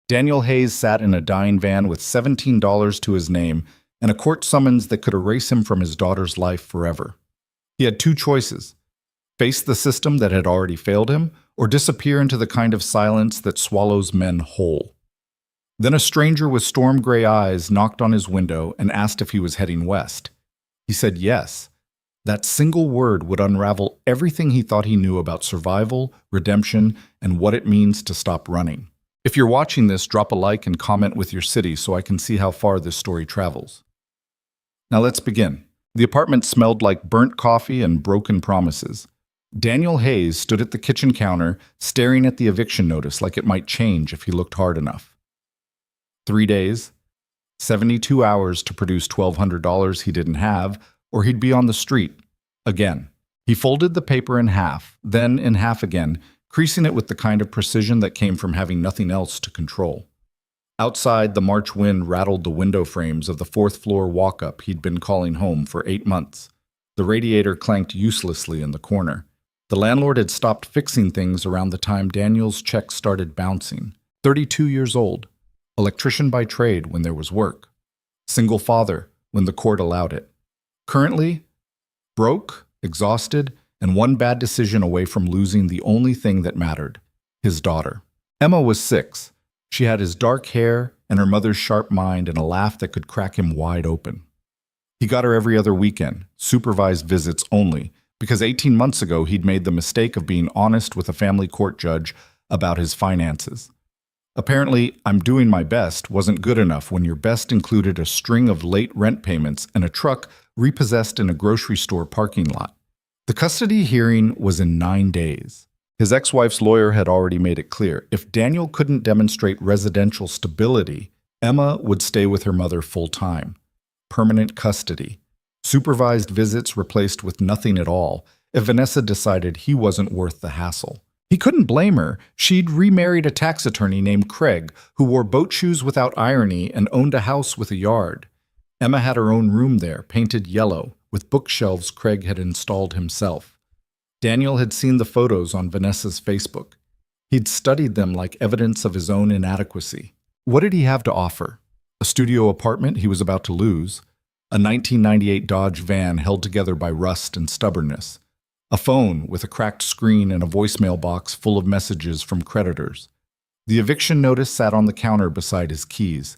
Daniel Hayes sat in a dying van with $17 to his name and a court summons that could erase him from his daughter's life forever. He had two choices: face the system that had already failed him, or disappear into the kind of silence that swallows men whole. Then a stranger with storm gray eyes knocked on his window and asked if he was heading west. He said yes. That single word would unravel everything he thought he knew about survival, redemption, and what it means to stop running. If you're watching this, drop a like and comment with your city so I can see how far this story travels. Now let's begin. The apartment smelled like burnt coffee and broken promises. Daniel Hayes stood at the kitchen counter, staring at the eviction notice like it might change if he looked hard enough. 3 days, 72 hours to produce $1,200 he didn't have, or he'd be on the street again. He folded the paper in half, then in half again, creasing it with the kind of precision that came from having nothing else to control. Outside, the March wind rattled the window frames of the fourth-floor walk-up he'd been calling home for 8 months. The radiator clanked uselessly in the corner. The landlord had stopped fixing things around the time Daniel's check started bouncing. 32 years old. Electrician by trade when there was work. Single father when the court allowed it. Currently, broke, exhausted, and one bad decision away from losing the only thing that mattered: his daughter. Emma was 6. She had his dark hair and her mother's sharp mind and a laugh that could crack him wide open. He got her every other weekend, supervised visits only, because 18 months ago he'd made the mistake of being honest with a family court judge about his finances. Apparently, "I'm doing my best" wasn't good enough when your best included a string of late rent payments and a truck repossessed in a grocery store parking lot. The custody hearing was in 9 days. His ex-wife's lawyer had already made it clear, if Daniel couldn't demonstrate residential stability, Emma would stay with her mother full-time. Permanent custody. Supervised visits replaced with nothing at all if Vanessa decided he wasn't worth the hassle. He couldn't blame her. She'd remarried a tax attorney named Craig, who wore boat shoes without irony and owned a house with a yard. Emma had her own room there, painted yellow, with bookshelves Craig had installed himself. Daniel had seen the photos on Vanessa's Facebook. He'd studied them like evidence of his own inadequacy. What did he have to offer? A studio apartment he was about to lose, a 1998 Dodge van held together by rust and stubbornness, a phone with a cracked screen and a voicemail box full of messages from creditors. The eviction notice sat on the counter beside his keys.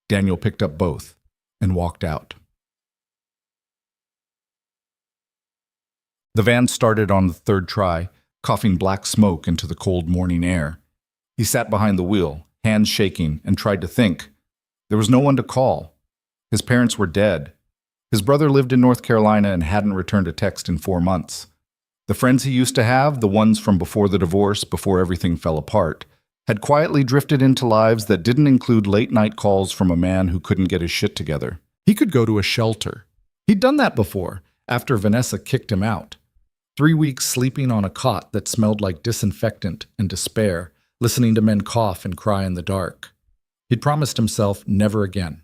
Daniel picked up both and walked out. The van started on the third try, coughing black smoke into the cold morning air. He sat behind the wheel, hands shaking, and tried to think. There was no one to call. His parents were dead. His brother lived in North Carolina and hadn't returned a text in 4 months. The friends he used to have, the ones from before the divorce, before everything fell apart, had quietly drifted into lives that didn't include late-night calls from a man who couldn't get his shit together. He could go to a shelter. He'd done that before, after Vanessa kicked him out. 3 weeks sleeping on a cot that smelled like disinfectant and despair, listening to men cough and cry in the dark. He'd promised himself never again.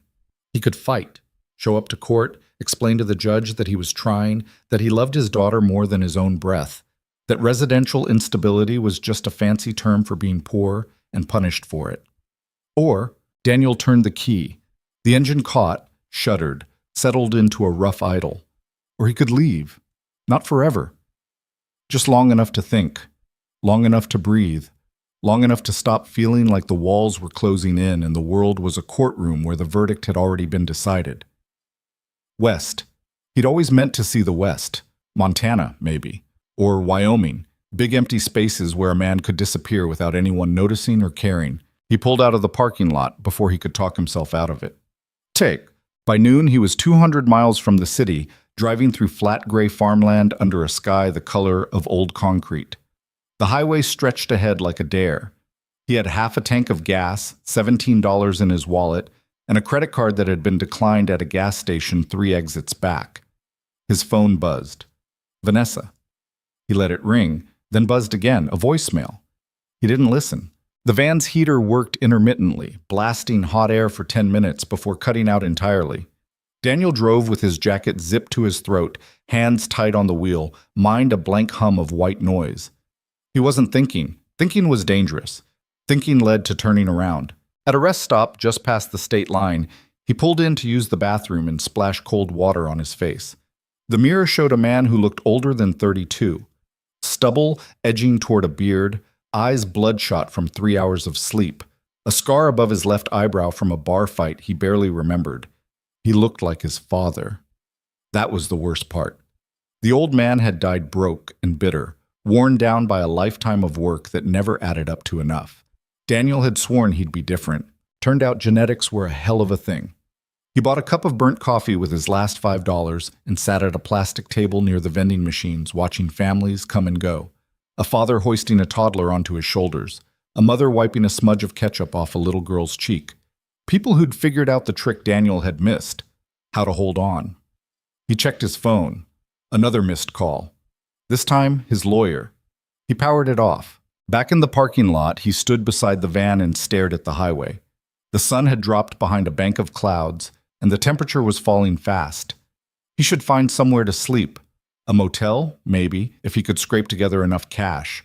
He could fight, show up to court, explain to the judge that he was trying, that he loved his daughter more than his own breath, that residential instability was just a fancy term for being poor and punished for it. Or Daniel turned the key. The engine caught, shuddered, settled into a rough idle. Or he could leave. Not forever. Just long enough to think, long enough to breathe, long enough to stop feeling like the walls were closing in and the world was a courtroom where the verdict had already been decided. West. He'd always meant to see the West. Montana, maybe. Or Wyoming. Big empty spaces where a man could disappear without anyone noticing or caring. He pulled out of the parking lot before he could talk himself out of it. By noon, he was 200 miles from the city, driving through flat gray farmland under a sky the color of old concrete. The highway stretched ahead like a dare. He had half a tank of gas, $17 in his wallet, and a credit card that had been declined at a gas station 3 exits back. His phone buzzed. Vanessa. He let it ring, then buzzed again, a voicemail. He didn't listen. The van's heater worked intermittently, blasting hot air for 10 minutes before cutting out entirely. Daniel drove with his jacket zipped to his throat, hands tight on the wheel, mind a blank hum of white noise. He wasn't thinking. Thinking was dangerous. Thinking led to turning around. At a rest stop just past the state line, he pulled in to use the bathroom and splash cold water on his face. The mirror showed a man who looked older than 32. Stubble edging toward a beard, eyes bloodshot from 3 hours of sleep, a scar above his left eyebrow from a bar fight he barely remembered. He looked like his father. That was the worst part. The old man had died broke and bitter, worn down by a lifetime of work that never added up to enough. Daniel had sworn he'd be different. Turned out genetics were a hell of a thing. He bought a cup of burnt coffee with his last $5 and sat at a plastic table near the vending machines watching families come and go. A father hoisting a toddler onto his shoulders, a mother wiping a smudge of ketchup off a little girl's cheek. People who'd figured out the trick Daniel had missed, how to hold on. He checked his phone. Another missed call. This time, his lawyer. He powered it off. Back in the parking lot, he stood beside the van and stared at the highway. The sun had dropped behind a bank of clouds, and the temperature was falling fast. He should find somewhere to sleep. A motel, maybe, if he could scrape together enough cash.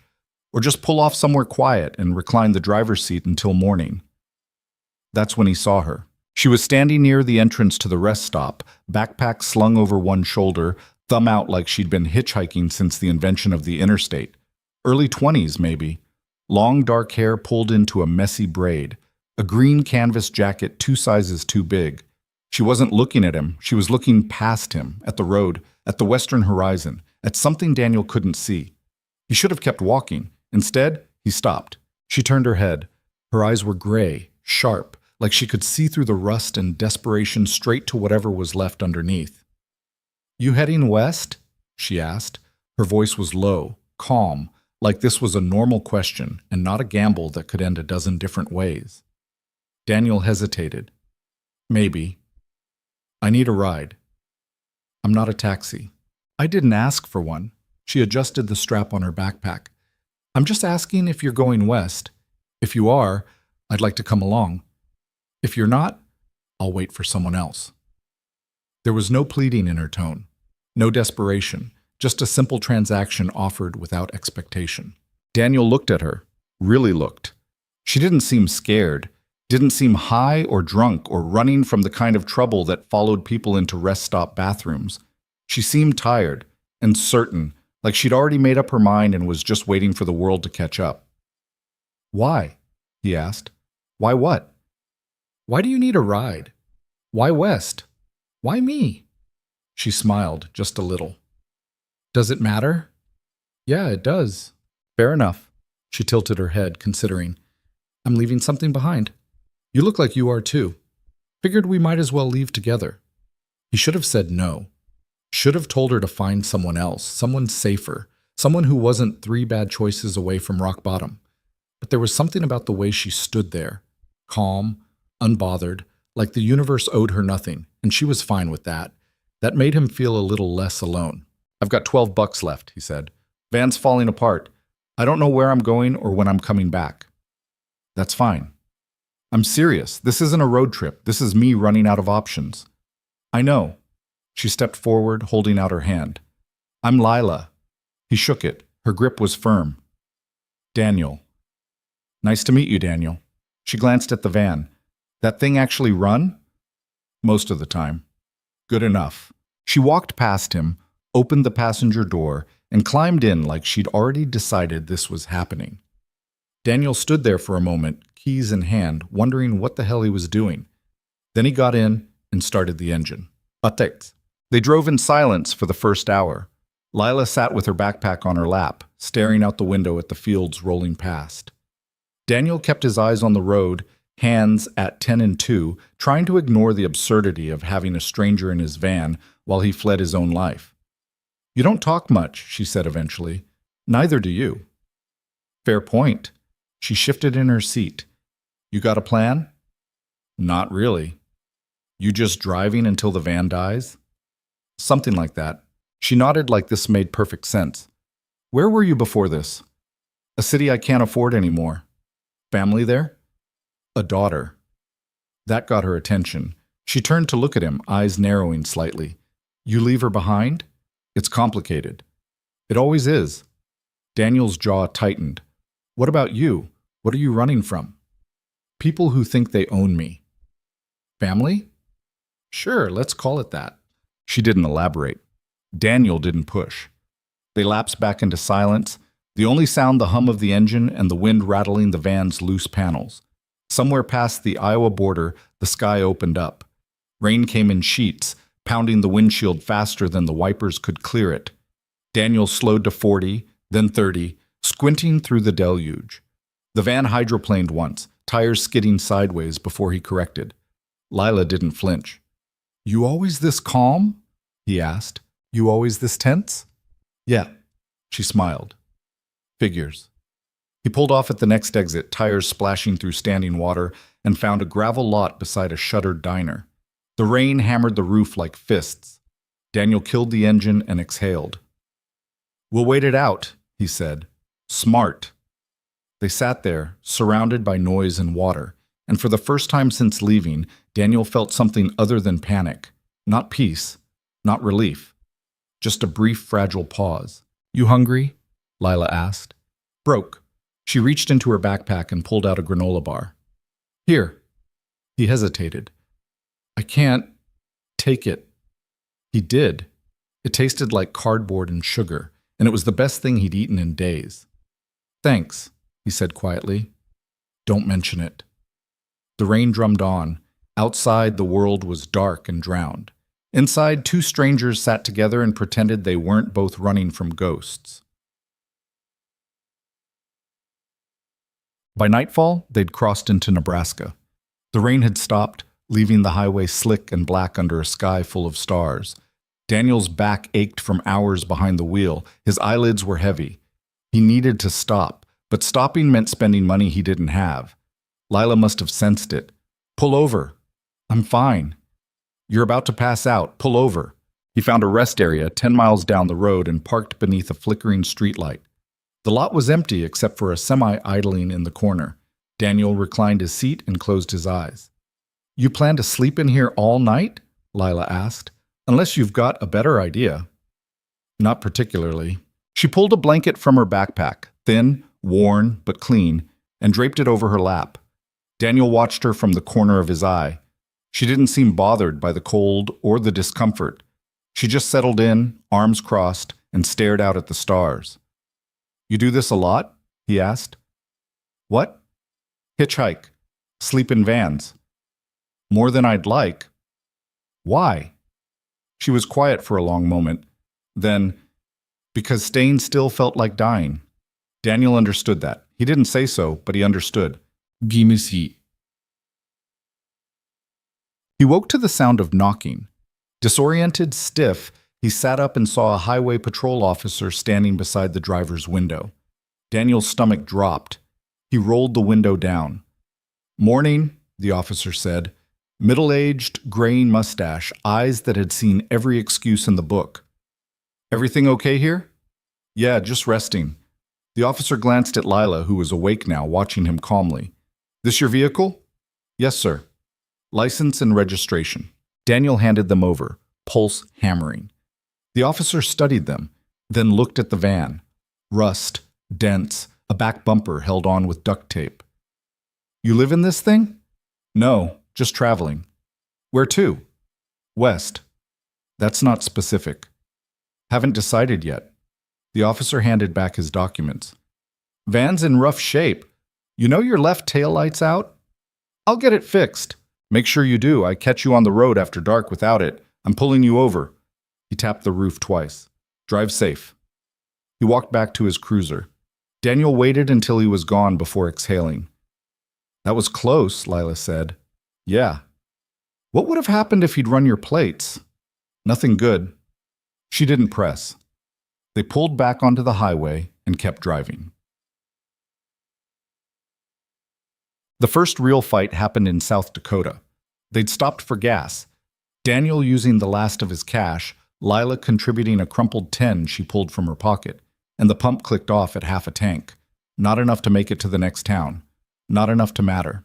Or just pull off somewhere quiet and recline the driver's seat until morning. That's when he saw her. She was standing near the entrance to the rest stop, backpack slung over one shoulder, thumb out like she'd been hitchhiking since the invention of the interstate. Early 20s, maybe. Long dark hair pulled into a messy braid. A green canvas jacket 2 sizes too big. She wasn't looking at him. She was looking past him, at the road, at the western horizon, at something Daniel couldn't see. He should have kept walking. Instead, he stopped. She turned her head. Her eyes were gray, sharp, like she could see through the rust and desperation straight to whatever was left underneath. "You heading west?" she asked. Her voice was low, calm, like this was a normal question and not a gamble that could end a dozen different ways. Daniel hesitated. "Maybe. I need a ride. I'm not a taxi. I didn't ask for one." She adjusted the strap on her backpack. "I'm just asking if you're going west. If you are, I'd like to come along. If you're not, I'll wait for someone else." There was no pleading in her tone, no desperation, just a simple transaction offered without expectation. Daniel looked at her, really looked. She didn't seem scared, didn't seem high or drunk or running from the kind of trouble that followed people into rest stop bathrooms. She seemed tired and certain, like she'd already made up her mind and was just waiting for the world to catch up. "Why?" he asked. "Why what? Why do you need a ride? Why west? Why me?" She smiled just a little. "Does it matter?" "Yeah, it does." "Fair enough." She tilted her head, considering. "I'm leaving something behind. You look like you are too. Figured we might as well leave together." He should have said no. Should have told her to find someone else, someone safer, someone who wasn't 3 bad choices away from rock bottom. But there was something about the way she stood there, calm, unbothered, like the universe owed her nothing, and she was fine with that. That made him feel a little less alone. "I've got $12 left," he said. "Van's falling apart. I don't know where I'm going or when I'm coming back." "That's fine. I'm serious. This isn't a road trip. This is me running out of options." "I know." She stepped forward, holding out her hand. "I'm Lila." He shook it. Her grip was firm. "Daniel." "Nice to meet you, Daniel." She glanced at the van. "That thing actually run?" "Most of the time." "Good enough." She walked past him, opened the passenger door, and climbed in like she'd already decided this was happening. Daniel stood there for a moment, keys in hand, wondering what the hell he was doing. Then he got in and started the engine. Patex. They drove in silence for the first hour. Lila sat with her backpack on her lap, staring out the window at the fields rolling past. Daniel kept his eyes on the road, hands at 10 and 2, trying to ignore the absurdity of having a stranger in his van while he fled his own life. "You don't talk much," she said eventually. "Neither do you." "Fair point." She shifted in her seat. "You got a plan?" "Not really." "You just driving until the van dies?" "Something like that." She nodded like this made perfect sense. "Where were you before this?" "A city I can't afford anymore." "Family there?" "A daughter." That got her attention. She turned to look at him, eyes narrowing slightly. "You leave her behind?" "It's complicated." "It always is." Daniel's jaw tightened. "What about you? What are you running from?" People who think they own me. Family? Sure, let's call it that. She didn't elaborate. Daniel didn't push. They lapsed back into silence, the only sound the hum of the engine and the wind rattling the van's loose panels. Somewhere past the Iowa border, the sky opened up. Rain came in sheets, pounding the windshield faster than the wipers could clear it. Daniel slowed to 40, then 30, squinting through the deluge. The van hydroplaned once, tires skidding sideways before he corrected. Lila didn't flinch. "You always this calm?" he asked. "You always this tense?" "Yeah," she smiled. "Figures." He pulled off at the next exit, tires splashing through standing water, and found a gravel lot beside a shuttered diner. The rain hammered the roof like fists. Daniel killed the engine and exhaled. "We'll wait it out," he said. "Smart." They sat there, surrounded by noise and water, and for the first time since leaving, Daniel felt something other than panic. Not peace, not relief. Just a brief, fragile pause. "You hungry?" Lila asked. "Broke." She reached into her backpack and pulled out a granola bar. "Here." He hesitated. "I can't take it." He did. It tasted like cardboard and sugar, and it was the best thing he'd eaten in days. "Thanks," he said quietly. "Don't mention it." The rain drummed on. Outside, the world was dark and drowned. Inside, two strangers sat together and pretended they weren't both running from ghosts. By nightfall, they'd crossed into Nebraska. The rain had stopped, leaving the highway slick and black under a sky full of stars. Daniel's back ached from hours behind the wheel. His eyelids were heavy. He needed to stop, but stopping meant spending money he didn't have. Lila must have sensed it. "Pull over." "I'm fine." "You're about to pass out. Pull over." He found a rest area 10 miles down the road and parked beneath a flickering streetlight. The lot was empty except for a semi idling in the corner. Daniel reclined his seat and closed his eyes. "You plan to sleep in here all night?" Lila asked. "Unless you've got a better idea." "Not particularly." She pulled a blanket from her backpack, thin, worn, but clean, and draped it over her lap. Daniel watched her from the corner of his eye. She didn't seem bothered by the cold or the discomfort. She just settled in, arms crossed, and stared out at the stars. "You do this a lot?" he asked. "What?" "Hitchhike. Sleep in vans." "More than I'd like." "Why?" She was quiet for a long moment. Then, "Because staying still felt like dying." Daniel understood that. He didn't say so, but he understood. "Gimisi." He woke to the sound of knocking. Disoriented, stiff, he sat up and saw a highway patrol officer standing beside the driver's window. Daniel's stomach dropped. He rolled the window down. "Morning," the officer said. Middle-aged, graying mustache, eyes that had seen every excuse in the book. "Everything okay here?" "Yeah, just resting." The officer glanced at Lila, who was awake now, watching him calmly. "This your vehicle?" "Yes, sir." "License and registration." Daniel handed them over, pulse hammering. The officer studied them, then looked at the van. Rust, dents, a back bumper held on with duct tape. "You live in this thing?" "No, just traveling." "Where to?" "West." "That's not specific." "Haven't decided yet." The officer handed back his documents. "Van's in rough shape. You know your left taillight's out?" "I'll get it fixed." "Make sure you do. I catch you on the road after dark without it. I'm pulling you over." He tapped the roof twice. "Drive safe." He walked back to his cruiser. Daniel waited until he was gone before exhaling. "That was close," Lila said. "Yeah." "What would have happened if he'd run your plates?" "Nothing good." She didn't press. They pulled back onto the highway and kept driving. The first real fight happened in South Dakota. They'd stopped for gas. Daniel using the last of his cash, Lila contributing a crumpled 10 she pulled from her pocket, and the pump clicked off at half a tank. Not enough to make it to the next town. Not enough to matter.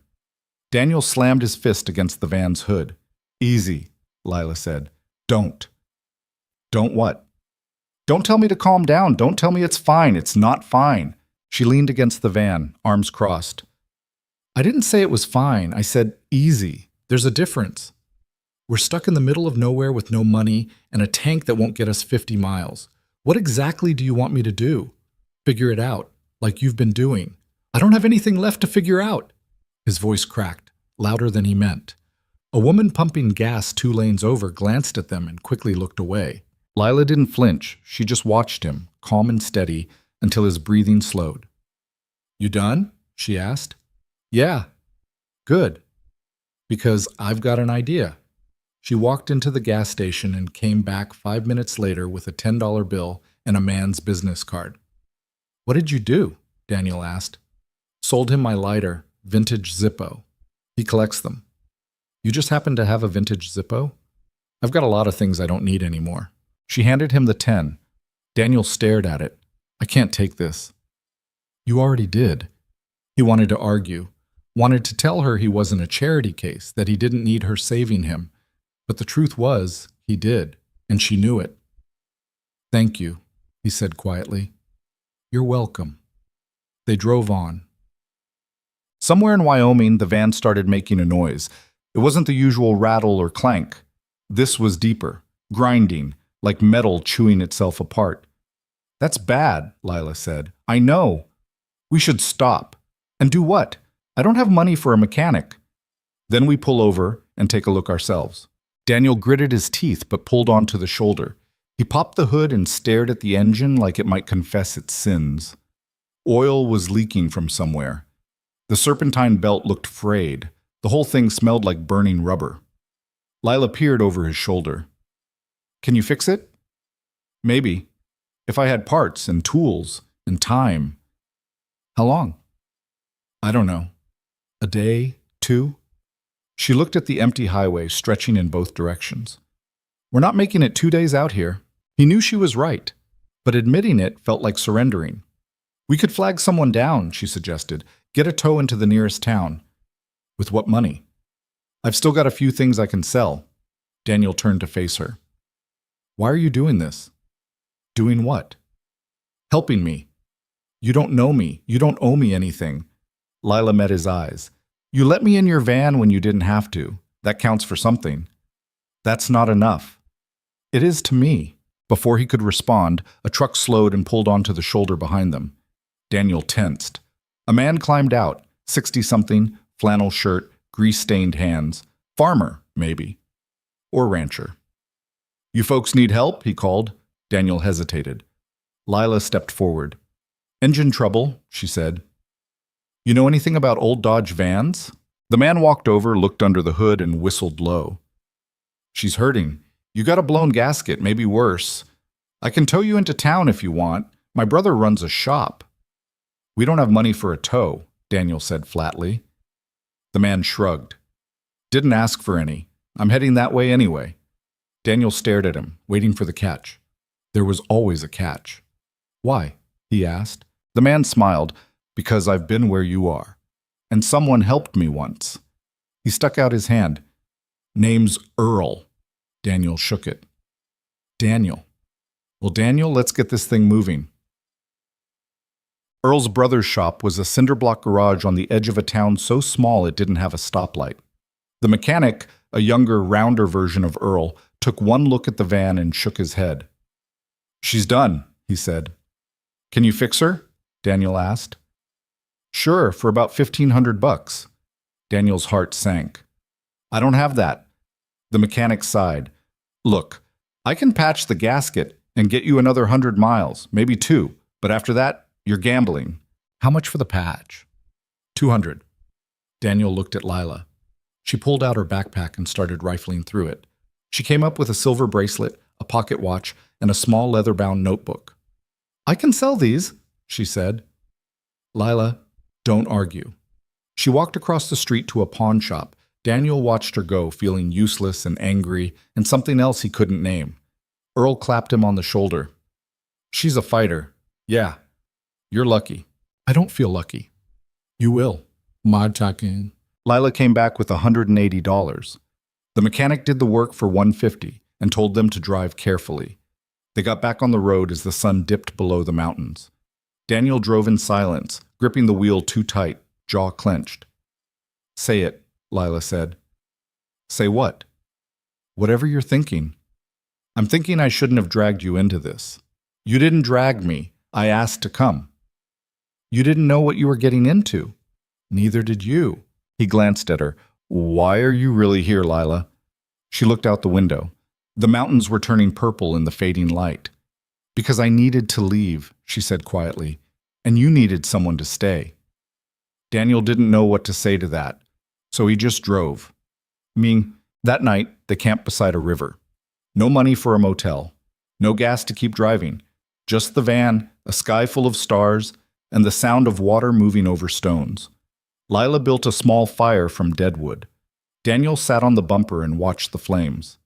Daniel slammed his fist against the van's hood. "Easy," Lila said. "Don't." "Don't what?" "Don't tell me to calm down. Don't tell me it's fine. It's not fine." She leaned against the van, arms crossed. I didn't say it was fine. I said easy. There's a difference. We're stuck in the middle of nowhere with no money and a tank that won't get us 50 miles. What exactly do you want me to do? Figure it out, like you've been doing. I don't have anything left to figure out. His voice cracked, louder than he meant. A woman pumping gas 2 lanes over glanced at them and quickly looked away. Lila didn't flinch. She just watched him, calm and steady, until his breathing slowed. "You done?" she asked. "Yeah." "Good. Because I've got an idea." She walked into the gas station and came back 5 minutes later with a $10 bill and a man's business card. "What did you do?" Daniel asked. "Sold him my lighter, vintage Zippo. He collects them." "You just happen to have a vintage Zippo?" "I've got a lot of things I don't need anymore." She handed him the 10. Daniel stared at it. "I can't take this." "You already did." He wanted to argue, wanted to tell her he wasn't a charity case, that he didn't need her saving him. But the truth was, he did, and she knew it. "Thank you," he said quietly. "You're welcome." They drove on. Somewhere in Wyoming, the van started making a noise. It wasn't the usual rattle or clank. This was deeper, grinding, like metal chewing itself apart. "That's bad," Lila said. "I know. We should stop." "And do what? I don't have money for a mechanic." "Then we pull over and take a look ourselves." Daniel gritted his teeth but pulled onto the shoulder. He popped the hood and stared at the engine like it might confess its sins. Oil was leaking from somewhere. The serpentine belt looked frayed. The whole thing smelled like burning rubber. Lila peered over his shoulder. "Can you fix it?" "Maybe. If I had parts and tools and time." "How long?" "I don't know. A day, 2?" She looked at the empty highway stretching in both directions. "We're not making it 2 days out here." He knew she was right, but admitting it felt like surrendering. "We could flag someone down," she suggested. "Get a tow into the nearest town." "With what money?" "I've still got a few things I can sell." Daniel turned to face her. "Why are you doing this?" "Doing what?" "Helping me. You don't know me. You don't owe me anything." Lila met his eyes. "You let me in your van when you didn't have to. That counts for something." "That's not enough." "It is to me." Before he could respond, a truck slowed and pulled onto the shoulder behind them. Daniel tensed. A man climbed out, 60-something, flannel shirt, grease-stained hands. Farmer, maybe. Or rancher. "You folks need help?" he called. Daniel hesitated. Lila stepped forward. "Engine trouble," she said. "You know anything about old Dodge vans?" The man walked over, looked under the hood, and whistled low. "She's hurting. You got a blown gasket, maybe worse. I can tow you into town if you want. My brother runs a shop." "We don't have money for a tow," Daniel said flatly. The man shrugged. "Didn't ask for any. I'm heading that way anyway." Daniel stared at him, waiting for the catch. There was always a catch. "Why?" he asked. The man smiled. "Because I've been where you are. And someone helped me once." He stuck out his hand. "Name's Earl." Daniel shook it. "Daniel. Well, Daniel, let's get this thing moving." Earl's brother's shop was a cinder-block garage on the edge of a town so small it didn't have a stoplight. The mechanic, a younger, rounder version of Earl, took one look at the van and shook his head. "She's done," he said. "Can you fix her?" Daniel asked. "Sure, for about $1,500. Daniel's heart sank. "I don't have that." The mechanic sighed. "Look, I can patch the gasket and get you another 100 miles, maybe 2, but after that, you're gambling." "How much for the patch?" $200. Daniel looked at Lila. She pulled out her backpack and started rifling through it. She came up with a silver bracelet, a pocket watch, and a small leather-bound notebook. "I can sell these," she said. "Lila, don't argue." She walked across the street to a pawn shop. Daniel watched her go, feeling useless and angry, and something else he couldn't name. Earl clapped him on the shoulder. "She's a fighter. Yeah. You're lucky." "I don't feel lucky." "You will." Talking. Lila came back with $180. The mechanic did the work for $150 and told them to drive carefully. They got back on the road as the sun dipped below the mountains. Daniel drove in silence, gripping the wheel too tight, jaw clenched. Say it, Lila said. Say what? Whatever you're thinking. I'm thinking I shouldn't have dragged you into this. You didn't drag me. I asked to come. You didn't know what you were getting into. Neither did you. He glanced at her. Why are you really here, Lila? She looked out the window. The mountains were turning purple in the fading light. Because I needed to leave, she said quietly, and you needed someone to stay. Daniel didn't know what to say to that, so he just drove. That night, they camped beside a river. No money for a motel. No gas to keep driving. Just the van, a sky full of stars, and the sound of water moving over stones. Lila built a small fire from dead wood. Daniel sat on the bumper and watched the flames.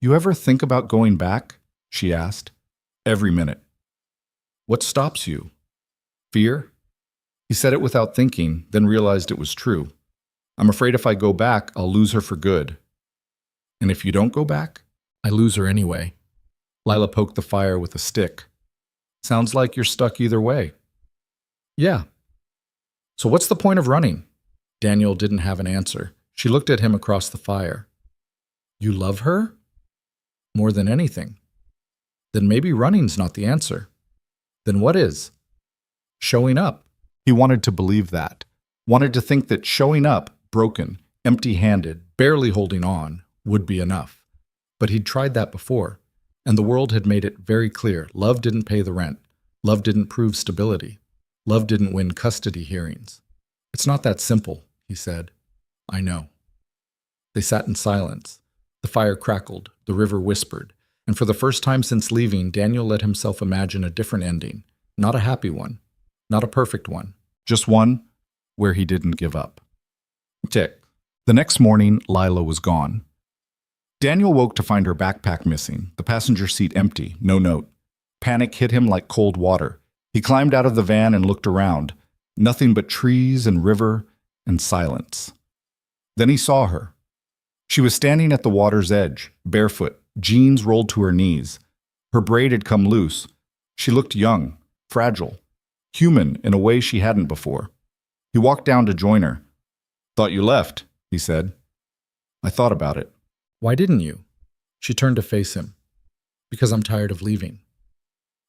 You ever think about going back? She asked. Every minute. What stops you? Fear? He said it without thinking, then realized it was true. I'm afraid if I go back, I'll lose her for good. And if you don't go back, I lose her anyway. Lila poked the fire with a stick. Sounds like you're stuck either way. Yeah. So what's the point of running? Daniel didn't have an answer. She looked at him across the fire. You love her? More than anything. Then maybe running's not the answer. Then what is? Showing up. He wanted to believe that. Wanted to think that showing up, broken, empty-handed, barely holding on, would be enough. But he'd tried that before, and the world had made it very clear love didn't pay the rent. Love didn't prove stability. Love didn't win custody hearings. It's not that simple, he said. I know. They sat in silence. The fire crackled, the river whispered, and for the first time since leaving, Daniel let himself imagine a different ending. Not a happy one. Not a perfect one. Just one where he didn't give up. Tick. The next morning, Lila was gone. Daniel woke to find her backpack missing, the passenger seat empty, no note. Panic hit him like cold water. He climbed out of the van and looked around. Nothing but trees and river and silence. Then he saw her. She was standing at the water's edge, barefoot, jeans rolled to her knees. Her braid had come loose. She looked young, fragile, human in a way she hadn't before. He walked down to join her. Thought you left, he said. I thought about it. Why didn't you? She turned to face him. Because I'm tired of leaving.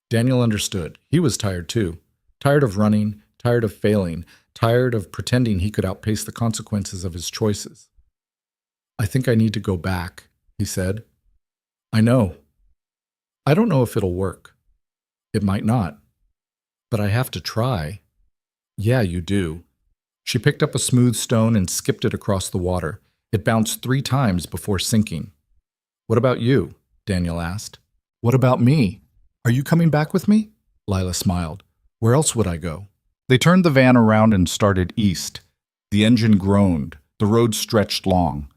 Daniel understood. He was tired too. Tired of running, tired of failing, tired of pretending he could outpace the consequences of his choices. I think I need to go back, he said. I know. I don't know if it'll work. It might not. But I have to try. Yeah, you do. She picked up a smooth stone and skipped it across the water. It bounced 3 times before sinking. What about you? Daniel asked. What about me? Are you coming back with me? Lila smiled. Where else would I go? They turned the van around and started east. The engine groaned. The road stretched long.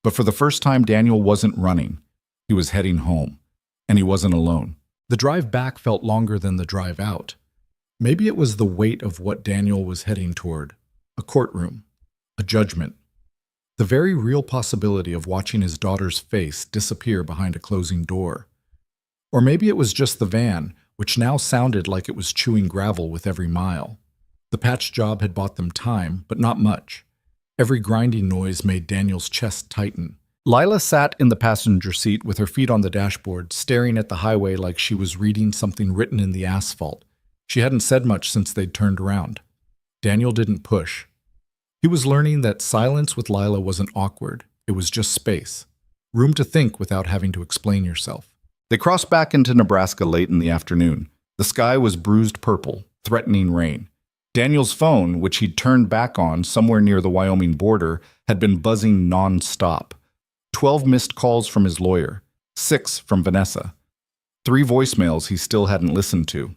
But for the first time, Daniel wasn't running. He was heading home. And he wasn't alone. The drive back felt longer than the drive out. Maybe it was the weight of what Daniel was heading toward. A courtroom. A judgment. The very real possibility of watching his daughter's face disappear behind a closing door. Or maybe it was just the van, which now sounded like it was chewing gravel with every mile. The patch job had bought them time, but not much. Every grinding noise made Daniel's chest tighten. Lila sat in the passenger seat with her feet on the dashboard, staring at the highway like she was reading something written in the asphalt. She hadn't said much since they'd turned around. Daniel didn't push. He was learning that silence with Lila wasn't awkward. It was just space. Room to think without having to explain yourself. They crossed back into Nebraska late in the afternoon. The sky was bruised purple, threatening rain. Daniel's phone, which he'd turned back on somewhere near the Wyoming border, had been buzzing non-stop. 12 missed calls from his lawyer, 6 from Vanessa. 3 voicemails he still hadn't listened to.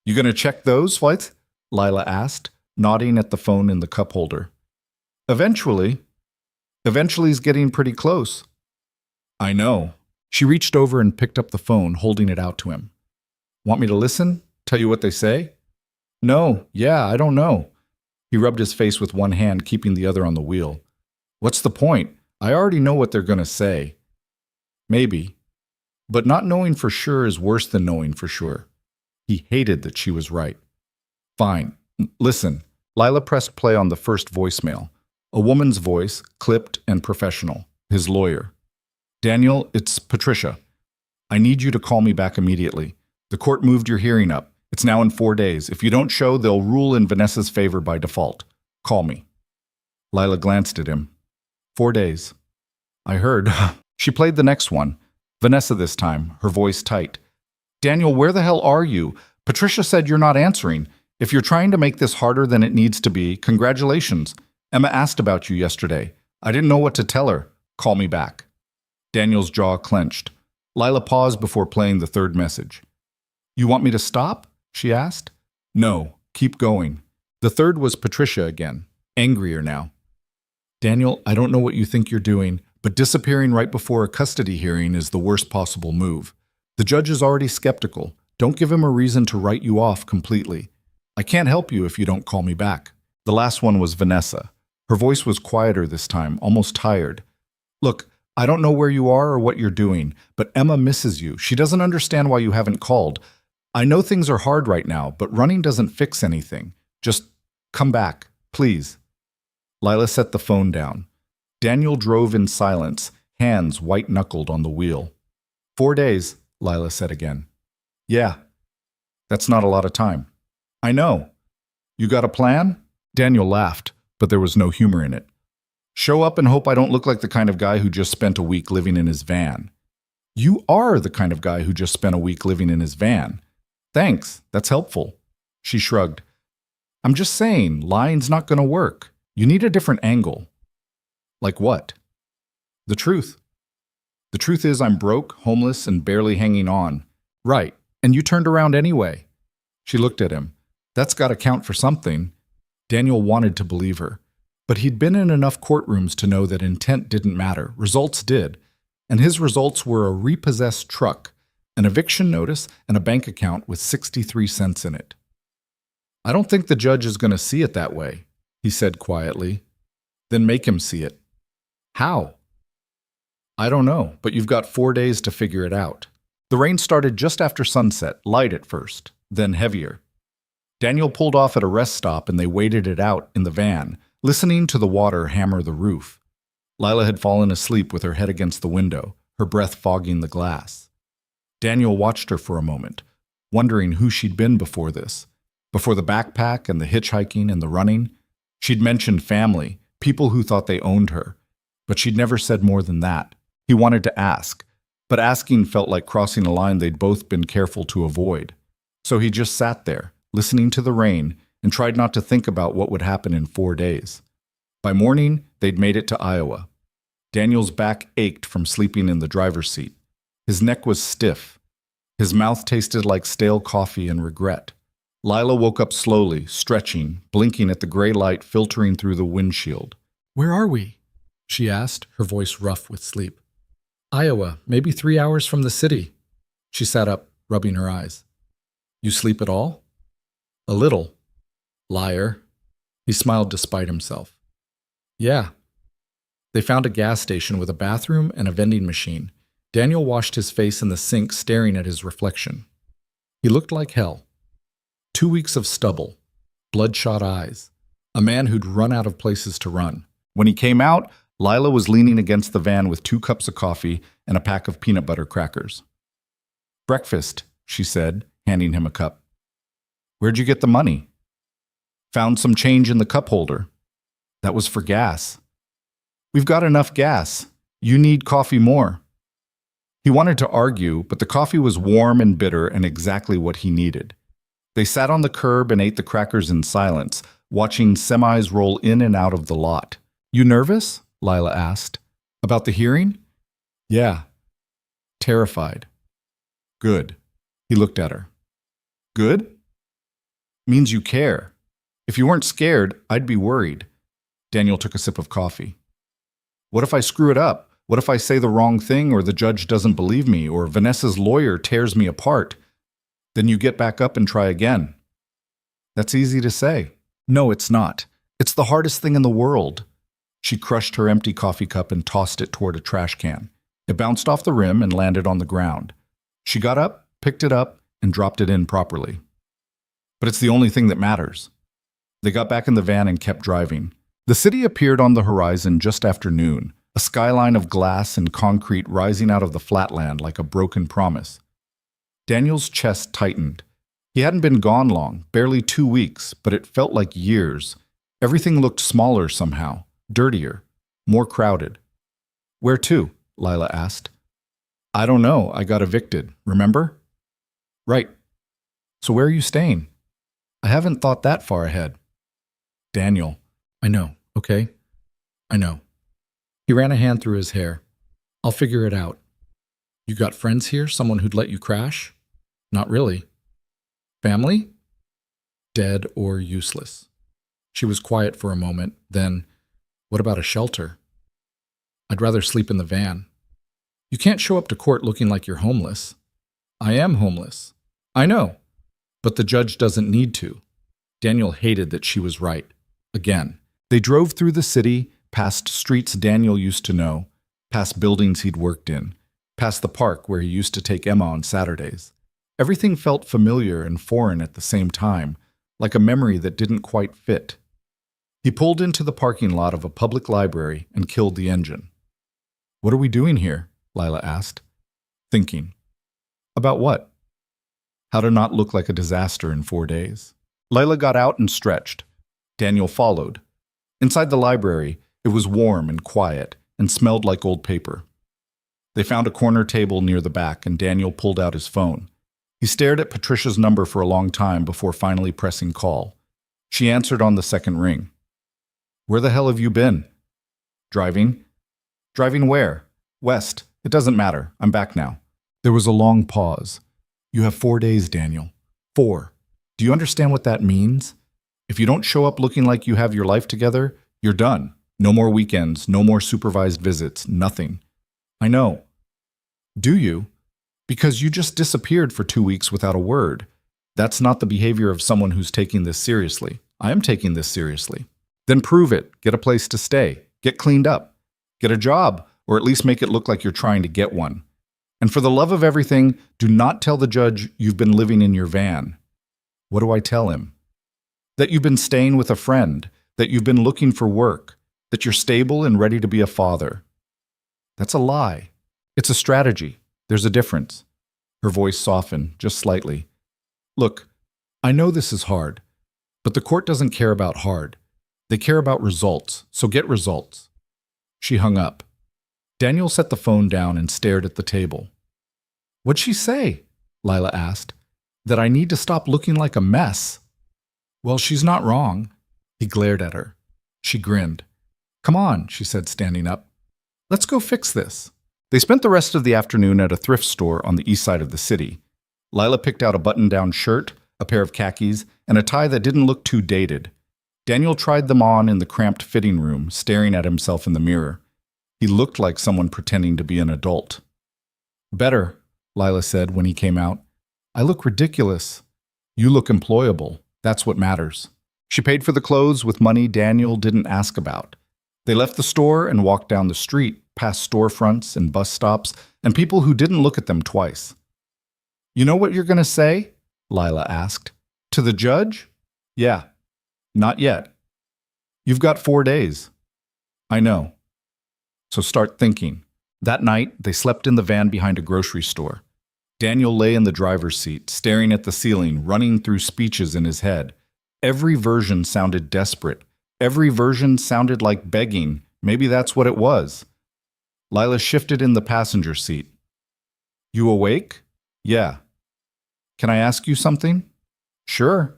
You gonna check those, what? Lila asked, nodding at the phone in the cup holder. Eventually. Eventually's getting pretty close. I know. She reached over and picked up the phone, holding it out to him. Want me to listen? Tell you what they say? No, yeah, I don't know. He rubbed his face with one hand, keeping the other on the wheel. What's the point? I already know what they're gonna say. Maybe. But not knowing for sure is worse than knowing for sure. He hated that she was right. Fine. Listen. Lila pressed play on the first voicemail. A woman's voice, clipped and professional. His lawyer. Daniel, it's Patricia. I need you to call me back immediately. The court moved your hearing up. It's now in 4 days. If you don't show, they'll rule in Vanessa's favor by default. Call me. Lila glanced at him. 4 days. I heard. She played the next one. Vanessa this time, her voice tight. Daniel, where the hell are you? Patricia said you're not answering. If you're trying to make this harder than it needs to be, congratulations. Emma asked about you yesterday. I didn't know what to tell her. Call me back. Daniel's jaw clenched. Lila paused before playing the third message. You want me to stop? She asked. No, keep going. The third was Patricia again, angrier now. Daniel, I don't know what you think you're doing, but disappearing right before a custody hearing is the worst possible move. The judge is already skeptical. Don't give him a reason to write you off completely. I can't help you if you don't call me back. The last one was Vanessa. Her voice was quieter this time, almost tired. Look, I don't know where you are or what you're doing, but Emma misses you. She doesn't understand why you haven't called. I know things are hard right now, but running doesn't fix anything. Just come back, please. Lila set the phone down. Daniel drove in silence, hands white-knuckled on the wheel. 4 days, Lila said again. Yeah, that's not a lot of time. I know. You got a plan? Daniel laughed, but there was no humor in it. Show up and hope I don't look like the kind of guy who just spent a week living in his van. You are the kind of guy who just spent a week living in his van. Thanks, that's helpful. She shrugged. I'm just saying, lying's not going to work. You need a different angle. Like what? The truth. The truth is I'm broke, homeless, and barely hanging on. Right, and you turned around anyway. She looked at him. That's got to count for something. Daniel wanted to believe her. But he'd been in enough courtrooms to know that intent didn't matter. Results did. And his results were a repossessed truck, an eviction notice, and a bank account with 63 cents in it. I don't think the judge is going to see it that way, he said quietly. Then make him see it. How? I don't know, but you've got 4 days to figure it out. The rain started just after sunset, light at first, then heavier. Daniel pulled off at a rest stop and they waited it out in the van, listening to the water hammer the roof. Lila had fallen asleep with her head against the window, her breath fogging the glass. Daniel watched her for a moment, wondering who she'd been before this. Before the backpack and the hitchhiking and the running, she'd mentioned family, people who thought they owned her. But she'd never said more than that. He wanted to ask, but asking felt like crossing a line they'd both been careful to avoid. So he just sat there, listening to the rain, and tried not to think about what would happen in 4 days. By morning, they'd made it to Iowa. Daniel's back ached from sleeping in the driver's seat. His neck was stiff. His mouth tasted like stale coffee and regret. Lila woke up slowly, stretching, blinking at the gray light filtering through the windshield. Where are we? She asked, her voice rough with sleep. Iowa, maybe 3 hours from the city. She sat up, rubbing her eyes. You sleep at all? A little. Liar. He smiled despite himself. Yeah. They found a gas station with a bathroom and a vending machine. Daniel washed his face in the sink, staring at his reflection. He looked like hell. 2 weeks of stubble, bloodshot eyes, a man who'd run out of places to run. When he came out, Lila was leaning against the van with 2 cups of coffee and a pack of peanut butter crackers. Breakfast, she said, handing him a cup. Where'd you get the money? Found some change in the cup holder. That was for gas. We've got enough gas. You need coffee more. He wanted to argue, but the coffee was warm and bitter and exactly what he needed. They sat on the curb and ate the crackers in silence, watching semis roll in and out of the lot. You nervous? Lila asked. About the hearing? Yeah. Terrified. Good. He looked at her. Good? Means you care. If you weren't scared, I'd be worried. Daniel took a sip of coffee. What if I screw it up? What if I say the wrong thing or the judge doesn't believe me or Vanessa's lawyer tears me apart? Then you get back up and try again. That's easy to say. No, it's not. It's the hardest thing in the world. She crushed her empty coffee cup and tossed it toward a trash can. It bounced off the rim and landed on the ground. She got up, picked it up, and dropped it in properly. But it's the only thing that matters. They got back in the van and kept driving. The city appeared on the horizon just after noon, a skyline of glass and concrete rising out of the flatland like a broken promise. Daniel's chest tightened. He hadn't been gone long, barely 2 weeks, but it felt like years. Everything looked smaller somehow, dirtier, more crowded. "Where to?" Lila asked. "I don't know. I got evicted, remember?" "Right. So where are you staying?" "I haven't thought that far ahead." "Daniel." "I know, okay? I know." He ran a hand through his hair. "I'll figure it out." "You got friends here? Someone who'd let you crash?" "Not really." "Family?" "Dead or useless." She was quiet for a moment, then, "What about a shelter?" "I'd rather sleep in the van." "You can't show up to court looking like you're homeless." "I am homeless." "I know. But the judge doesn't need to." Daniel hated that she was right. Again. They drove through the city, past streets Daniel used to know, past buildings he'd worked in, past the park where he used to take Emma on Saturdays. Everything felt familiar and foreign at the same time, like a memory that didn't quite fit. He pulled into the parking lot of a public library and killed the engine. "What are we doing here?" Lila asked. "Thinking." "About what?" "How to not look like a disaster in 4 days." Lila got out and stretched. Daniel followed. Inside the library, it was warm and quiet and smelled like old paper. They found a corner table near the back and Daniel pulled out his phone. He stared at Patricia's number for a long time before finally pressing call. She answered on the second ring. "Where the hell have you been?" "Driving." "Driving where?" "West. It doesn't matter. I'm back now." There was a long pause. "You have 4 days, Daniel. 4. Do you understand what that means? If you don't show up looking like you have your life together, you're done. No more weekends, no more supervised visits, nothing." "I know." "Do you? Because you just disappeared for 2 weeks without a word. That's not the behavior of someone who's taking this seriously. I am taking this seriously." "Then prove it. Get a place to stay. Get cleaned up. Get a job, or at least make it look like you're trying to get one. And for the love of everything, do not tell the judge you've been living in your van." "What do I tell him?" "That you've been staying with a friend, that you've been looking for work, that you're stable and ready to be a father." "That's a lie. It's a strategy. There's a difference." Her voice softened, just slightly. "Look, I know this is hard, but the court doesn't care about hard. They care about results, so get results." She hung up. Daniel set the phone down and stared at the table. "What'd she say?" Lila asked. "That I need to stop looking like a mess." "Well, she's not wrong." He glared at her. She grinned. "Come on," she said, standing up. "Let's go fix this." They spent the rest of the afternoon at a thrift store on the east side of the city. Lila picked out a button-down shirt, a pair of khakis, and a tie that didn't look too dated. Daniel tried them on in the cramped fitting room, staring at himself in the mirror. He looked like someone pretending to be an adult. "Better," Lila said when he came out. "I look ridiculous." "You look employable. That's what matters." She paid for the clothes with money Daniel didn't ask about. They left the store and walked down the street, past storefronts and bus stops, and people who didn't look at them twice. "You know what you're going to say?" Lila asked. "To the judge?" "Yeah." "Not yet." "You've got 4 days." "I know." "So start thinking." That night, they slept in the van behind a grocery store. Daniel lay in the driver's seat, staring at the ceiling, running through speeches in his head. Every version sounded desperate. Every version sounded like begging. Maybe that's what it was. Lila shifted in the passenger seat. "You awake?" "Yeah." "Can I ask you something?" "Sure."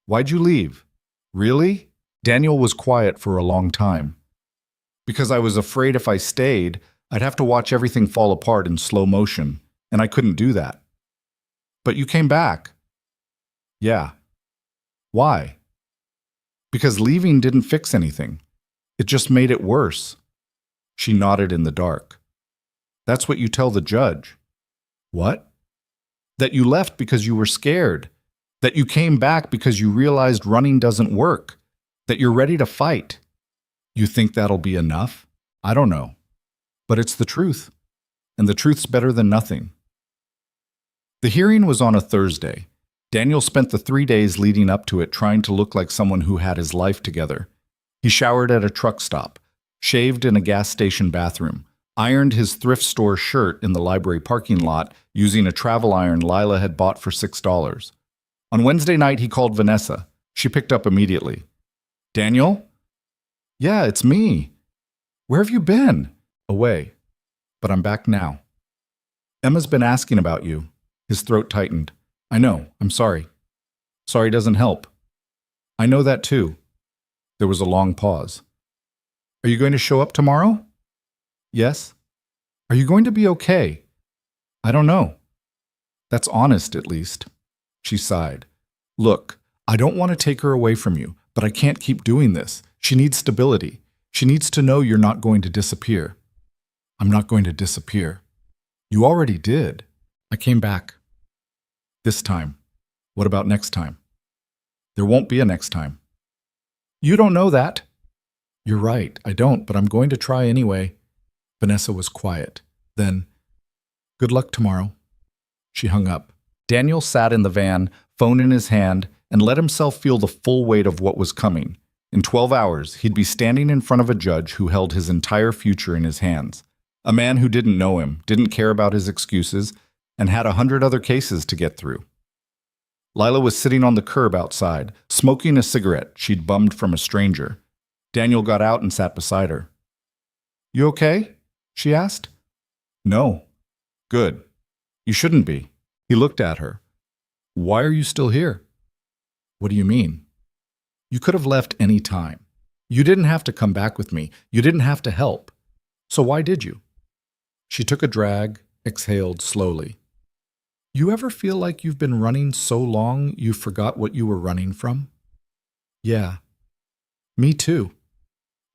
"Why'd you leave?" "Really?" Daniel was quiet for a long time. "Because I was afraid if I stayed, I'd have to watch everything fall apart in slow motion, and I couldn't do that." "But you came back." "Yeah." "Why?" "Because leaving didn't fix anything. It just made it worse." She nodded in the dark. "That's what you tell the judge." "What?" "That you left because you were scared. That you came back because you realized running doesn't work. That you're ready to fight." "You think that'll be enough?" "I don't know. But it's the truth. And the truth's better than nothing." The hearing was on a Thursday. Daniel spent the 3 days leading up to it trying to look like someone who had his life together. He showered at a truck stop, shaved in a gas station bathroom, ironed his thrift store shirt in the library parking lot using a travel iron Lila had bought for $6. On Wednesday night, he called Vanessa. She picked up immediately. Daniel? Yeah, it's me. Where have you been? Away. But I'm back now. Emma's been asking about you. His throat tightened. I know. I'm sorry. Sorry doesn't help. I know that too. There was a long pause. Are you going to show up tomorrow? Yes. Are you going to be okay? I don't know. That's honest, at least. She sighed. Look, I don't want to take her away from you, but I can't keep doing this. She needs stability. She needs to know you're not going to disappear. I'm not going to disappear. You already did. I came back. This time. What about next time? There won't be a next time. You don't know that. You're right, I don't, but I'm going to try anyway. Vanessa was quiet. Then, good luck tomorrow. She hung up. Daniel sat in the van, phone in his hand, and let himself feel the full weight of what was coming. In 12 hours, he'd be standing in front of a judge who held his entire future in his hands. A man who didn't know him, didn't care about his excuses, and had 100 other cases to get through. Lila was sitting on the curb outside, smoking a cigarette she'd bummed from a stranger. Daniel got out and sat beside her. You okay? She asked. No. Good. You shouldn't be. He looked at her. Why are you still here? What do you mean? You could have left any time. You didn't have to come back with me. You didn't have to help. So why did you? She took a drag, exhaled slowly. You ever feel like you've been running so long you forgot what you were running from? Yeah. Me too.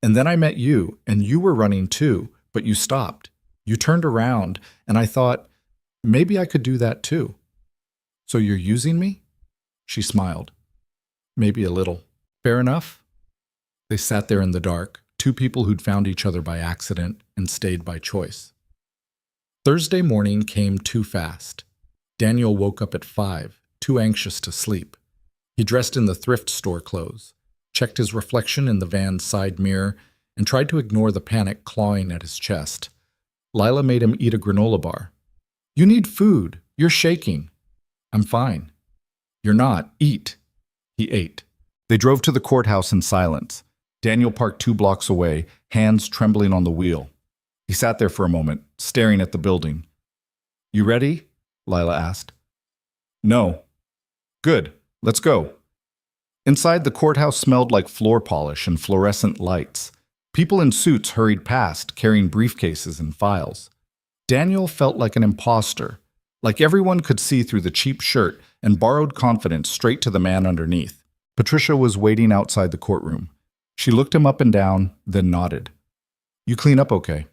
And then I met you, and you were running too, but you stopped. You turned around, and I thought, maybe I could do that too. So you're using me? She smiled. Maybe a little. Fair enough? They sat there in the dark, two people who'd found each other by accident and stayed by choice. Thursday morning came too fast. Daniel woke up at 5, too anxious to sleep. He dressed in the thrift store clothes, checked his reflection in the van's side mirror, and tried to ignore the panic clawing at his chest. Lila made him eat a granola bar. You need food. You're shaking. I'm fine. You're not. Eat. He ate. They drove to the courthouse in silence. Daniel parked 2 blocks away, hands trembling on the wheel. He sat there for a moment, staring at the building. You ready? Lila asked. No. Good. Let's go. Inside, the courthouse smelled like floor polish and fluorescent lights. People in suits hurried past, carrying briefcases and files. Daniel felt like an imposter, like everyone could see through the cheap shirt and borrowed confidence straight to the man underneath. Patricia was waiting outside the courtroom. She looked him up and down, then nodded. You clean up okay?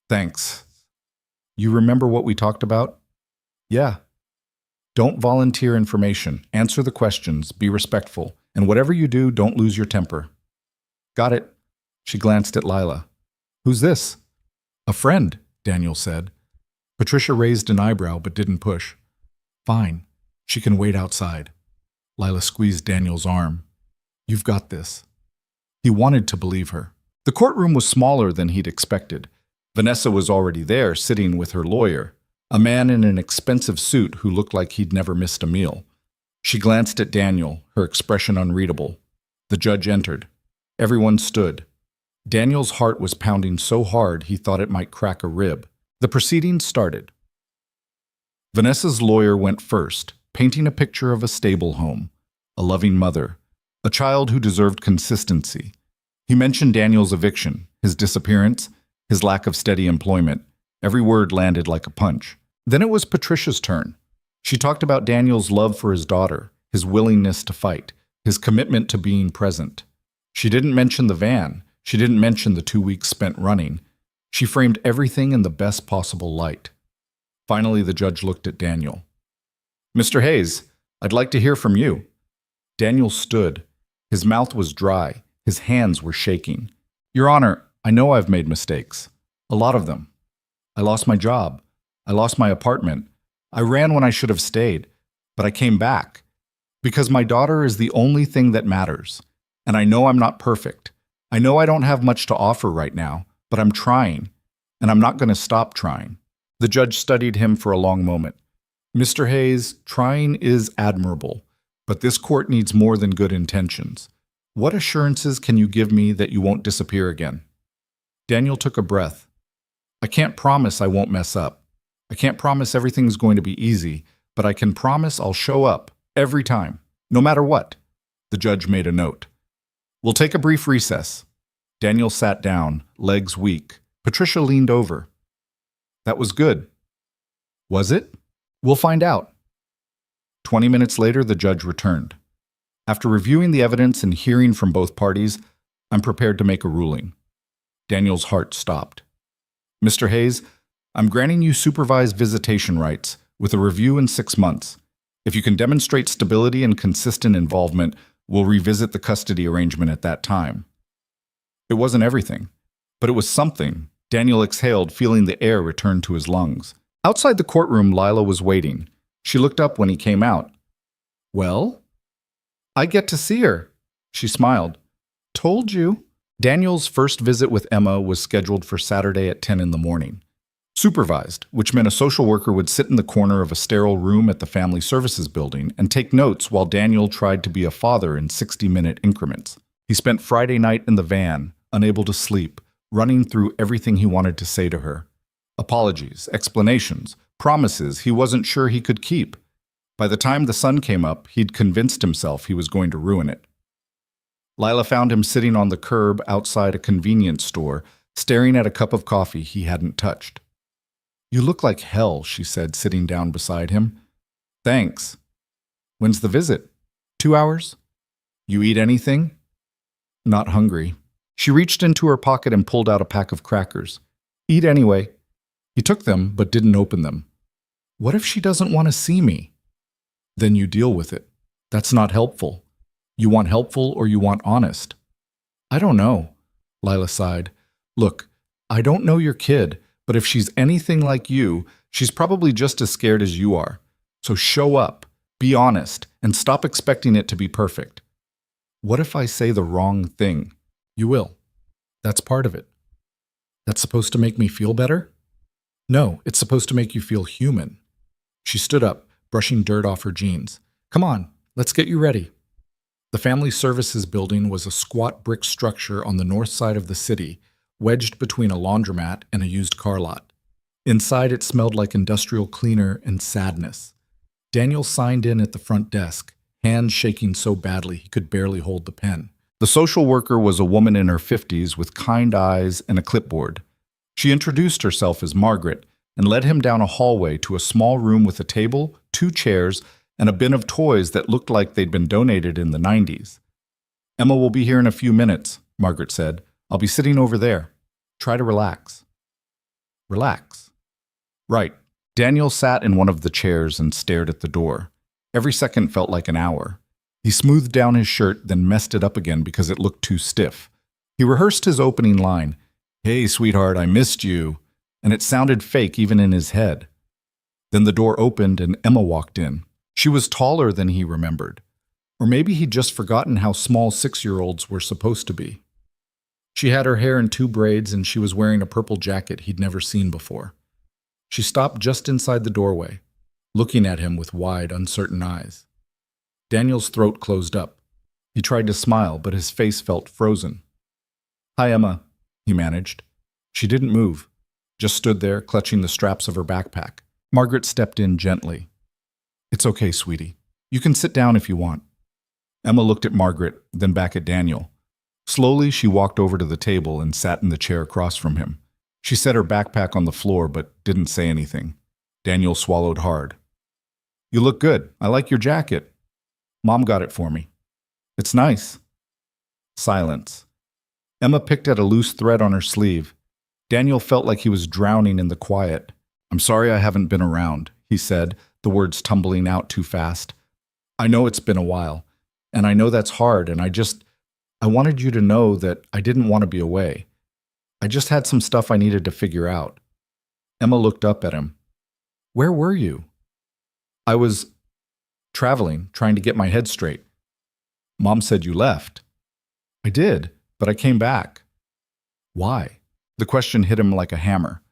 Thanks. You remember what we talked about? Yeah. Don't volunteer information. Answer the questions. Be respectful. And whatever you do, don't lose your temper. Got it. She glanced at Lila. Who's this? A friend, Daniel said. Patricia raised an eyebrow but didn't push. Fine. She can wait outside. Lila squeezed Daniel's arm. You've got this. He wanted to believe her. The courtroom was smaller than he'd expected. Vanessa was already there, sitting with her lawyer, a man in an expensive suit who looked like he'd never missed a meal. She glanced at Daniel, her expression unreadable. The judge entered. Everyone stood. Daniel's heart was pounding so hard he thought it might crack a rib. The proceedings started. Vanessa's lawyer went first, painting a picture of a stable home, a loving mother, a child who deserved consistency. He mentioned Daniel's eviction, his disappearance, his lack of steady employment. Every word landed like a punch. Then it was Patricia's turn. She talked about Daniel's love for his daughter, his willingness to fight, his commitment to being present. She didn't mention the van. She didn't mention the 2 weeks spent running. She framed everything in the best possible light. Finally, the judge looked at Daniel. Mr. Hayes, I'd like to hear from you. Daniel stood. His mouth was dry. His hands were shaking. Your Honor, I know I've made mistakes. A lot of them. I lost my job. I lost my apartment. I ran when I should have stayed. But I came back. Because my daughter is the only thing that matters. And I know I'm not perfect. I know I don't have much to offer right now, but I'm trying, and I'm not going to stop trying. The judge studied him for a long moment. Mr. Hayes, trying is admirable, but this court needs more than good intentions. What assurances can you give me that you won't disappear again? Daniel took a breath. I can't promise I won't mess up. I can't promise everything's going to be easy, but I can promise I'll show up every time, no matter what. The judge made a note. We'll take a brief recess. Daniel sat down, legs weak. Patricia leaned over. That was good. Was it? We'll find out. 20 minutes later, the judge returned. After reviewing the evidence and hearing from both parties, I'm prepared to make a ruling. Daniel's heart stopped. Mr. Hayes, I'm granting you supervised visitation rights with a review in 6 months. If you can demonstrate stability and consistent involvement, we'll revisit the custody arrangement at that time. It wasn't everything, but it was something. Daniel exhaled, feeling the air return to his lungs. Outside the courtroom, Lila was waiting. She looked up when he came out. Well? I get to see her. She smiled. Told you. Daniel's first visit with Emma was scheduled for Saturday at 10 in the morning. Supervised, which meant a social worker would sit in the corner of a sterile room at the Family Services building and take notes while Daniel tried to be a father in 60-minute increments. He spent Friday night in the van, unable to sleep, running through everything he wanted to say to her. Apologies, explanations, promises he wasn't sure he could keep. By the time the sun came up, he'd convinced himself he was going to ruin it. Lila found him sitting on the curb outside a convenience store, staring at a cup of coffee he hadn't touched. You look like hell, she said, sitting down beside him. Thanks. When's the visit? 2 hours? You eat anything? Not hungry. She reached into her pocket and pulled out a pack of crackers. Eat anyway. He took them, but didn't open them. What if she doesn't want to see me? Then you deal with it. That's not helpful. You want helpful or you want honest? I don't know, Lila sighed. Look, I don't know your kid, but if she's anything like you, she's probably just as scared as you are. So show up, be honest, and stop expecting it to be perfect. What if I say the wrong thing? You will. That's part of it. That's supposed to make me feel better? No, it's supposed to make you feel human. She stood up, brushing dirt off her jeans. Come on, let's get you ready. The Family Services building was a squat brick structure on the north side of the city, wedged between a laundromat and a used car lot. Inside, it smelled like industrial cleaner and sadness. Daniel signed in at the front desk, hands shaking so badly he could barely hold the pen. The social worker was a woman in her 50s with kind eyes and a clipboard. She introduced herself as Margaret and led him down a hallway to a small room with a table, 2 chairs, and a bin of toys that looked like they'd been donated in the 90s. Emma will be here in a few minutes, Margaret said. I'll be sitting over there. Try to relax. Relax. Right. Daniel sat in one of the chairs and stared at the door. Every second felt like an hour. He smoothed down his shirt, then messed it up again because it looked too stiff. He rehearsed his opening line. Hey, sweetheart, I missed you. And it sounded fake even in his head. Then the door opened and Emma walked in. She was taller than he remembered. Or maybe he'd just forgotten how small 6-year-olds were supposed to be. She had her hair in 2 braids and she was wearing a purple jacket he'd never seen before. She stopped just inside the doorway, looking at him with wide, uncertain eyes. Daniel's throat closed up. He tried to smile, but his face felt frozen. Hi, Emma, he managed. She didn't move, just stood there, clutching the straps of her backpack. Margaret stepped in gently. It's okay, sweetie. You can sit down if you want. Emma looked at Margaret, then back at Daniel. Slowly, she walked over to the table and sat in the chair across from him. She set her backpack on the floor, but didn't say anything. Daniel swallowed hard. You look good. I like your jacket. Mom got it for me. It's nice. Silence. Emma picked at a loose thread on her sleeve. Daniel felt like he was drowning in the quiet. I'm sorry I haven't been around, he said, the words tumbling out too fast. I know it's been a while, and I know that's hard, and I wanted you to know that I didn't want to be away. I just had some stuff I needed to figure out. Emma looked up at him. Where were you? I was traveling, trying to get my head straight. Mom said you left. I did, but I came back. Why? The question hit him like a hammer.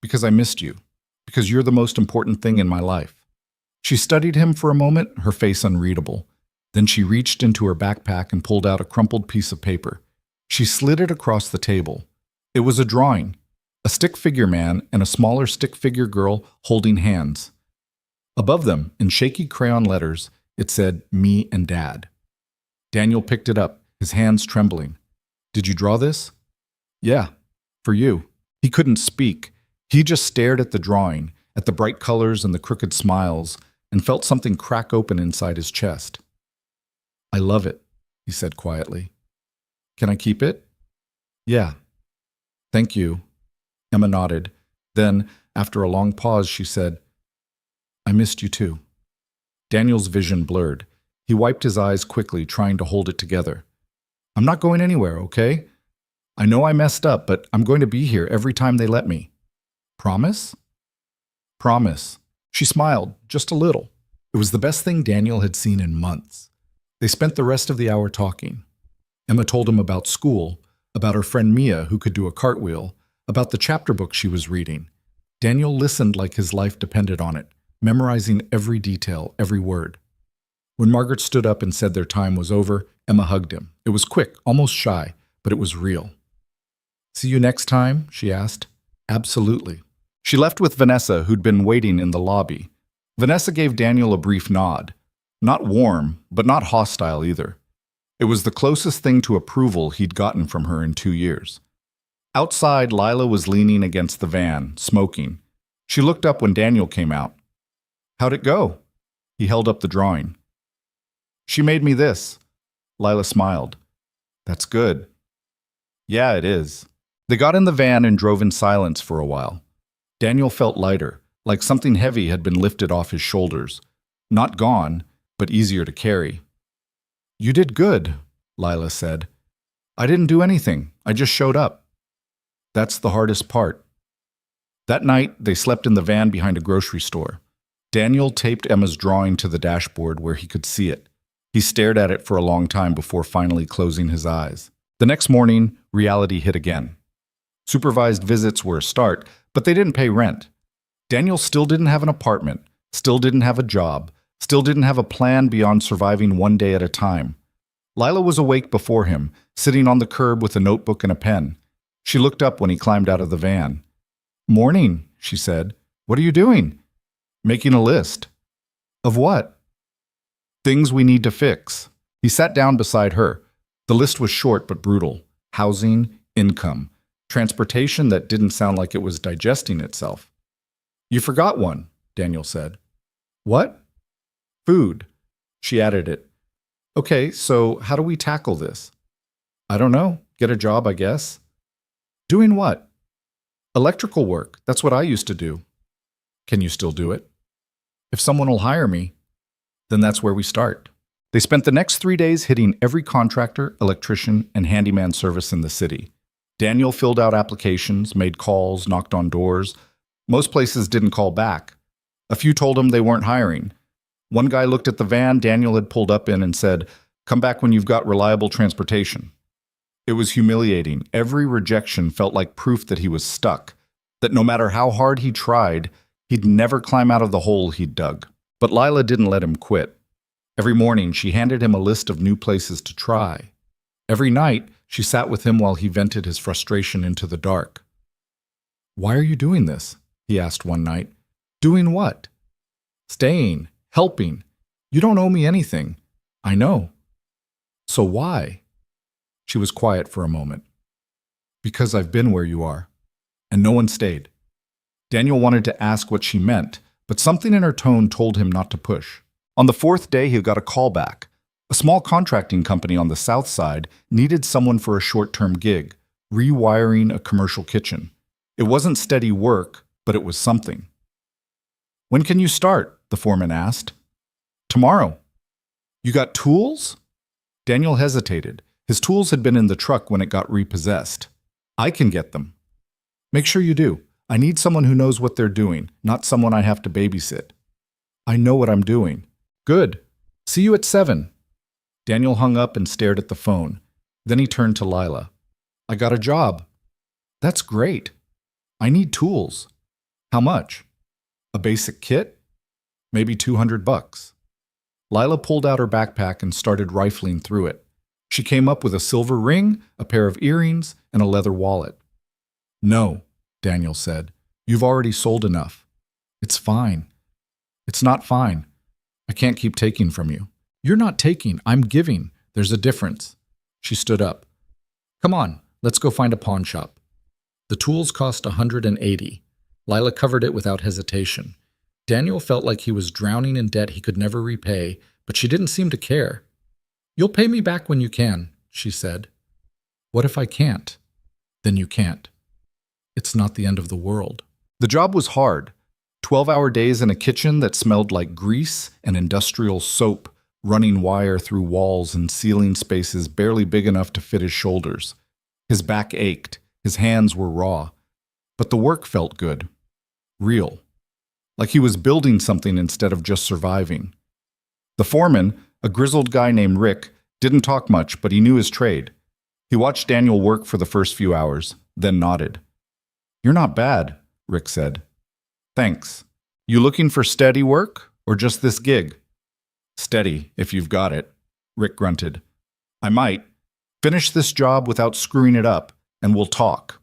Because I missed you. Because you're the most important thing in my life. She studied him for a moment, her face unreadable. Then she reached into her backpack and pulled out a crumpled piece of paper. She slid it across the table. It was a drawing. A stick figure man and a smaller stick figure girl holding hands. Above them, in shaky crayon letters, it said, "Me and Dad." Daniel picked it up, his hands trembling. "Did you draw this?" "Yeah, for you." He couldn't speak. He just stared at the drawing, at the bright colors and the crooked smiles, and felt something crack open inside his chest. "I love it," he said quietly. "Can I keep it?" "Yeah." "Thank you." Emma nodded. Then, after a long pause, she said, "I missed you too." Daniel's vision blurred. He wiped his eyes quickly, trying to hold it together. "I'm not going anywhere, okay? I know I messed up, but I'm going to be here every time they let me." "Promise?" "Promise." She smiled, just a little. It was the best thing Daniel had seen in months. They spent the rest of the hour talking. Emma told him about school, about her friend Mia who could do a cartwheel, about the chapter book she was reading. Daniel listened like his life depended on it, memorizing every detail, every word. When Margaret stood up and said their time was over, Emma hugged him. It was quick, almost shy, but it was real. "See you next time?" she asked. "Absolutely." She left with Vanessa, who'd been waiting in the lobby. Vanessa gave Daniel a brief nod. Not warm, but not hostile either. It was the closest thing to approval he'd gotten from her in 2 years. Outside, Lila was leaning against the van, smoking. She looked up when Daniel came out. "How'd it go?" He held up the drawing. "She made me this." Lila smiled. "That's good." "Yeah, it is." They got in the van and drove in silence for a while. Daniel felt lighter, like something heavy had been lifted off his shoulders. Not gone, but easier to carry. "You did good," Lila said. "I didn't do anything. I just showed up." "That's the hardest part." That night, they slept in the van behind a grocery store. Daniel taped Emma's drawing to the dashboard where he could see it. He stared at it for a long time before finally closing his eyes. The next morning, reality hit again. Supervised visits were a start, but they didn't pay rent. Daniel still didn't have an apartment, still didn't have a job, still didn't have a plan beyond surviving one day at a time. Lila was awake before him, sitting on the curb with a notebook and a pen. She looked up when he climbed out of the van. "Morning," she said. "What are you doing?" "Making a list." "Of what?" "Things we need to fix." He sat down beside her. The list was short but brutal. Housing, income, transportation that didn't sound like it was digesting itself. "You forgot one," Daniel said. "What?" "Food." She added it. "Okay, so how do we tackle this?" "I don't know. Get a job, I guess." "Doing what?" "Electrical work. That's what I used to do." "Can you still do it?" "If someone will hire me." "Then that's where we start." They spent the next 3 days hitting every contractor, electrician, and handyman service in the city. Daniel filled out applications, made calls, knocked on doors. Most places didn't call back. A few told him they weren't hiring. One guy looked at the van Daniel had pulled up in and said, "Come back when you've got reliable transportation." It was humiliating. Every rejection felt like proof that he was stuck, that no matter how hard he tried, he'd never climb out of the hole he'd dug. But Lila didn't let him quit. Every morning, she handed him a list of new places to try. Every night, she sat with him while he vented his frustration into the dark. "Why are you doing this?" he asked one night. "Doing what?" "Staying, helping. You don't owe me anything." "I know." "So why?" She was quiet for a moment. "Because I've been where you are." And no one stayed. Daniel wanted to ask what she meant, but something in her tone told him not to push. On the 4th day, he got a call back. A small contracting company on the south side needed someone for a short-term gig, rewiring a commercial kitchen. It wasn't steady work, but it was something. "When can you start?" the foreman asked. "Tomorrow." "You got tools?" Daniel hesitated. His tools had been in the truck when it got repossessed. "I can get them." "Make sure you do. I need someone who knows what they're doing, not someone I have to babysit." "I know what I'm doing." "Good. See you at 7." Daniel hung up and stared at the phone. Then he turned to Lila. I got a job. That's great. I need tools. How much? A basic kit? Maybe $200. Lila pulled out her backpack and started rifling through it. She came up with a silver ring, a pair of earrings, and a leather wallet. No, Daniel said. You've already sold enough. It's fine. It's not fine. I can't keep taking from you. You're not taking, I'm giving. There's a difference. She stood up. Come on, let's go find a pawn shop. The tools cost $180. Lila covered it without hesitation. Daniel felt like he was drowning in debt he could never repay, but she didn't seem to care. You'll pay me back when you can, she said. What if I can't? Then you can't. It's not the end of the world. The job was hard. 12-hour days in a kitchen that smelled like grease and industrial soap, running wire through walls and ceiling spaces barely big enough to fit his shoulders. His back ached. His hands were raw. But the work felt good. Real. Like he was building something instead of just surviving. The foreman, a grizzled guy named Rick, didn't talk much, but he knew his trade. He watched Daniel work for the first few hours, then nodded. You're not bad, Rick said. Thanks. You looking for steady work, or just this gig? Steady, if you've got it, Rick grunted. I might. Finish this job without screwing it up, and we'll talk.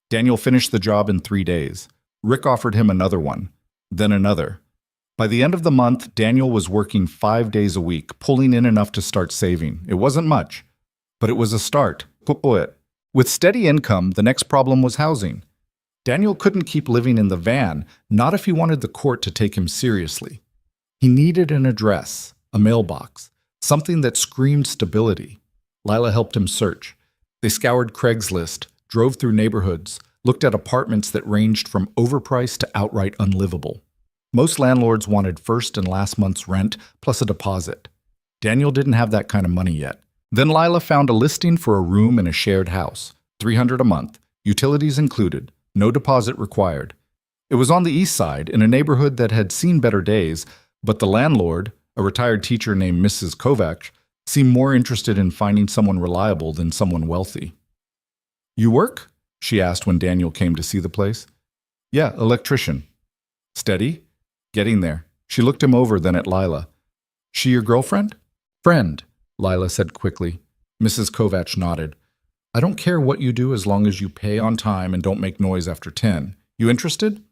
Daniel finished the job in 3 days. Rick offered him another one, then another. By the end of the month, Daniel was working 5 days a week, pulling in enough to start saving. It wasn't much, but it was a start. With steady income, the next problem was housing. Daniel couldn't keep living in the van, not if he wanted the court to take him seriously. He needed an address, a mailbox, something that screamed stability. Lila helped him search. They scoured Craigslist, drove through neighborhoods, looked at apartments that ranged from overpriced to outright unlivable. Most landlords wanted first and last month's rent plus a deposit. Daniel didn't have that kind of money yet. Then Lila found a listing for a room in a shared house, $300 a month, utilities included, no deposit required. It was on the east side, in a neighborhood that had seen better days, but the landlord, a retired teacher named Mrs. Kovacs, seemed more interested in finding someone reliable than someone wealthy. You work? She asked when Daniel came to see the place. Yeah, electrician. Steady? Getting there. She looked him over, then at Lila. She your girlfriend? Friend, Lila said quickly. Mrs. Kovacs nodded. I don't care what you do as long as you pay on time and don't make noise after 10. You interested?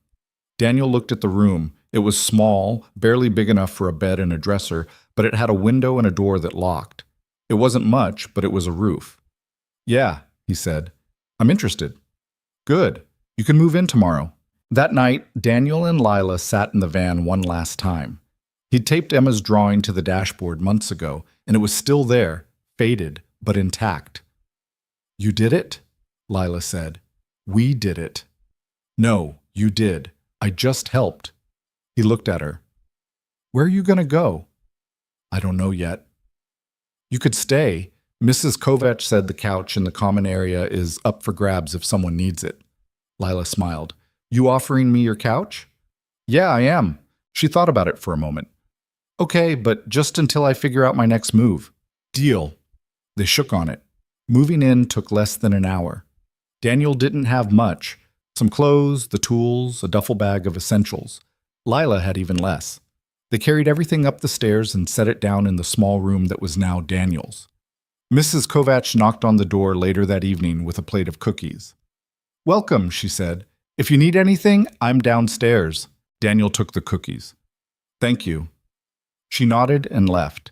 Daniel looked at the room. It was small, barely big enough for a bed and a dresser, but it had a window and a door that locked. It wasn't much, but it was a roof. Yeah, he said. I'm interested. Good. You can move in tomorrow. That night, Daniel and Lila sat in the van one last time. He'd taped Emma's drawing to the dashboard months ago, and it was still there, faded, but intact. You did it? Lila said. We did it. No, you did. I just helped. He looked at her. Where are you going to go? I don't know yet. You could stay. Mrs. Kovacs said the couch in the common area is up for grabs if someone needs it. Lila smiled. You offering me your couch? Yeah, I am. She thought about it for a moment. Okay, but just until I figure out my next move. Deal. They shook on it. Moving in took less than an hour. Daniel didn't have much. Some clothes, the tools, a duffel bag of essentials. Lila had even less. They carried everything up the stairs and set it down in the small room that was now Daniel's. Mrs. Kovacs knocked on the door later that evening with a plate of cookies. Welcome, she said. If you need anything, I'm downstairs. Daniel took the cookies. Thank you. She nodded and left.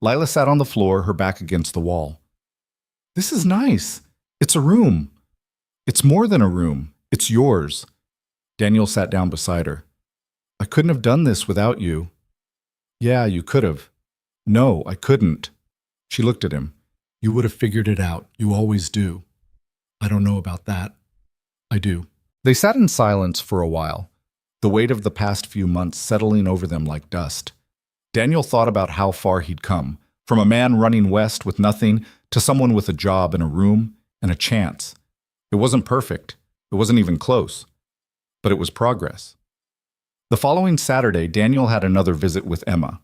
Lila sat on the floor, her back against the wall. This is nice. It's a room. It's more than a room. It's yours. Daniel sat down beside her. I couldn't have done this without you. Yeah, you could have. No, I couldn't. She looked at him. You would have figured it out. You always do. I don't know about that. I do. They sat in silence for a while, the weight of the past few months settling over them like dust. Daniel thought about how far he'd come, from a man running west with nothing to someone with a job and a room and a chance. It wasn't perfect. It wasn't even close. But it was progress. The following Saturday, Daniel had another visit with Emma.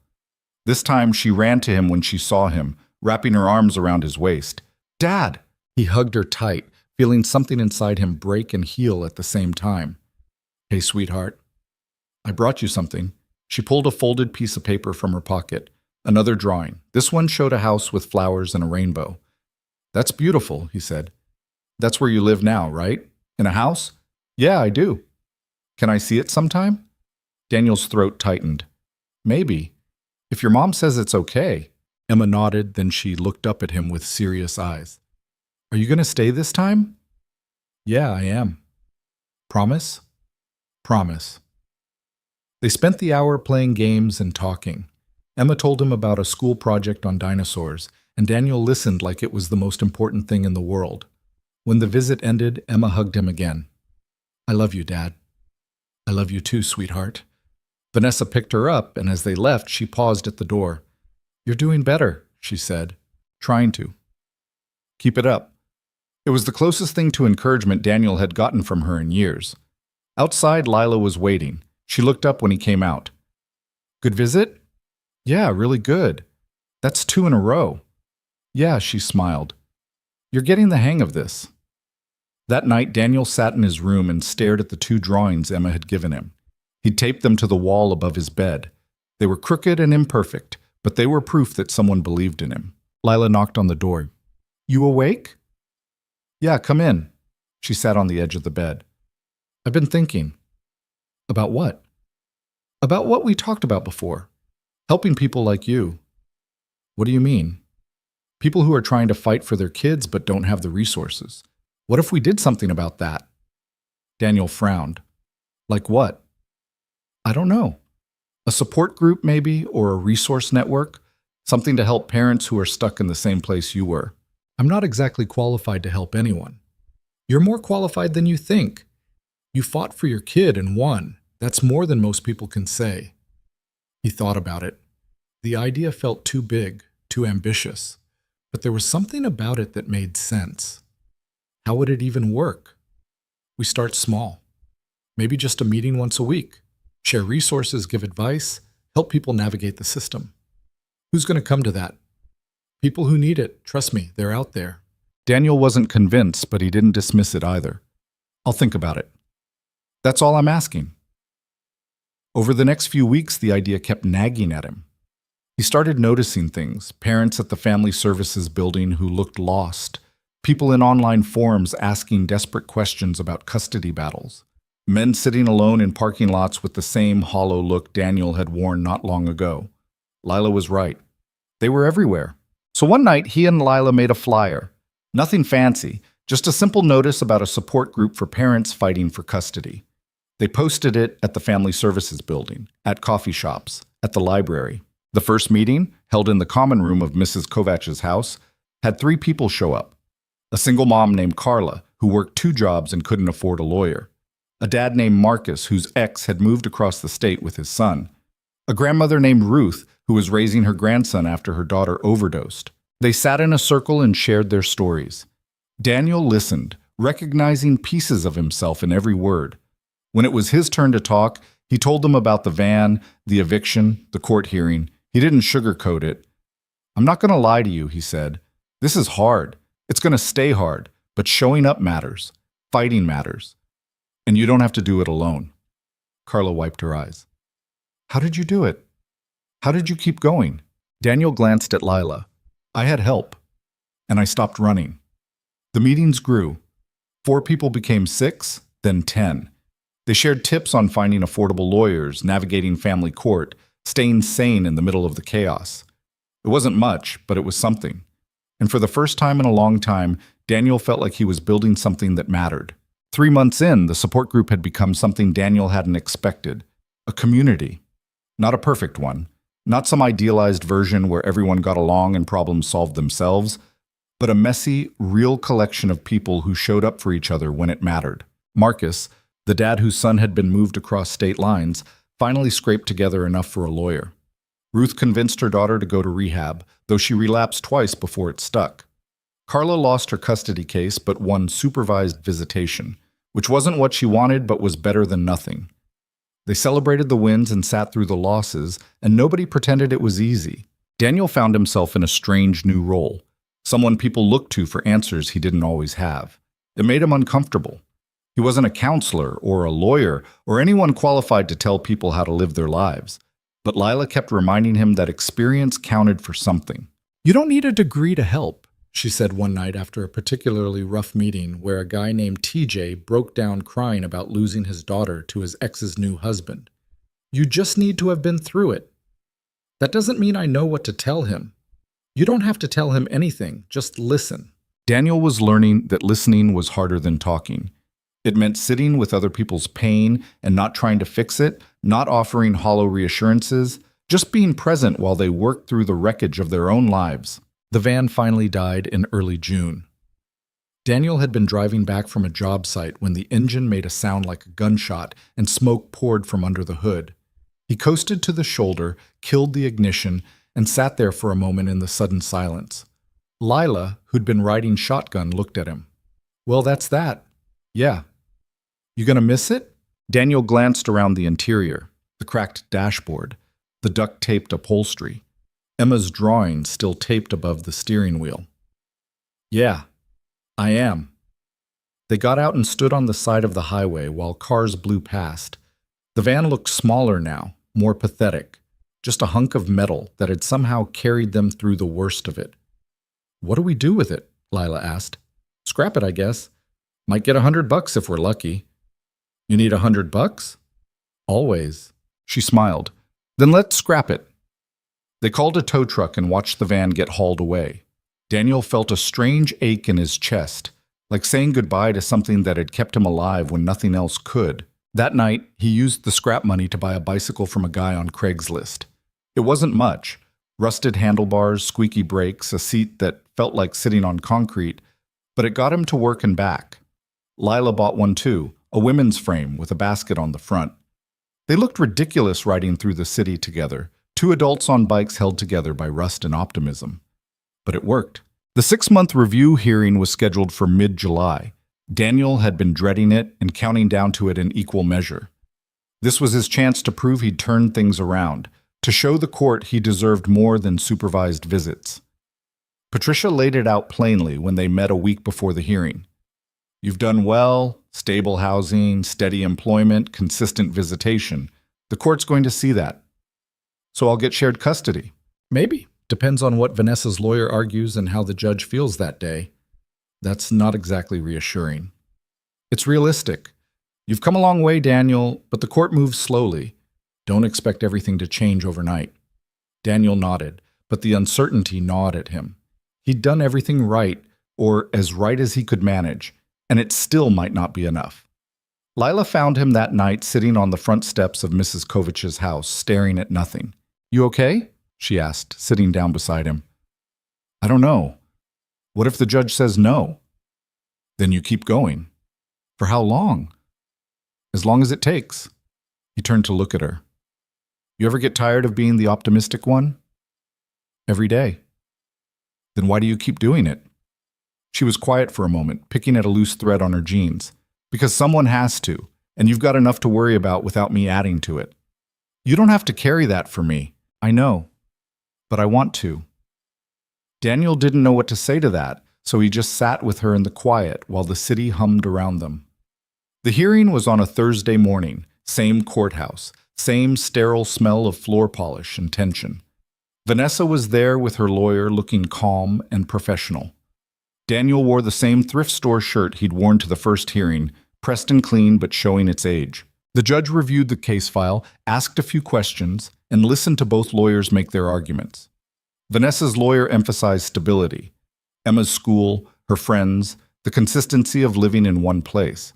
This time, she ran to him when she saw him, wrapping her arms around his waist. Dad! He hugged her tight, feeling something inside him break and heal at the same time. Hey, sweetheart. I brought you something. She pulled a folded piece of paper from her pocket. Another drawing. This one showed a house with flowers and a rainbow. That's beautiful, he said. That's where you live now, right? In a house? Yeah, I do. Can I see it sometime? Daniel's throat tightened. Maybe. If your mom says it's okay. Emma nodded, then she looked up at him with serious eyes. Are you going to stay this time? Yeah, I am. Promise? Promise. They spent the hour playing games and talking. Emma told him about a school project on dinosaurs, and Daniel listened like it was the most important thing in the world. When the visit ended, Emma hugged him again. I love you, Dad. I love you too, sweetheart. Vanessa picked her up, and as they left, she paused at the door. You're doing better, she said. Trying to. Keep it up. It was the closest thing to encouragement Daniel had gotten from her in years. Outside, Lila was waiting. She looked up when he came out. Good visit? Yeah, really good. That's 2 in a row. Yeah, she smiled. You're getting the hang of this. That night, Daniel sat in his room and stared at the 2 drawings Emma had given him. He'd taped them to the wall above his bed. They were crooked and imperfect, but they were proof that someone believed in him. Lila knocked on the door. You awake? Yeah, come in. She sat on the edge of the bed. I've been thinking. About what? About what we talked about before. Helping people like you. What do you mean? People who are trying to fight for their kids but don't have the resources. What if we did something about that? Daniel frowned. Like what? I don't know. A support group maybe, or a resource network? Something to help parents who are stuck in the same place you were. I'm not exactly qualified to help anyone. You're more qualified than you think. You fought for your kid and won. That's more than most people can say. He thought about it. The idea felt too big, too ambitious. But there was something about it that made sense. How would it even work? We start small. Maybe just a meeting once a week. Share resources, give advice, help people navigate the system. Who's going to come to that? People who need it. Trust me, they're out there. Daniel wasn't convinced, but he didn't dismiss it either. I'll think about it. That's all I'm asking. Over the next few weeks, the idea kept nagging at him. He started noticing things, parents at the family services building who looked lost, people in online forums asking desperate questions about custody battles, men sitting alone in parking lots with the same hollow look Daniel had worn not long ago. Lila was right. They were everywhere. So one night, he and Lila made a flyer. Nothing fancy, just a simple notice about a support group for parents fighting for custody. They posted it at the family services building, at coffee shops, at the library. The first meeting, held in the common room of Mrs. Kovach's house, had 3 people show up. A single mom named Carla, who worked 2 jobs and couldn't afford a lawyer. A dad named Marcus, whose ex had moved across the state with his son. A grandmother named Ruth, who was raising her grandson after her daughter overdosed. They sat in a circle and shared their stories. Daniel listened, recognizing pieces of himself in every word. When it was his turn to talk, he told them about the van, the eviction, the court hearing. He didn't sugarcoat it. I'm not going to lie to you, he said. This is hard. It's going to stay hard, but showing up matters. Fighting matters. And you don't have to do it alone. Carla wiped her eyes. How did you do it? How did you keep going? Daniel glanced at Lila. I had help. And I stopped running. The meetings grew. 4 people became 6, then 10. They shared tips on finding affordable lawyers, navigating family court, staying sane in the middle of the chaos. It wasn't much, but it was something. And for the first time in a long time, Daniel felt like he was building something that mattered. 3 months in, the support group had become something Daniel hadn't expected. A community. Not a perfect one. Not some idealized version where everyone got along and problems solved themselves, but a messy, real collection of people who showed up for each other when it mattered. Marcus, the dad whose son had been moved across state lines, finally scraped together enough for a lawyer. Ruth convinced her daughter to go to rehab, though she relapsed twice before it stuck. Carla lost her custody case but won supervised visitation, which wasn't what she wanted but was better than nothing. They celebrated the wins and sat through the losses, and nobody pretended it was easy. Daniel found himself in a strange new role, someone people looked to for answers he didn't always have. It made him uncomfortable. He wasn't a counselor or a lawyer or anyone qualified to tell people how to live their lives. But Lila kept reminding him that experience counted for something. "You don't need a degree to help," she said one night after a particularly rough meeting where a guy named TJ broke down crying about losing his daughter to his ex's new husband. "You just need to have been through it. That doesn't mean I know what to tell him. You don't have to tell him anything, just listen." Daniel was learning that listening was harder than talking. It meant sitting with other people's pain and not trying to fix it, not offering hollow reassurances, just being present while they worked through the wreckage of their own lives. The van finally died in early June. Daniel had been driving back from a job site when the engine made a sound like a gunshot and smoke poured from under the hood. He coasted to the shoulder, killed the ignition, and sat there for a moment in the sudden silence. Lila, who'd been riding shotgun, looked at him. "Well, that's that. Yeah. You gonna miss it?" Daniel glanced around the interior, the cracked dashboard, the duct-taped upholstery, Emma's drawing still taped above the steering wheel. "Yeah, I am." They got out and stood on the side of the highway while cars blew past. The van looked smaller now, more pathetic, just a hunk of metal that had somehow carried them through the worst of it. "What do we do with it?" Lila asked. "Scrap it, I guess. Might get $100 if we're lucky." "You need $100? "Always." She smiled. "Then let's scrap it." They called a tow truck and watched the van get hauled away. Daniel felt a strange ache in his chest, like saying goodbye to something that had kept him alive when nothing else could. That night, he used the scrap money to buy a bicycle from a guy on Craigslist. It wasn't much. Rusted handlebars, squeaky brakes, a seat that felt like sitting on concrete, but it got him to work and back. Lila bought one too, a women's frame with a basket on the front. They looked ridiculous riding through the city together, two adults on bikes held together by rust and optimism. But it worked. The 6-month review hearing was scheduled for mid-July. Daniel had been dreading it and counting down to it in equal measure. This was his chance to prove he'd turned things around, to show the court he deserved more than supervised visits. Patricia laid it out plainly when they met a week before the hearing. "You've done well, stable housing, steady employment, consistent visitation. The court's going to see that. So I'll get shared custody." "Maybe. Depends on what Vanessa's lawyer argues and how the judge feels that day." That's not exactly reassuring. "It's realistic. You've come a long way, Daniel, but the court moves slowly. Don't expect everything to change overnight." Daniel nodded, but the uncertainty gnawed at him. He'd done everything right, or as right as he could manage, and it still might not be enough. Lila found him that night sitting on the front steps of Mrs. Kovich's house, staring at nothing. "You okay?" she asked, sitting down beside him. "I don't know. What if the judge says no?" "Then you keep going." "For how long?" "As long as it takes." He turned to look at her. "You ever get tired of being the optimistic one?" "Every day." "Then why do you keep doing it?" She was quiet for a moment, picking at a loose thread on her jeans. "Because someone has to, and you've got enough to worry about without me adding to it." "You don't have to carry that for me. I know. But I want to." Daniel didn't know what to say to that, so he just sat with her in the quiet while the city hummed around them. The hearing was on a Thursday morning, same courthouse, same sterile smell of floor polish and tension. Vanessa was there with her lawyer looking calm and professional. Daniel wore the same thrift store shirt he'd worn to the first hearing, pressed and clean but showing its age. The judge reviewed the case file, asked a few questions, and listened to both lawyers make their arguments. Vanessa's lawyer emphasized stability, Emma's school, her friends, the consistency of living in one place.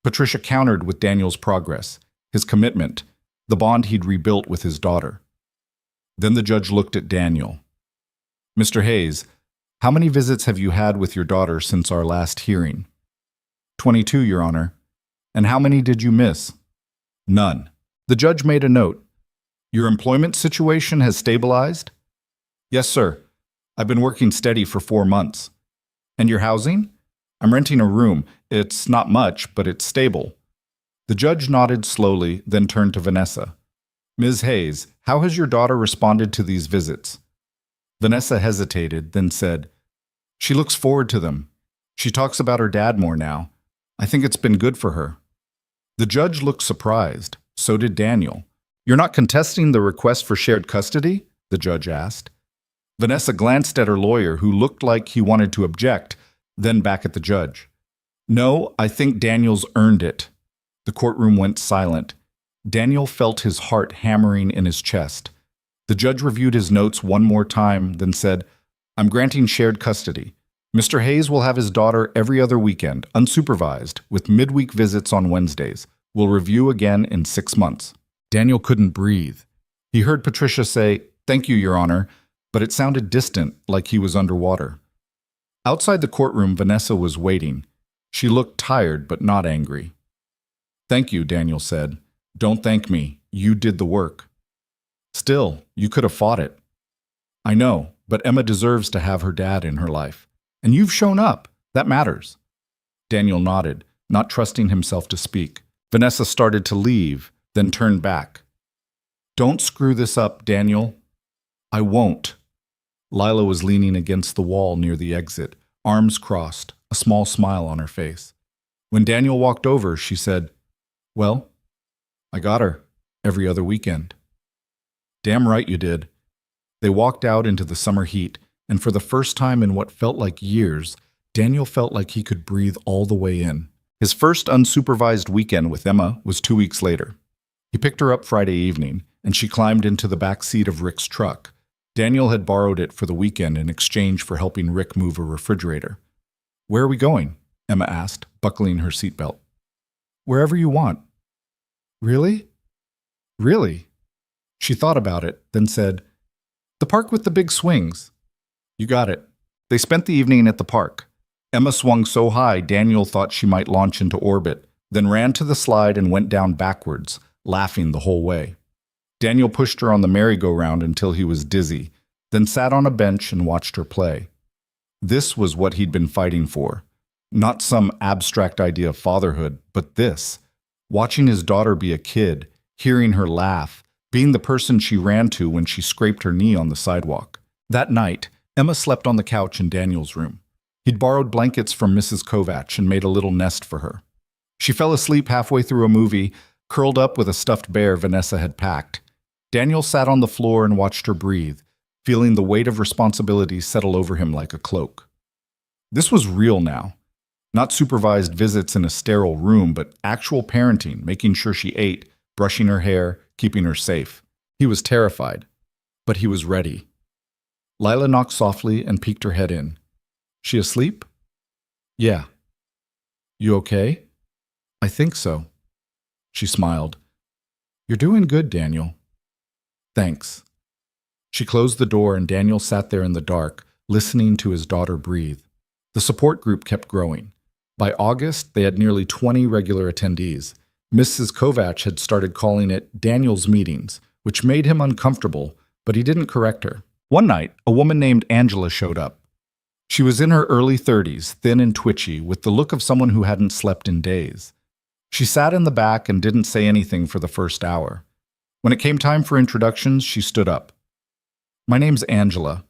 Patricia countered with Daniel's progress, his commitment, the bond he'd rebuilt with his daughter. Then the judge looked at Daniel. "Mr. Hayes, how many visits have you had with your daughter since our last hearing?" 22, Your Honor. "And how many did you miss?" "None." The judge made a note. "Your employment situation has stabilized?" "Yes, sir. I've been working steady for 4 months." "And your housing?" "I'm renting a room. It's not much, but it's stable." The judge nodded slowly, then turned to Vanessa. "Ms. Hayes, how has your daughter responded to these visits?" Vanessa hesitated, then said, She looks forward to them. She talks about her dad more now. I think it's been good for her. The judge looked surprised. So did Daniel. You're not contesting the request for shared custody? The judge asked. Vanessa glanced at her lawyer, who looked like he wanted to object, then back at the judge. No, I think Daniel's earned it. The courtroom went silent. Daniel felt his heart hammering in his chest. The judge reviewed his notes one more time, then said, I'm granting shared custody. Mr. Hayes will have his daughter every other weekend, unsupervised, with midweek visits on Wednesdays. We'll review again in 6 months. Daniel couldn't breathe. He heard Patricia say, Thank you, Your Honor, but it sounded distant, like he was underwater. Outside the courtroom, Vanessa was waiting. She looked tired, but not angry. Thank you, Daniel said. Don't thank me. You did the work. Still, you could have fought it. I know, but Emma deserves to have her dad in her life. And you've shown up. That matters. Daniel nodded, not trusting himself to speak. Vanessa started to leave, then turned back. Don't screw this up, Daniel. I won't. Lila was leaning against the wall near the exit, arms crossed, a small smile on her face. When Daniel walked over, she said, Well, I got her every other weekend. Damn right you did. They walked out into the summer heat, and for the first time in what felt like years, Daniel felt like he could breathe all the way in. His first unsupervised weekend with Emma was 2 weeks later. He picked her up Friday evening, and she climbed into the back seat of Rick's truck. Daniel had borrowed it for the weekend in exchange for helping Rick move a refrigerator. Where are we going? Emma asked, buckling her seatbelt. Wherever you want. Really? Really? She thought about it, then said, The park with the big swings. You got it. They spent the evening at the park. Emma swung so high Daniel thought she might launch into orbit, then ran to the slide and went down backwards, laughing the whole way. Daniel pushed her on the merry-go-round until he was dizzy, then sat on a bench and watched her play. This was what he'd been fighting for. Not some abstract idea of fatherhood, but this. Watching his daughter be a kid, hearing her laugh, being the person she ran to when she scraped her knee on the sidewalk. That night, Emma slept on the couch in Daniel's room. He'd borrowed blankets from Mrs. Kovach and made a little nest for her. She fell asleep halfway through a movie, curled up with a stuffed bear Vanessa had packed. Daniel sat on the floor and watched her breathe, feeling the weight of responsibility settle over him like a cloak. This was real now. Not supervised visits in a sterile room, but actual parenting, making sure she ate, brushing her hair, keeping her safe. He was terrified, but he was ready. Lila knocked softly and peeked her head in. She asleep? Yeah. You okay? I think so. She smiled. You're doing good, Daniel. Thanks. She closed the door and Daniel sat there in the dark, listening to his daughter breathe. The support group kept growing. By August, they had nearly 20 regular attendees. Mrs. Kovach had started calling it Daniel's meetings, which made him uncomfortable, but he didn't correct her. One night, a woman named Angela showed up. She was in her early 30s, thin and twitchy, with the look of someone who hadn't slept in days. She sat in the back and didn't say anything for the first hour. When it came time for introductions, she stood up. My name's Angela.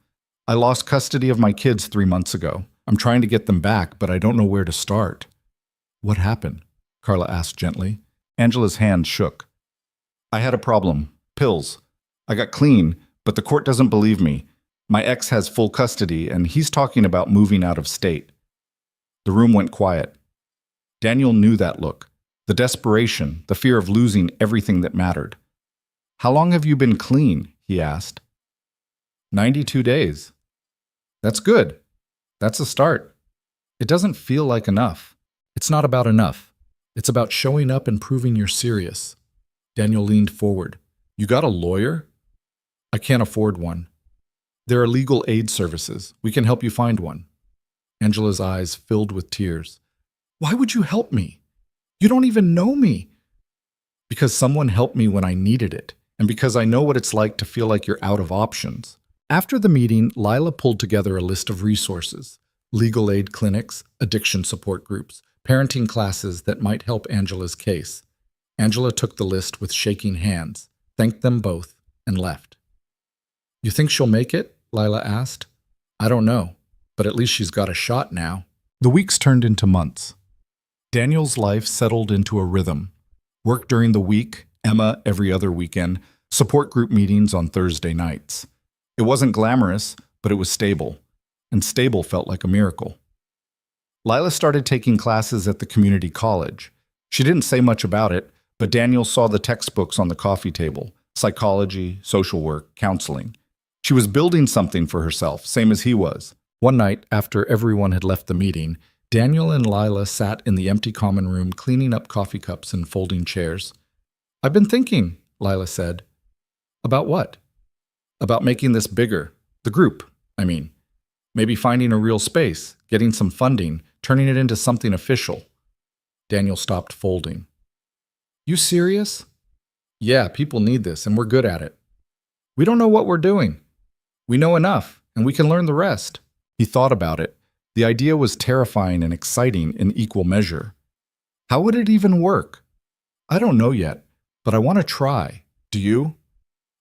I lost custody of my kids 3 months ago. I'm trying to get them back, but I don't know where to start. What happened? Carla asked gently. Angela's hand shook. I had a problem. Pills. I got clean, but the court doesn't believe me. My ex has full custody, and he's talking about moving out of state. The room went quiet. Daniel knew that look. The desperation, the fear of losing everything that mattered. How long have you been clean? He asked. 92 days. That's good. That's a start. It doesn't feel like enough. It's not about enough. It's about showing up and proving you're serious. Daniel leaned forward. You got a lawyer? I can't afford one. There are legal aid services. We can help you find one. Angela's eyes filled with tears. Why would you help me? You don't even know me. Because someone helped me when I needed it, and because I know what it's like to feel like you're out of options. After the meeting, Lila pulled together a list of resources: legal aid clinics, addiction support groups, parenting classes that might help Angela's case. Angela took the list with shaking hands, thanked them both, and left. You think she'll make it? Lila asked. I don't know. but at least she's got a shot now. The weeks turned into months. Daniel's life settled into a rhythm. Work during the week, Emma every other weekend, support group meetings on Thursday nights. It wasn't glamorous, but it was stable, and stable felt like a miracle. Lila started taking classes at the community college. She didn't say much about it, but Daniel saw the textbooks on the coffee table: psychology, social work, counseling. She was building something for herself, same as he was. One night, after everyone had left the meeting, Daniel and Lila sat in the empty common room cleaning up coffee cups and folding chairs. "I've been thinking," Lila said. "About what?" "About making this bigger. The group, I mean. Maybe finding a real space, getting some funding, turning it into something official." Daniel stopped folding. "You serious?" "Yeah, people need this, and we're good at it." "We don't know what we're doing." "We know enough, and we can learn the rest." He thought about it. The idea was terrifying and exciting in equal measure. How would it even work? "I don't know yet, but I want to try. Do you?"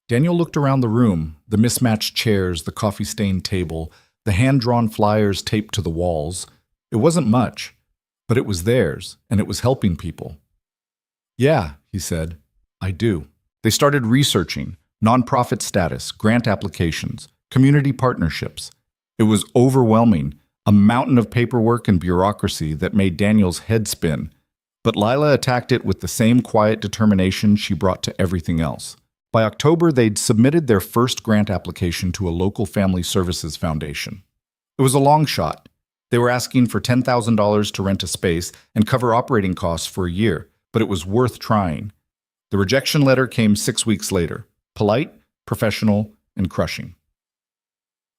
Daniel looked around the room, the mismatched chairs, the coffee-stained table, the hand-drawn flyers taped to the walls. It wasn't much, but it was theirs, and it was helping people. "Yeah," he said, "I do." They started researching nonprofit status, grant applications, community partnerships. It was overwhelming, a mountain of paperwork and bureaucracy that made Daniel's head spin. But Lila attacked it with the same quiet determination she brought to everything else. By October, they'd submitted their first grant application to a local family services foundation. It was a long shot. They were asking for $10,000 to rent a space and cover operating costs for a year, but it was worth trying. The rejection letter came 6 weeks later, polite, professional, and crushing.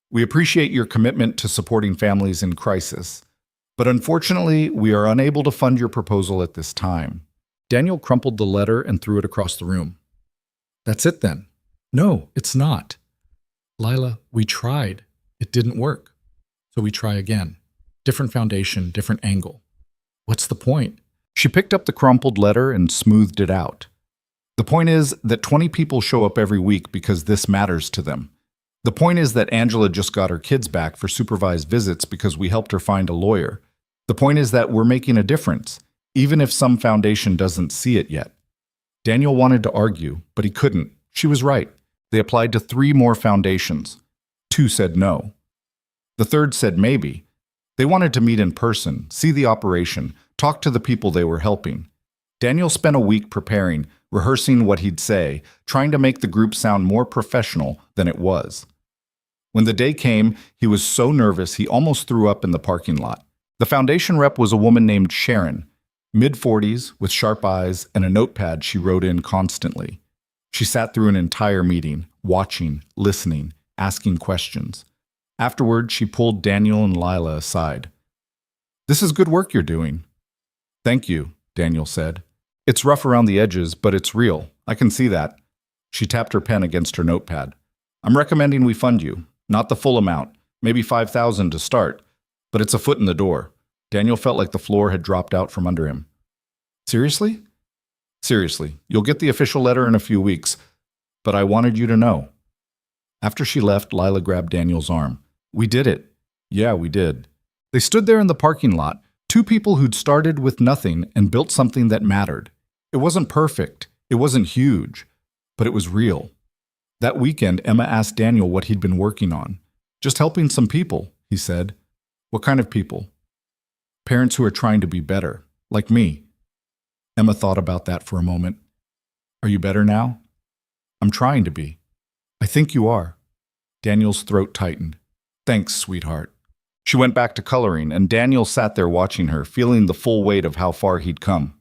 "We appreciate your commitment to supporting families in crisis, but unfortunately, we are unable to fund your proposal at this time." Daniel crumpled the letter and threw it across the room. "That's it then." "No, it's not." "Lila, we tried. It didn't work. So we try again. Different foundation, different angle." "What's the point?" She picked up the crumpled letter and smoothed it out. "The point is that 20 people show up every week because this matters to them. The point is that Angela just got her kids back for supervised visits because we helped her find a lawyer. The point is that we're making a difference, even if some foundation doesn't see it yet." Daniel wanted to argue, but he couldn't. She was right. They applied to 3 more foundations. 2 said no. The third said maybe. They wanted to meet in person, see the operation, talk to the people they were helping. Daniel spent a week preparing, rehearsing what he'd say, trying to make the group sound more professional than it was. When the day came, he was so nervous he almost threw up in the parking lot. The foundation rep was a woman named Sharon, mid-40s, with sharp eyes and a notepad she wrote in constantly. She sat through an entire meeting, watching, listening, asking questions. Afterward, she pulled Daniel and Lila aside. "This is good work you're doing." "Thank you," Daniel said. "It's rough around the edges, but it's real. I can see that." She tapped her pen against her notepad. "I'm recommending we fund you. Not the full amount, maybe $5,000 to start, but it's a foot in the door." Daniel felt like the floor had dropped out from under him. "Seriously?" "Seriously. You'll get the official letter in a few weeks, but I wanted you to know." After she left, Lila grabbed Daniel's arm. "We did it." "Yeah, we did." They stood there in the parking lot, 2 people who'd started with nothing and built something that mattered. It wasn't perfect, it wasn't huge, but it was real. That weekend, Emma asked Daniel what he'd been working on. "Just helping some people," he said. "What kind of people?" "Parents who are trying to be better, like me." Emma thought about that for a moment. "Are you better now?" "I'm trying to be." "I think you are." Daniel's throat tightened. "Thanks, sweetheart." She went back to coloring, and Daniel sat there watching her, feeling the full weight of how far he'd come.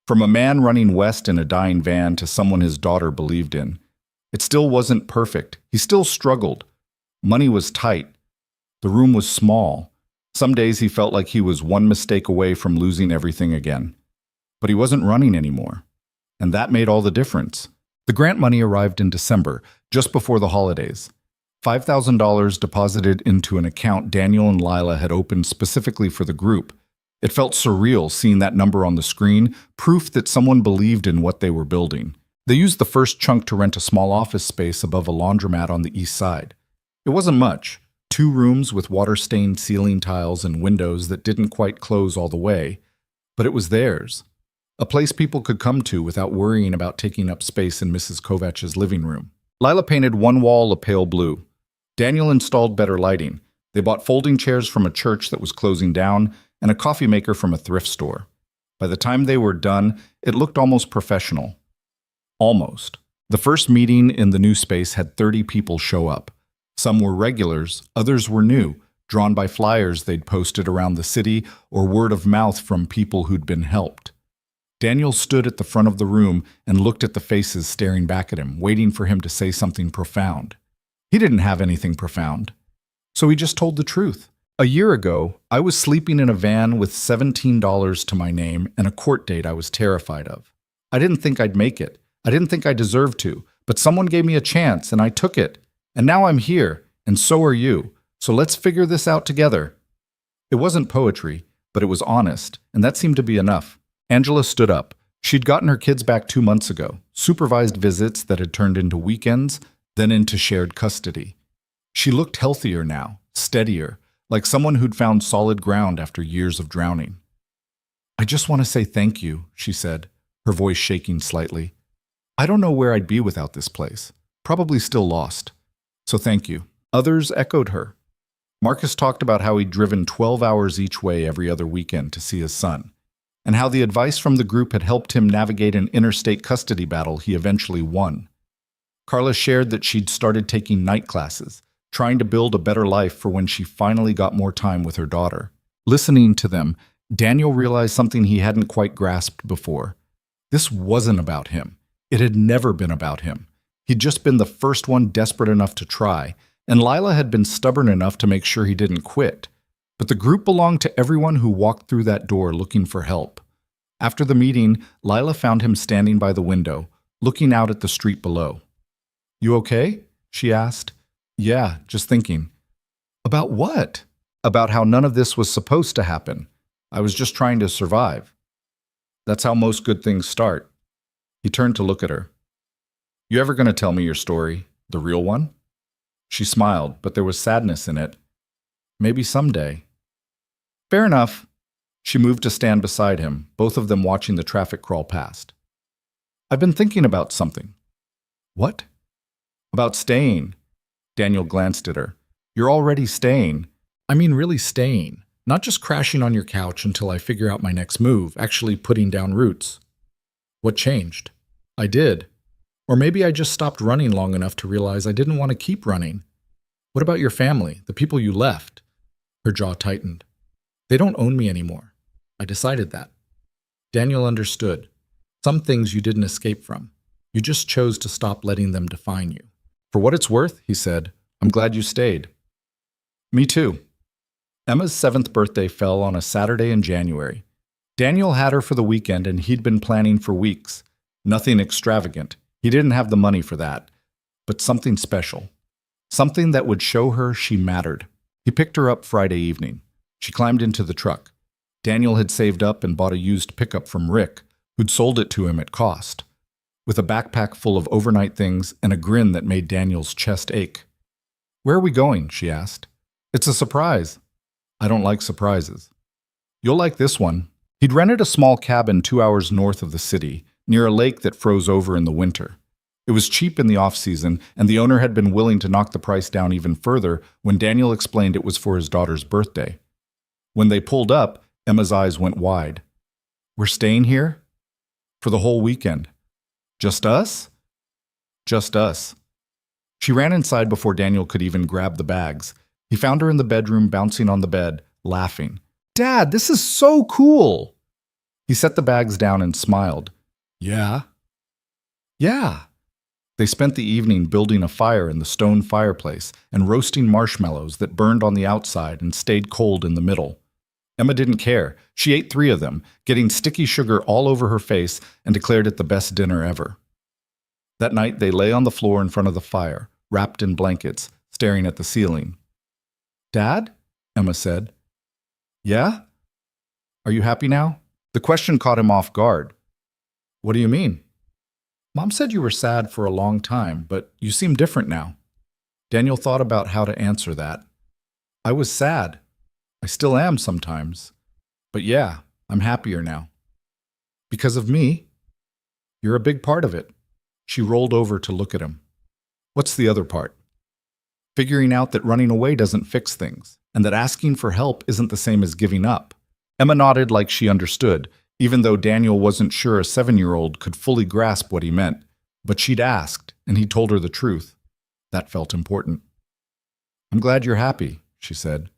From a man running west in a dying van to someone his daughter believed in. It still wasn't perfect. He still struggled. Money was tight. The room was small. Some days he felt like he was one mistake away from losing everything again. But he wasn't running anymore. And that made all the difference. The grant money arrived in December, just before the holidays. $5,000 deposited into an account Daniel and Lila had opened specifically for the group. It felt surreal seeing that number on the screen, proof that someone believed in what they were building. They used the first chunk to rent a small office space above a laundromat on the east side. It wasn't much, 2 rooms with water-stained ceiling tiles and windows that didn't quite close all the way, but it was theirs. A place people could come to without worrying about taking up space in Mrs. Kovach's living room. Lila painted one wall a pale blue. Daniel installed better lighting. They bought folding chairs from a church that was closing down and a coffee maker from a thrift store. By the time they were done, it looked almost professional. Almost. The first meeting in the new space had 30 people show up. Some were regulars, others were new, drawn by flyers they'd posted around the city or word of mouth from people who'd been helped. Daniel stood at the front of the room and looked at the faces staring back at him, waiting for him to say something profound. He didn't have anything profound, so he just told the truth. A year ago, I was sleeping in a van with $17 to my name and a court date I was terrified of. I didn't think I'd make it. I didn't think I deserved to, but someone gave me a chance and I took it. And now I'm here, and so are you. So let's figure this out together. It wasn't poetry, but it was honest, and that seemed to be enough. Angela stood up. She'd gotten her kids back 2 months ago, supervised visits that had turned into weekends, then into shared custody. She looked healthier now, steadier, like someone who'd found solid ground after years of drowning. I just want to say thank you, she said, her voice shaking slightly. I don't know where I'd be without this place. Probably still lost. So thank you. Others echoed her. Marcus talked about how he'd driven 12 hours each way every other weekend to see his son, and how the advice from the group had helped him navigate an interstate custody battle he eventually won. Carla shared that she'd started taking night classes, trying to build a better life for when she finally got more time with her daughter. Listening to them, Daniel realized something he hadn't quite grasped before. This wasn't about him. It had never been about him. He'd just been the first one desperate enough to try, and Lila had been stubborn enough to make sure he didn't quit. But the group belonged to everyone who walked through that door looking for help. After the meeting, Lila found him standing by the window, looking out at the street below. You okay? She asked. Yeah, just thinking. About what? About how none of this was supposed to happen. I was just trying to survive. That's how most good things start. He turned to look at her. You ever going to tell me your story, the real one? She smiled, but there was sadness in it. Maybe someday. Fair enough. She moved to stand beside him, both of them watching the traffic crawl past. I've been thinking about something. What? About staying. Daniel glanced at her. You're already staying. I mean really staying. Not just crashing on your couch until I figure out my next move, actually putting down roots. What changed? I did. Or maybe I just stopped running long enough to realize I didn't want to keep running. What about your family, the people you left? Her jaw tightened. They don't own me anymore. I decided that. Daniel understood. Some things you didn't escape from. You just chose to stop letting them define you. For what it's worth, he said, I'm glad you stayed. Me too. Emma's 7th birthday fell on a Saturday in January. Daniel had her for the weekend and he'd been planning for weeks. Nothing extravagant. He didn't have the money for that. But something special. Something that would show her she mattered. He picked her up Friday evening. She climbed into the truck. Daniel had saved up and bought a used pickup from Rick, who'd sold it to him at cost, with a backpack full of overnight things and a grin that made Daniel's chest ache. Where are we going? She asked. It's a surprise. I don't like surprises. You'll like this one. He'd rented a small cabin 2 hours north of the city, near a lake that froze over in the winter. It was cheap in the off-season, and the owner had been willing to knock the price down even further when Daniel explained it was for his daughter's birthday. When they pulled up, Emma's eyes went wide. We're staying here? For the whole weekend. Just us? Just us. She ran inside before Daniel could even grab the bags. He found her in the bedroom, bouncing on the bed, laughing. Dad, this is so cool! He set the bags down and smiled. Yeah? Yeah. They spent the evening building a fire in the stone fireplace and roasting marshmallows that burned on the outside and stayed cold in the middle. Emma didn't care. She ate 3 of them, getting sticky sugar all over her face, and declared it the best dinner ever. That night they lay on the floor in front of the fire, wrapped in blankets, staring at the ceiling. Dad? Emma said. Yeah? Are you happy now? The question caught him off guard. What do you mean? Mom said you were sad for a long time, but you seem different now. Daniel thought about how to answer that. I was sad. I still am sometimes. But yeah, I'm happier now. Because of me? You're a big part of it. She rolled over to look at him. What's the other part? Figuring out that running away doesn't fix things, and that asking for help isn't the same as giving up. Emma nodded like she understood, even though Daniel wasn't sure a 7-year-old could fully grasp what he meant. But she'd asked, and he told her the truth. That felt important. I'm glad you're happy, she said.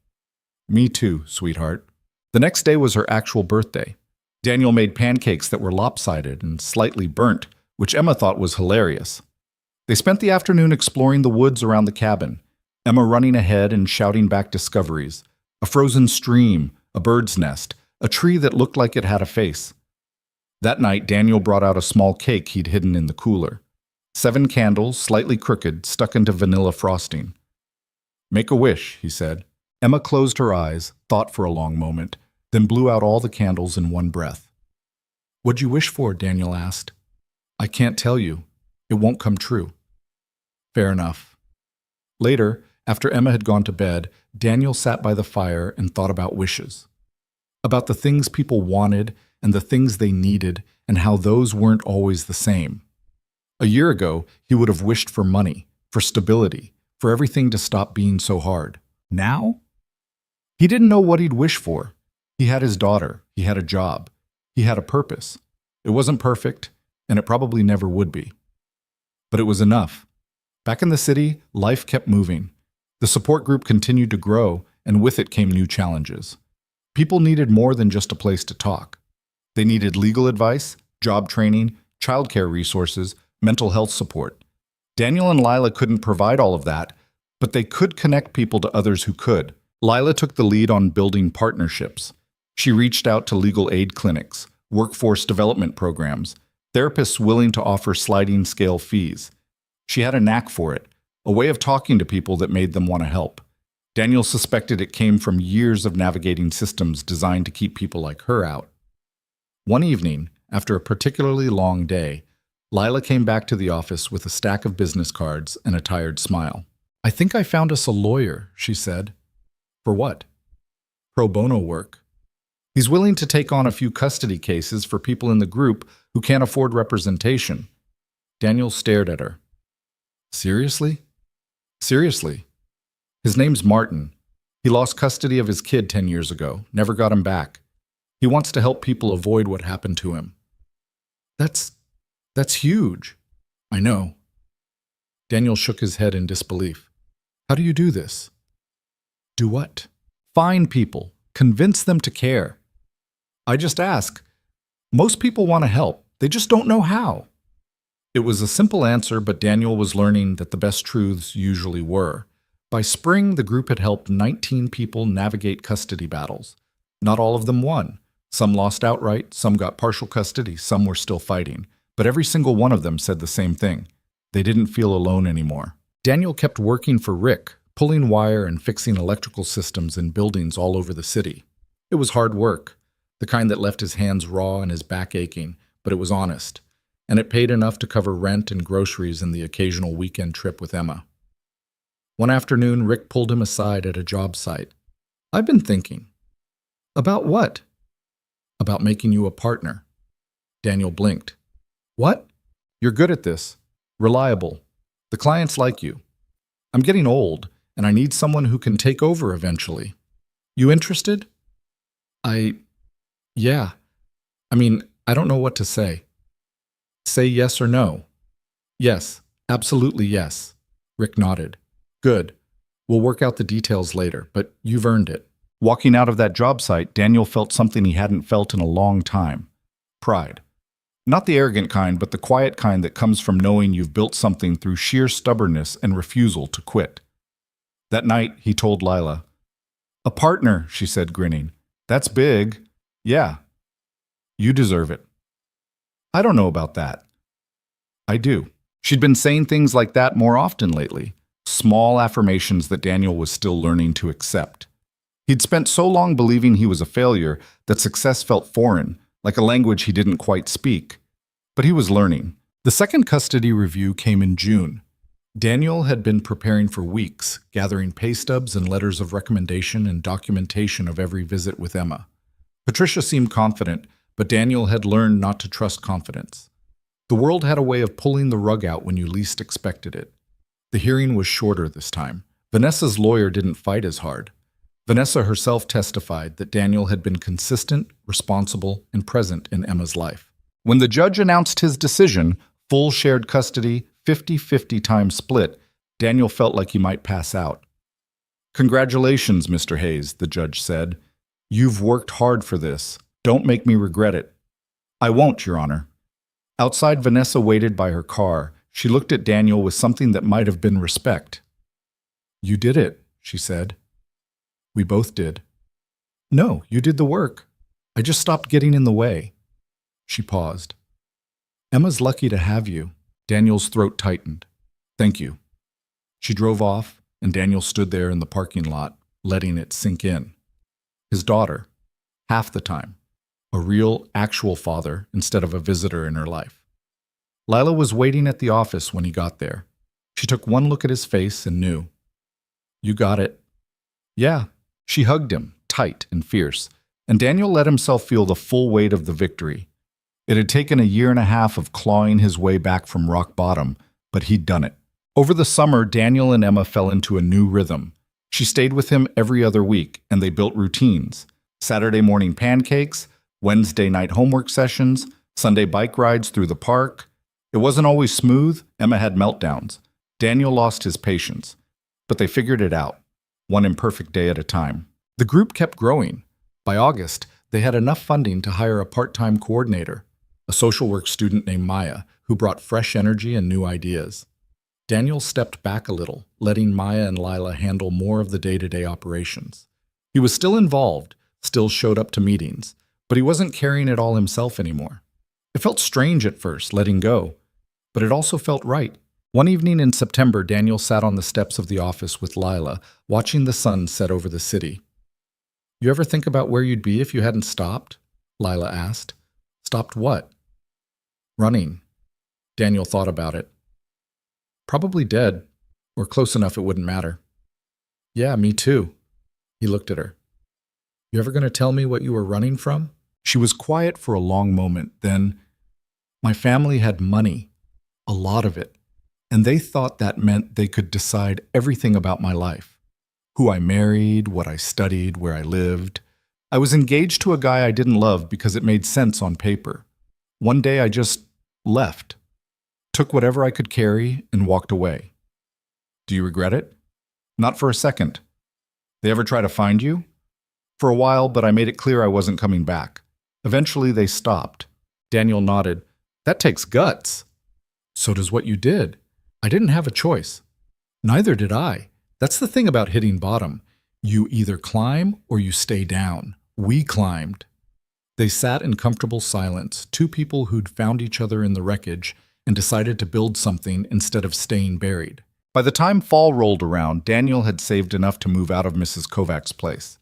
Me too, sweetheart. The next day was her actual birthday. Daniel made pancakes that were lopsided and slightly burnt, which Emma thought was hilarious. They spent the afternoon exploring the woods around the cabin, Emma running ahead and shouting back discoveries. A frozen stream, a bird's nest, a tree that looked like it had a face. That night, Daniel brought out a small cake he'd hidden in the cooler. 7 candles, slightly crooked, stuck into vanilla frosting. Make a wish, he said. Emma closed her eyes, thought for a long moment, then blew out all the candles in one breath. What'd you wish for? Daniel asked. I can't tell you. It won't come true. Fair enough. Later, after Emma had gone to bed, Daniel sat by the fire and thought about wishes. About the things people wanted and the things they needed and how those weren't always the same. A year ago, he would have wished for money, for stability, for everything to stop being so hard. Now? He didn't know what he'd wish for. He had his daughter. He had a job. He had a purpose. It wasn't perfect, and it probably never would be. But it was enough. Back in the city, life kept moving. The support group continued to grow, and with it came new challenges. People needed more than just a place to talk. They needed legal advice, job training, childcare resources, mental health support. Daniel and Lila couldn't provide all of that, but they could connect people to others who could. Lila took the lead on building partnerships. She reached out to legal aid clinics, workforce development programs, therapists willing to offer sliding scale fees. She had a knack for it, a way of talking to people that made them want to help. Daniel suspected it came from years of navigating systems designed to keep people like her out. One evening, after a particularly long day, Lila came back to the office with a stack of business cards and a tired smile. I think I found us a lawyer, she said. For what? Pro bono work. He's willing to take on a few custody cases for people in the group who can't afford representation. Daniel stared at her. Seriously? Seriously. His name's Martin. He lost custody of his kid 10 years ago, never got him back. He wants to help people avoid what happened to him. That's huge. I know. Daniel shook his head in disbelief. How do you do this? Do what? Find people. Convince them to care. I just ask. Most people want to help. They just don't know how. It was a simple answer, but Daniel was learning that the best truths usually were. By spring, the group had helped 19 people navigate custody battles. Not all of them won. Some lost outright, some got partial custody, some were still fighting. But every single one of them said the same thing. They didn't feel alone anymore. Daniel kept working for Rick, pulling wire and fixing electrical systems in buildings all over the city. It was hard work, the kind that left his hands raw and his back aching, but it was honest. And it paid enough to cover rent and groceries and the occasional weekend trip with Emma. One afternoon, Rick pulled him aside at a job site. I've been thinking. About what? About making you a partner. Daniel blinked. What? You're good at this. Reliable. The clients like you. I'm getting old, and I need someone who can take over eventually. You interested? Yeah. I don't know what to say. Say yes or no. Yes, absolutely yes. Rick nodded. Good. We'll work out the details later, but you've earned it. Walking out of that job site, Daniel felt something he hadn't felt in a long time. Pride. Not the arrogant kind, but the quiet kind that comes from knowing you've built something through sheer stubbornness and refusal to quit. That night, he told Lila. A partner, she said, grinning. That's big. Yeah. You deserve it. I don't know about that. I do. She'd been saying things like that more often lately. Small affirmations that Daniel was still learning to accept. He'd spent so long believing he was a failure that success felt foreign, like a language he didn't quite speak. But he was learning. The second custody review came in June. Daniel had been preparing for weeks, gathering pay stubs and letters of recommendation and documentation of every visit with Emma. Patricia seemed confident, but Daniel had learned not to trust confidence. The world had a way of pulling the rug out when you least expected it. The hearing was shorter this time. Vanessa's lawyer didn't fight as hard. Vanessa herself testified that Daniel had been consistent, responsible, and present in Emma's life. When the judge announced his decision, full shared custody, 50-50 time split, Daniel felt like he might pass out. "Congratulations, Mr. Hayes," the judge said. "You've worked hard for this. Don't make me regret it." "I won't, Your Honor." Outside, Vanessa waited by her car. She looked at Daniel with something that might have been respect. "You did it," she said. "We both did." "No, you did the work. I just stopped getting in the way." She paused. "Emma's lucky to have you." Daniel's throat tightened. "Thank you." She drove off, and Daniel stood there in the parking lot, letting it sink in. His daughter, half the time, a real, actual father instead of a visitor in her life. Lila was waiting at the office when he got there. She took one look at his face and knew. "You got it." "Yeah." She hugged him, tight and fierce, and Daniel let himself feel the full weight of the victory. It had taken a year and a half of clawing his way back from rock bottom, but he'd done it. Over the summer, Daniel and Emma fell into a new rhythm. She stayed with him every other week, and they built routines. Saturday morning pancakes, Wednesday night homework sessions, Sunday bike rides through the park. It wasn't always smooth. Emma had meltdowns. Daniel lost his patience. But they figured it out, one imperfect day at a time. The group kept growing. By August, they had enough funding to hire a part-time coordinator, a social work student named Maya, who brought fresh energy and new ideas. Daniel stepped back a little, letting Maya and Lila handle more of the day-to-day operations. He was still involved, still showed up to meetings, but he wasn't carrying it all himself anymore. It felt strange at first, letting go, but it also felt right. One evening in September, Daniel sat on the steps of the office with Lila, watching the sun set over the city. "You ever think about where you'd be if you hadn't stopped?" Lila asked. "Stopped what?" "Running." Daniel thought about it. "Probably dead, or close enough it wouldn't matter." "Yeah, me too." He looked at her. "You ever going to tell me what you were running from?" She was quiet for a long moment, then, "My family had money, a lot of it, and they thought that meant they could decide everything about my life. Who I married, what I studied, where I lived. I was engaged to a guy I didn't love because it made sense on paper. One day I just left, took whatever I could carry, and walked away." "Do you regret it?" "Not for a second." "They ever try to find you?" "For a while, but I made it clear I wasn't coming back. Eventually they stopped." Daniel nodded. "That takes guts." "So does what you did. I didn't have a choice." "Neither did I. That's the thing about hitting bottom. You either climb or you stay down. We climbed." They sat in comfortable silence, two people who'd found each other in the wreckage and decided to build something instead of staying buried. By the time fall rolled around, Daniel had saved enough to move out of Mrs. Kovac's place.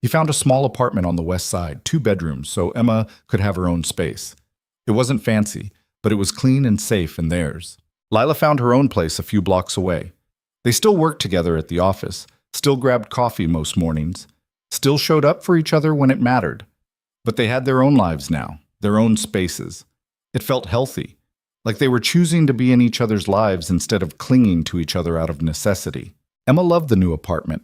He found a small apartment on the west side, 2 bedrooms, so Emma could have her own space. It wasn't fancy, but it was clean and safe in theirs. Lila found her own place a few blocks away. They still worked together at the office, still grabbed coffee most mornings, still showed up for each other when it mattered. But they had their own lives now, their own spaces. It felt healthy, like they were choosing to be in each other's lives instead of clinging to each other out of necessity. Emma loved the new apartment.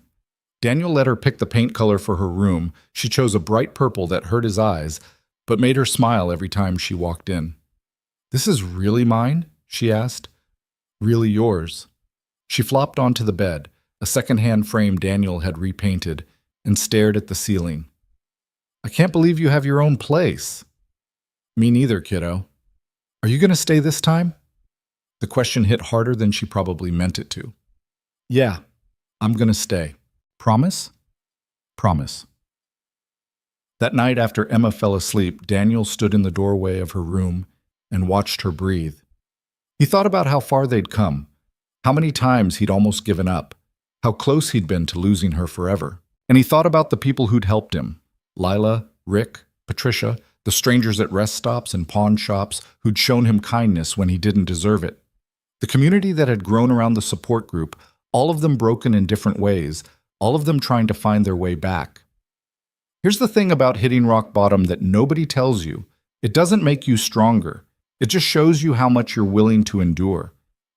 Daniel let her pick the paint color for her room. She chose a bright purple that hurt his eyes, but made her smile every time she walked in. "This is really mine?" she asked. "Really yours." She flopped onto the bed, a second-hand frame Daniel had repainted, and stared at the ceiling. "I can't believe you have your own place." "Me neither, kiddo." "Are you going to stay this time?" The question hit harder than she probably meant it to. "Yeah, I'm going to stay." "Promise?" "Promise." That night after Emma fell asleep, Daniel stood in the doorway of her room and watched her breathe. He thought about how far they'd come, how many times he'd almost given up, how close he'd been to losing her forever. And he thought about the people who'd helped him, Lila, Rick, Patricia, the strangers at rest stops and pawn shops who'd shown him kindness when he didn't deserve it. The community that had grown around the support group, all of them broken in different ways, all of them trying to find their way back. Here's the thing about hitting rock bottom that nobody tells you. It doesn't make you stronger. It just shows you how much you're willing to endure.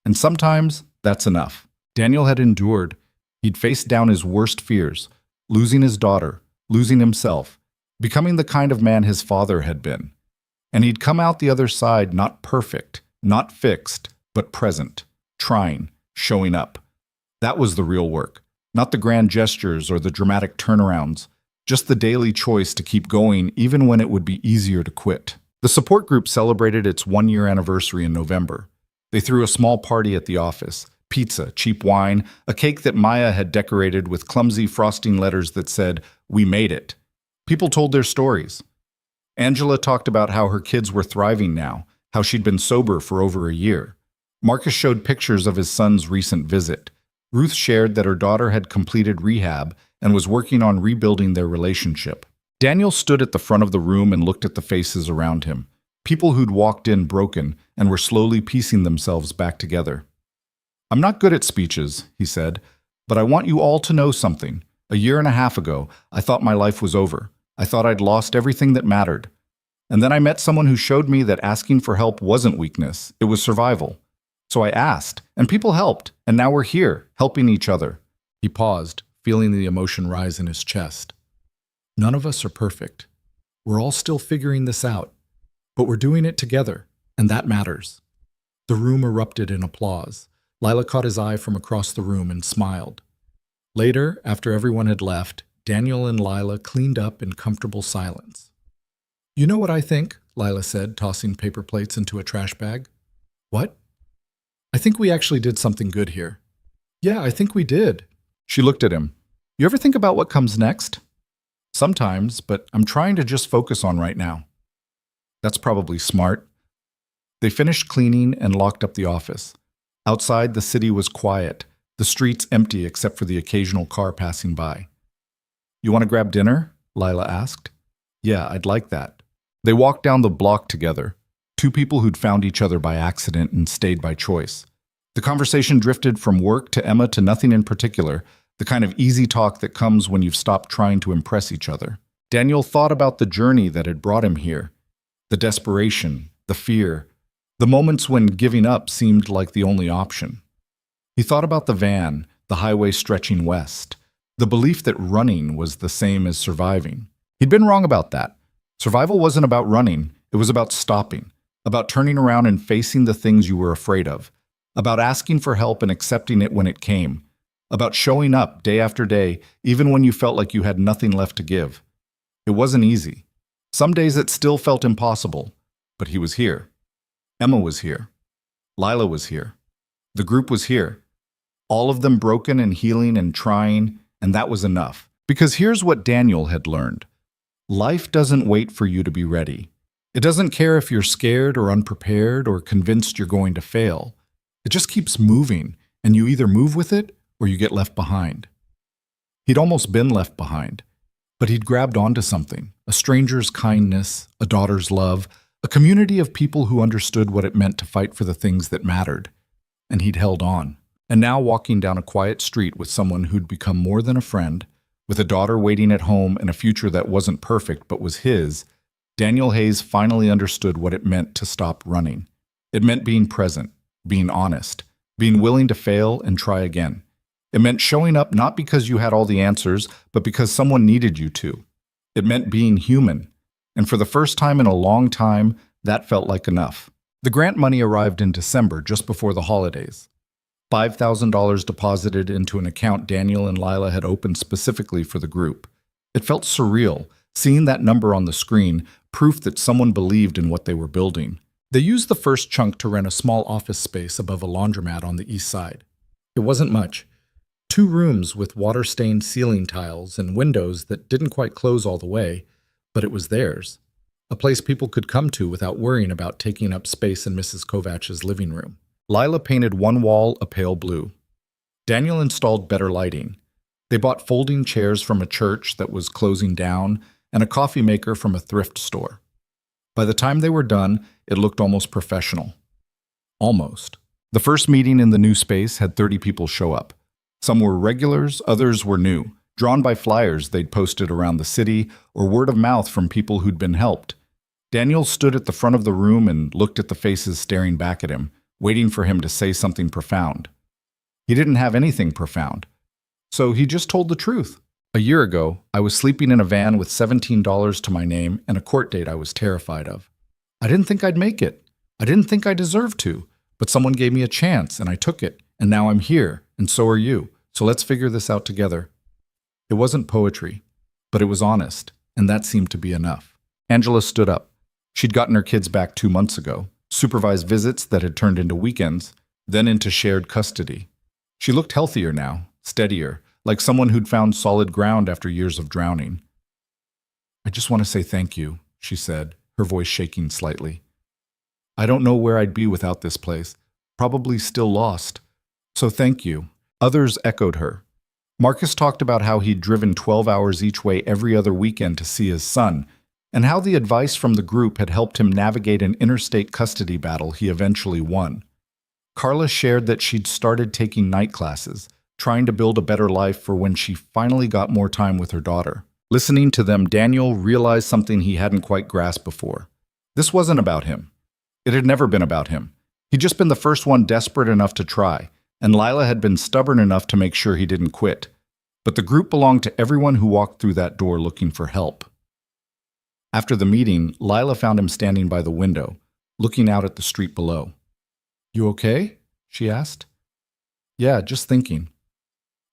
And sometimes that's enough. Daniel had endured. He'd faced down his worst fears, losing his daughter, losing himself, becoming the kind of man his father had been. And he'd come out the other side not perfect, not fixed, but present, trying, showing up. That was the real work, not the grand gestures or the dramatic turnarounds, just the daily choice to keep going even when it would be easier to quit. The support group celebrated its one-year anniversary in November. They threw a small party at the office, pizza, cheap wine, a cake that Maya had decorated with clumsy frosting letters that said, "We made it." People told their stories. Angela talked about how her kids were thriving now, how she'd been sober for over a year. Marcus showed pictures of his son's recent visit. Ruth shared that her daughter had completed rehab and was working on rebuilding their relationship. Daniel stood at the front of the room and looked at the faces around him, people who'd walked in broken and were slowly piecing themselves back together. "I'm not good at speeches," he said, "but I want you all to know something. A year and a half ago, I thought my life was over. I thought I'd lost everything that mattered. And then I met someone who showed me that asking for help wasn't weakness, it was survival. So I asked, and people helped, and now we're here, helping each other." He paused, feeling the emotion rise in his chest. "None of us are perfect. We're all still figuring this out, but we're doing it together, and that matters." The room erupted in applause. Lila caught his eye from across the room and smiled. Later, after everyone had left, Daniel and Lila cleaned up in comfortable silence. "You know what I think?" Lila said, tossing paper plates into a trash bag. "What?" "I think we actually did something good here." "Yeah, I think we did." She looked at him. "You ever think about what comes next?" "Sometimes, but I'm trying to just focus on right now." "That's probably smart." They finished cleaning and locked up the office. Outside, the city was quiet, the streets empty except for the occasional car passing by. "You want to grab dinner?" Lila asked. "Yeah, I'd like that." They walked down the block together, two people who'd found each other by accident and stayed by choice. The conversation drifted from work to Emma to nothing in particular, the kind of easy talk that comes when you've stopped trying to impress each other. Daniel thought about the journey that had brought him here, the desperation, the fear, the moments when giving up seemed like the only option. He thought about the van, the highway stretching west, the belief that running was the same as surviving. He'd been wrong about that. Survival wasn't about running, it was about stopping, about turning around and facing the things you were afraid of, about asking for help and accepting it when it came, about showing up day after day, even when you felt like you had nothing left to give. It wasn't easy. Some days it still felt impossible, but he was here. Emma was here. Lila was here. The group was here. All of them broken and healing and trying, and that was enough. Because here's what Daniel had learned. Life doesn't wait for you to be ready. It doesn't care if you're scared or unprepared or convinced you're going to fail. It just keeps moving, and you either move with it or you get left behind. He'd almost been left behind, but he'd grabbed onto something, a stranger's kindness, a daughter's love, a community of people who understood what it meant to fight for the things that mattered. And he'd held on. And now walking down a quiet street with someone who'd become more than a friend, with a daughter waiting at home and a future that wasn't perfect but was his, Daniel Hayes finally understood what it meant to stop running. It meant being present, being honest, being willing to fail and try again. It meant showing up not because you had all the answers, but because someone needed you to. It meant being human. And for the first time in a long time, that felt like enough. The grant money arrived in December, just before the holidays. $5,000 deposited into an account Daniel and Lila had opened specifically for the group. It felt surreal, seeing that number on the screen, proof that someone believed in what they were building. They used the first chunk to rent a small office space above a laundromat on the east side. It wasn't much. 2 rooms with water-stained ceiling tiles and windows that didn't quite close all the way, but it was theirs. A place people could come to without worrying about taking up space in Mrs. Kovach's living room. Lila painted one wall a pale blue. Daniel installed better lighting. They bought folding chairs from a church that was closing down and a coffee maker from a thrift store. By the time they were done, it looked almost professional. Almost. The first meeting in the new space had 30 people show up. Some were regulars, others were new, drawn by flyers they'd posted around the city or word of mouth from people who'd been helped. Daniel stood at the front of the room and looked at the faces staring back at him, waiting for him to say something profound. He didn't have anything profound, so he just told the truth. A year ago, I was sleeping in a van with $17 to my name and a court date I was terrified of. I didn't think I'd make it. I didn't think I deserved to, but someone gave me a chance and I took it, and now I'm here, and so are you, so let's figure this out together. It wasn't poetry, but it was honest, and that seemed to be enough. Angela stood up. She'd gotten her kids back 2 months ago, supervised visits that had turned into weekends, then into shared custody. She looked healthier now, steadier, like someone who'd found solid ground after years of drowning. "I just want to say thank you," she said, her voice shaking slightly. "I don't know where I'd be without this place, probably still lost. So thank you." Others echoed her. Marcus talked about how he'd driven 12 hours each way every other weekend to see his son, and how the advice from the group had helped him navigate an interstate custody battle he eventually won. Carla shared that she'd started taking night classes, trying to build a better life for when she finally got more time with her daughter. Listening to them, Daniel realized something he hadn't quite grasped before. This wasn't about him. It had never been about him. He'd just been the first one desperate enough to try, and Lila had been stubborn enough to make sure he didn't quit. But the group belonged to everyone who walked through that door looking for help. After the meeting, Lila found him standing by the window, looking out at the street below. "You okay?" she asked. "Yeah, just thinking."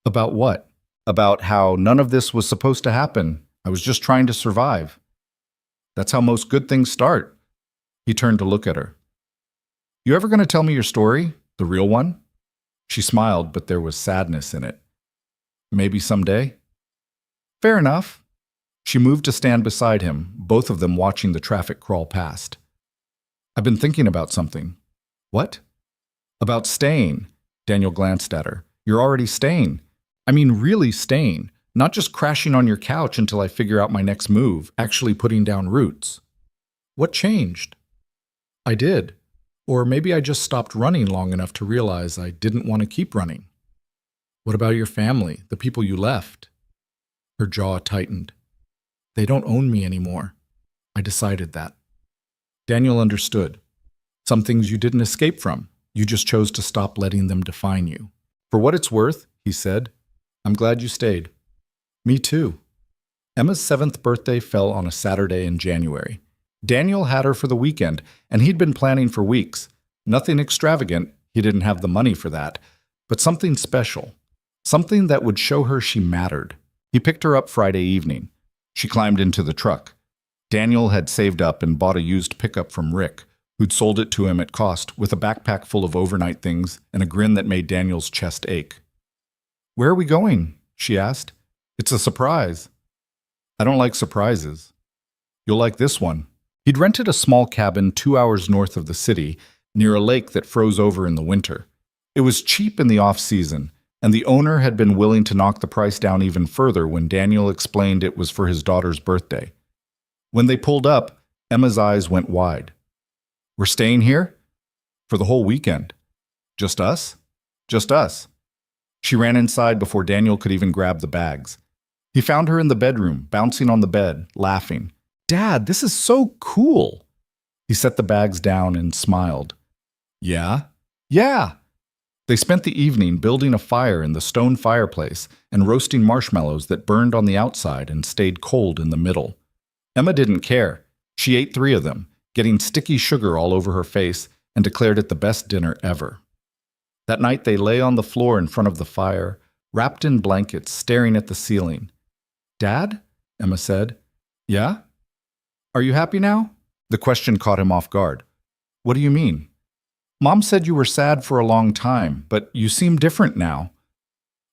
"About what?" "About how none of this was supposed to happen. I was just trying to survive." "That's how most good things start." He turned to look at her. "You ever going to tell me your story? The real one?" She smiled, but there was sadness in it. "Maybe someday." "Fair enough." She moved to stand beside him, both of them watching the traffic crawl past. "I've been thinking about something." "What?" "About staying." Daniel glanced at her. "You're already staying. I mean really staying, not just crashing on your couch until I figure out my next move, actually putting down roots." "What changed?" "I did. Or maybe I just stopped running long enough to realize I didn't want to keep running." "What about your family, the people you left?" Her jaw tightened. "They don't own me anymore. I decided that." Daniel understood. Some things you didn't escape from. You just chose to stop letting them define you. "For what it's worth," he said, "I'm glad you stayed." "Me too." Emma's 7th birthday fell on a Saturday in January. Daniel had her for the weekend, and he'd been planning for weeks. Nothing extravagant, he didn't have the money for that, but something special. Something that would show her she mattered. He picked her up Friday evening. She climbed into the truck. Daniel had saved up and bought a used pickup from Rick, who'd sold it to him at cost, with a backpack full of overnight things and a grin that made Daniel's chest ache. "Where are we going?" she asked. "It's a surprise." "I don't like surprises." "You'll like this one." He'd rented a small cabin 2 hours north of the city, near a lake that froze over in the winter. It was cheap in the off-season, and the owner had been willing to knock the price down even further when Daniel explained it was for his daughter's birthday. When they pulled up, Emma's eyes went wide. "We're staying here?" "For the whole weekend." "Just us?" "Just us." She ran inside before Daniel could even grab the bags. He found her in the bedroom, bouncing on the bed, laughing. "Dad, this is so cool." He set the bags down and smiled. "Yeah?" "Yeah." They spent the evening building a fire in the stone fireplace and roasting marshmallows that burned on the outside and stayed cold in the middle. Emma didn't care. She ate 3 of them, getting sticky sugar all over her face, and declared it the best dinner ever. That night they lay on the floor in front of the fire, wrapped in blankets, staring at the ceiling. "Dad?" Emma said. "Yeah?" "Are you happy now?" The question caught him off guard. "What do you mean?" "Mom said you were sad for a long time, but you seem different now."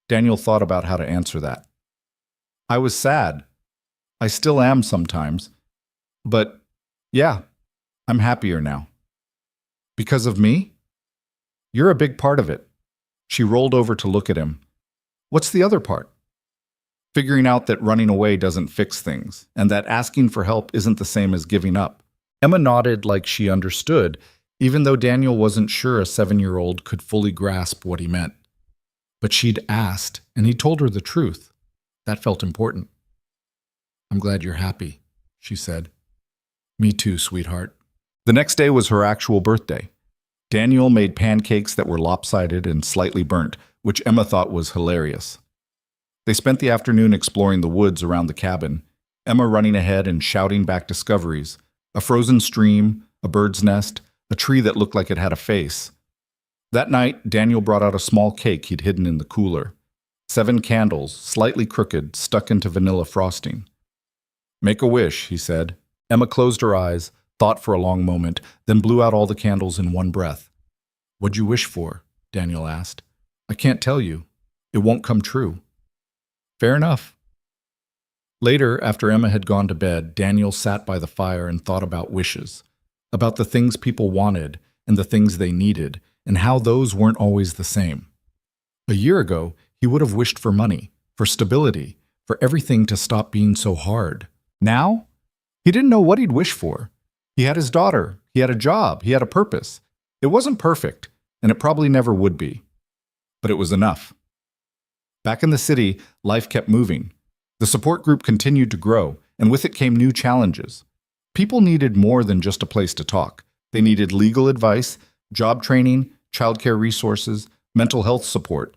Daniel thought about how to answer that. "I was sad. I still am sometimes. But, yeah, I'm happier now." "Because of me?" "You're a big part of it." She rolled over to look at him. "What's the other part?" "Figuring out that running away doesn't fix things, and that asking for help isn't the same as giving up." Emma nodded like she understood, even though Daniel wasn't sure a 7-year-old could fully grasp what he meant. But she'd asked, and he told her the truth. That felt important. "I'm glad you're happy," she said. "Me too, sweetheart." The next day was her actual birthday. Daniel made pancakes that were lopsided and slightly burnt, which Emma thought was hilarious. They spent the afternoon exploring the woods around the cabin, Emma running ahead and shouting back discoveries: a frozen stream, a bird's nest, a tree that looked like it had a face. That night, Daniel brought out a small cake he'd hidden in the cooler. 7 candles, slightly crooked, stuck into vanilla frosting. "Make a wish," he said. Emma closed her eyes, thought for a long moment, then blew out all the candles in one breath. "What'd you wish for?" Daniel asked. "I can't tell you. It won't come true." "Fair enough." Later, after Emma had gone to bed, Daniel sat by the fire and thought about wishes, about the things people wanted and the things they needed, and how those weren't always the same. A year ago, he would have wished for money, for stability, for everything to stop being so hard. Now, he didn't know what he'd wish for. He had his daughter, he had a job, he had a purpose. It wasn't perfect, and it probably never would be. But it was enough. Back in the city, life kept moving. The support group continued to grow, and with it came new challenges. People needed more than just a place to talk. They needed legal advice, job training, childcare resources, mental health support.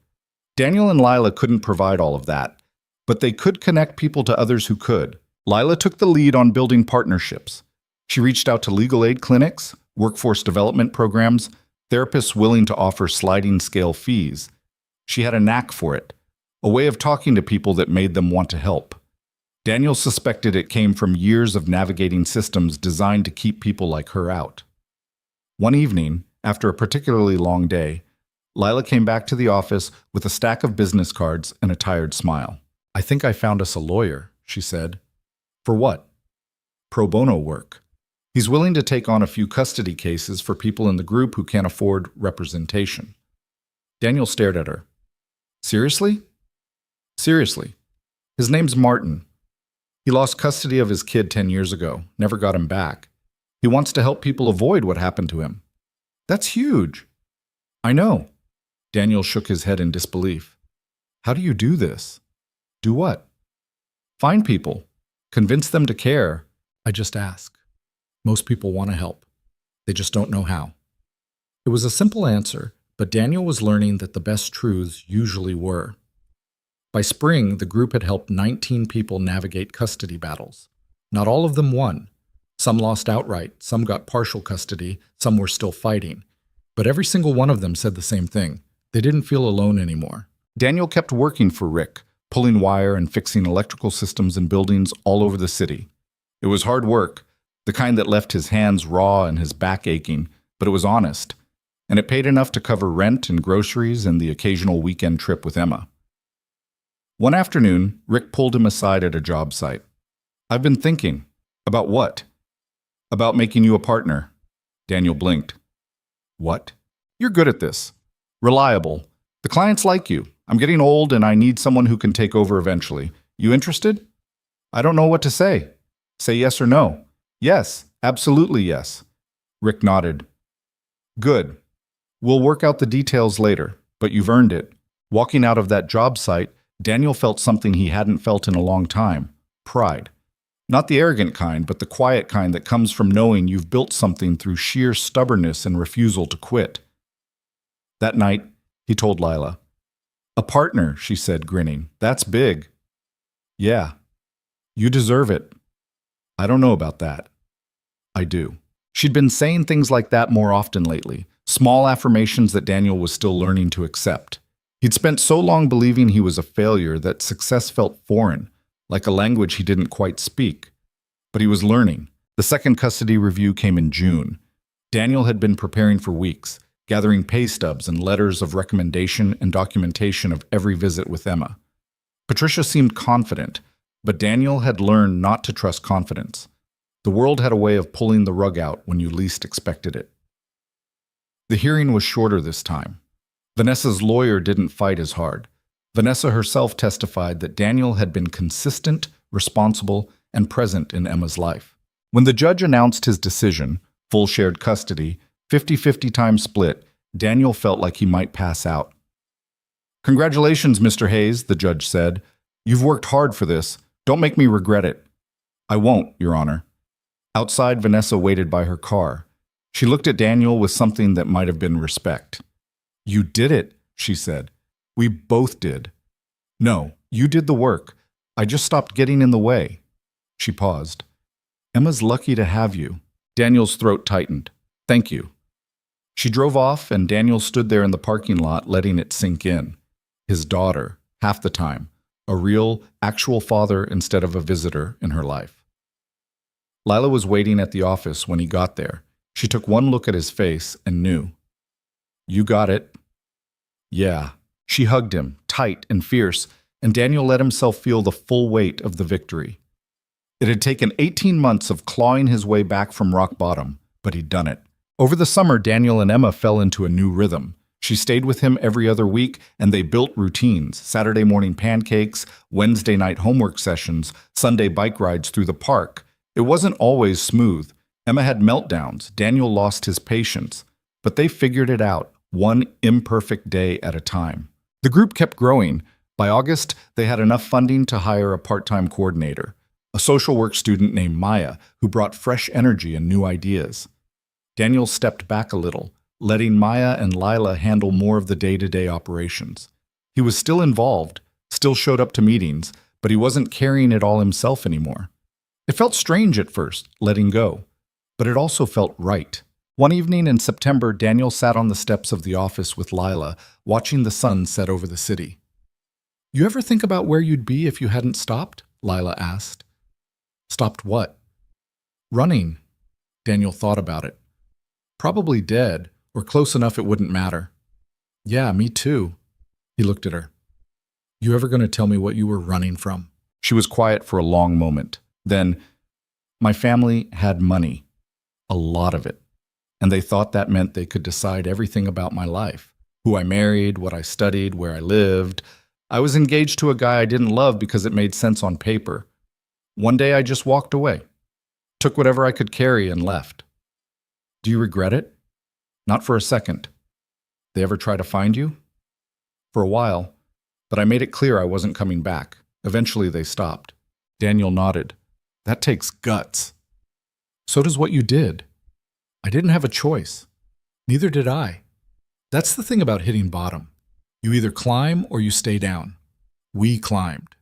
Daniel and Lila couldn't provide all of that, but they could connect people to others who could. Lila took the lead on building partnerships. She reached out to legal aid clinics, workforce development programs, therapists willing to offer sliding scale fees. She had a knack for it, a way of talking to people that made them want to help. Daniel suspected it came from years of navigating systems designed to keep people like her out. One evening, after a particularly long day, Lila came back to the office with a stack of business cards and a tired smile. "I think I found us a lawyer," she said. "For what?" "Pro bono work. He's willing to take on a few custody cases for people in the group who can't afford representation." Daniel stared at her. "Seriously?" "Seriously. His name's Martin. He lost custody of his kid 10 years ago, never got him back. He wants to help people avoid what happened to him." "That's huge." "I know." Daniel shook his head in disbelief. "How do you do this?" "Do what?" "Find people. Convince them to care." "I just ask. Most people want to help. They just don't know how." It was a simple answer, but Daniel was learning that the best truths usually were. By spring, the group had helped 19 people navigate custody battles. Not all of them won. Some lost outright, some got partial custody, some were still fighting. But every single one of them said the same thing. They didn't feel alone anymore. Daniel kept working for Rick, pulling wire and fixing electrical systems in buildings all over the city. It was hard work, the kind that left his hands raw and his back aching, but it was honest. And it paid enough to cover rent and groceries and the occasional weekend trip with Emma. One afternoon, Rick pulled him aside at a job site. "I've been thinking." "About what?" "About making you a partner." Daniel blinked. "What?" "You're good at this. Reliable. The clients like you. I'm getting old and I need someone who can take over eventually. You interested?" "I don't know what to say." "Say yes or no." "Yes, absolutely yes." Rick nodded. "Good. We'll work out the details later, but you've earned it." Walking out of that job site, Daniel felt something he hadn't felt in a long time: pride. Not the arrogant kind, but the quiet kind that comes from knowing you've built something through sheer stubbornness and refusal to quit. That night, he told Lila. "A partner," she said, grinning. "That's big." "Yeah. You deserve it." "I don't know about that." "I do." She'd been saying things like that more often lately, small affirmations that Daniel was still learning to accept. He'd spent so long believing he was a failure that success felt foreign, like a language he didn't quite speak. But he was learning. The second custody review came in June. Daniel had been preparing for weeks, gathering pay stubs and letters of recommendation and documentation of every visit with Emma. Patricia seemed confident, but Daniel had learned not to trust confidence. The world had a way of pulling the rug out when you least expected it. The hearing was shorter this time. Vanessa's lawyer didn't fight as hard. Vanessa herself testified that Daniel had been consistent, responsible, and present in Emma's life. When the judge announced his decision, full shared custody, 50-50 time split. Daniel felt like he might pass out. "Congratulations, Mr. Hayes," the judge said. "You've worked hard for this. Don't make me regret it." "I won't, Your Honor." Outside, Vanessa waited by her car. She looked at Daniel with something that might have been respect. "You did it," she said. "We both did." "No, you did the work. I just stopped getting in the way." She paused. "Emma's lucky to have you." Daniel's throat tightened. "Thank you." She drove off, and Daniel stood there in the parking lot, letting it sink in. His daughter, half the time, a real, actual father instead of a visitor in her life. Lila was waiting at the office when he got there. She took one look at his face and knew. "You got it." "Yeah." She hugged him, tight and fierce, and Daniel let himself feel the full weight of the victory. It had taken 18 months of clawing his way back from rock bottom, but he'd done it. Over the summer, Daniel and Emma fell into a new rhythm. She stayed with him every other week, and they built routines: Saturday morning pancakes, Wednesday night homework sessions, Sunday bike rides through the park. It wasn't always smooth. Emma had meltdowns. Daniel lost his patience. But they figured it out, one imperfect day at a time. The group kept growing. By August, they had enough funding to hire a part-time coordinator, a social work student named Maya, who brought fresh energy and new ideas. Daniel stepped back a little, letting Maya and Lila handle more of the day-to-day operations. He was still involved, still showed up to meetings, but he wasn't carrying it all himself anymore. It felt strange at first, letting go, but it also felt right. One evening in September, Daniel sat on the steps of the office with Lila, watching the sun set over the city. "You ever think about where you'd be if you hadn't stopped?" Lila asked. "Stopped what?" "Running." Daniel thought about it. "Probably dead, or close enough it wouldn't matter." "Yeah, me too." He looked at her. "You ever going to tell me what you were running from?" She was quiet for a long moment. Then, "My family had money. A lot of it. And they thought that meant they could decide everything about my life. Who I married, what I studied, where I lived. I was engaged to a guy I didn't love because it made sense on paper. One day I just walked away. Took whatever I could carry and left." "Do you regret it?" "Not for a second." "They ever try to find you?" "For a while, but I made it clear I wasn't coming back. Eventually they stopped." Daniel nodded. "That takes guts." "So does what you did." "I didn't have a choice." "Neither did I. That's the thing about hitting bottom. You either climb or you stay down. We climbed."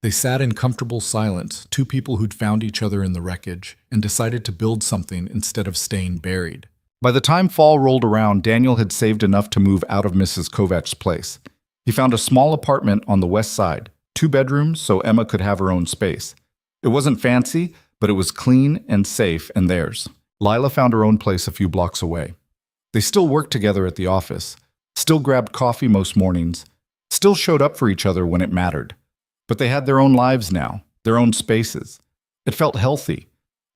They sat in comfortable silence, two people who'd found each other in the wreckage and decided to build something instead of staying buried. By the time fall rolled around, Daniel had saved enough to move out of Mrs. Kovach's place. He found a small apartment on the west side, 2 bedrooms so Emma could have her own space. It wasn't fancy, but it was clean and safe and theirs. Lila found her own place a few blocks away. They still worked together at the office, still grabbed coffee most mornings, still showed up for each other when it mattered. But they had their own lives now, their own spaces. It felt healthy,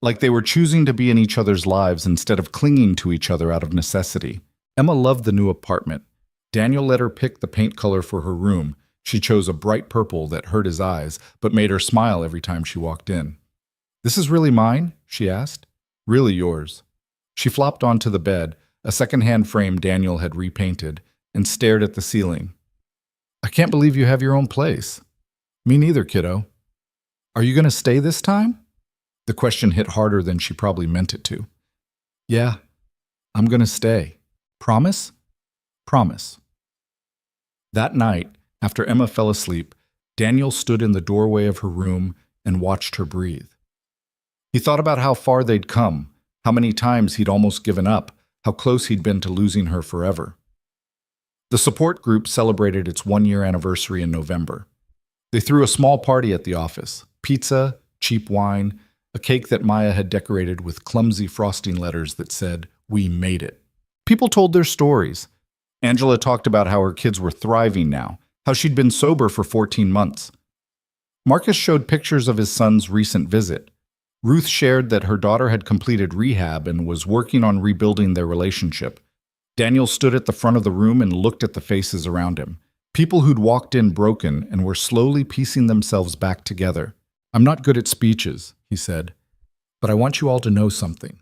like they were choosing to be in each other's lives instead of clinging to each other out of necessity. Emma loved the new apartment. Daniel let her pick the paint color for her room. She chose a bright purple that hurt his eyes, but made her smile every time she walked in. "This is really mine?" she asked. "Really yours." She flopped onto the bed, a second-hand frame Daniel had repainted, and stared at the ceiling. "I can't believe you have your own place." "Me neither, kiddo." "Are you going to stay this time?" The question hit harder than she probably meant it to. "Yeah, I'm going to stay." "Promise?" "Promise." That night, after Emma fell asleep, Daniel stood in the doorway of her room and watched her breathe. He thought about how far they'd come, how many times he'd almost given up, how close he'd been to losing her forever. The support group celebrated its 1-year anniversary in November. They threw a small party at the office: pizza, cheap wine, a cake that Maya had decorated with clumsy frosting letters that said, "We made it." People told their stories. Angela talked about how her kids were thriving now, how she'd been sober for 14 months. Marcus showed pictures of his son's recent visit. Ruth shared that her daughter had completed rehab and was working on rebuilding their relationship. Daniel stood at the front of the room and looked at the faces around him. People who'd walked in broken and were slowly piecing themselves back together. "I'm not good at speeches," he said, "but I want you all to know something.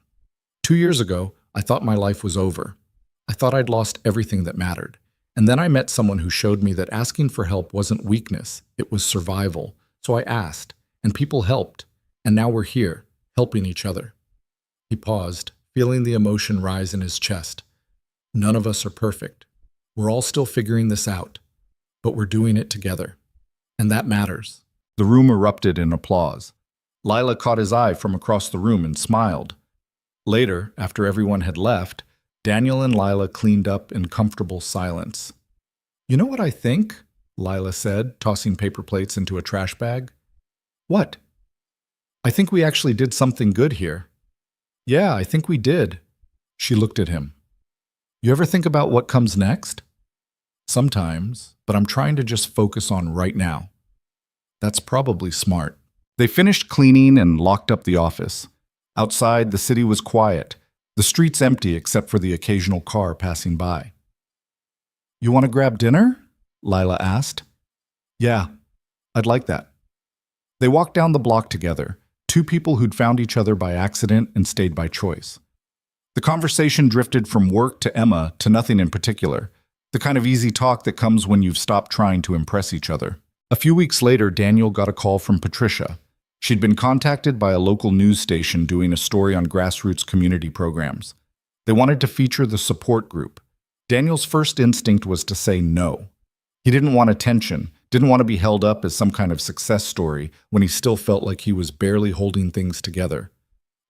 2 years ago, I thought my life was over. I thought I'd lost everything that mattered. And then I met someone who showed me that asking for help wasn't weakness, it was survival. So I asked, and people helped. And now we're here, helping each other." He paused, feeling the emotion rise in his chest. None of us are perfect. We're all still figuring this out, but we're doing it together. And that matters. The room erupted in applause. Lila caught his eye from across the room and smiled. Later, after everyone had left, Daniel and Lila cleaned up in comfortable silence. "You know what I think?" Lila said, tossing paper plates into a trash bag. "What?" "I think we actually did something good here." "Yeah, I think we did." She looked at him. "You ever think about what comes next?" "Sometimes, but I'm trying to just focus on right now." "That's probably smart." They finished cleaning and locked up the office. Outside, the city was quiet, the streets empty except for the occasional car passing by. "You want to grab dinner?" Lila asked. "Yeah, I'd like that." They walked down the block together, two people who'd found each other by accident and stayed by choice. The conversation drifted from work to Emma to nothing in particular, the kind of easy talk that comes when you've stopped trying to impress each other. A few weeks later, Daniel got a call from Patricia. She'd been contacted by a local news station doing a story on grassroots community programs. They wanted to feature the support group. Daniel's first instinct was to say no. He didn't want attention, didn't want to be held up as some kind of success story when he still felt like he was barely holding things together.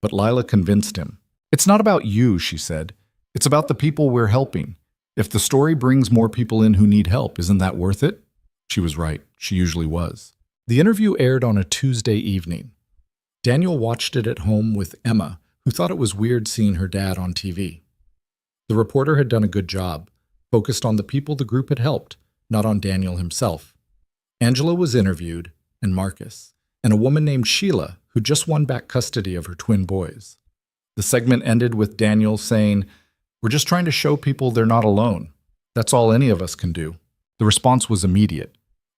But Lila convinced him. "It's not about you," she said. "It's about the people we're helping. If the story brings more people in who need help, isn't that worth it?" She was right. She usually was. The interview aired on a Tuesday evening. Daniel watched it at home with Emma, who thought it was weird seeing her dad on TV. The reporter had done a good job, focused on the people the group had helped, not on Daniel himself. Angela was interviewed, and Marcus, and a woman named Sheila, who just won back custody of her twin boys. The segment ended with Daniel saying, "We're just trying to show people they're not alone. That's all any of us can do." The response was immediate.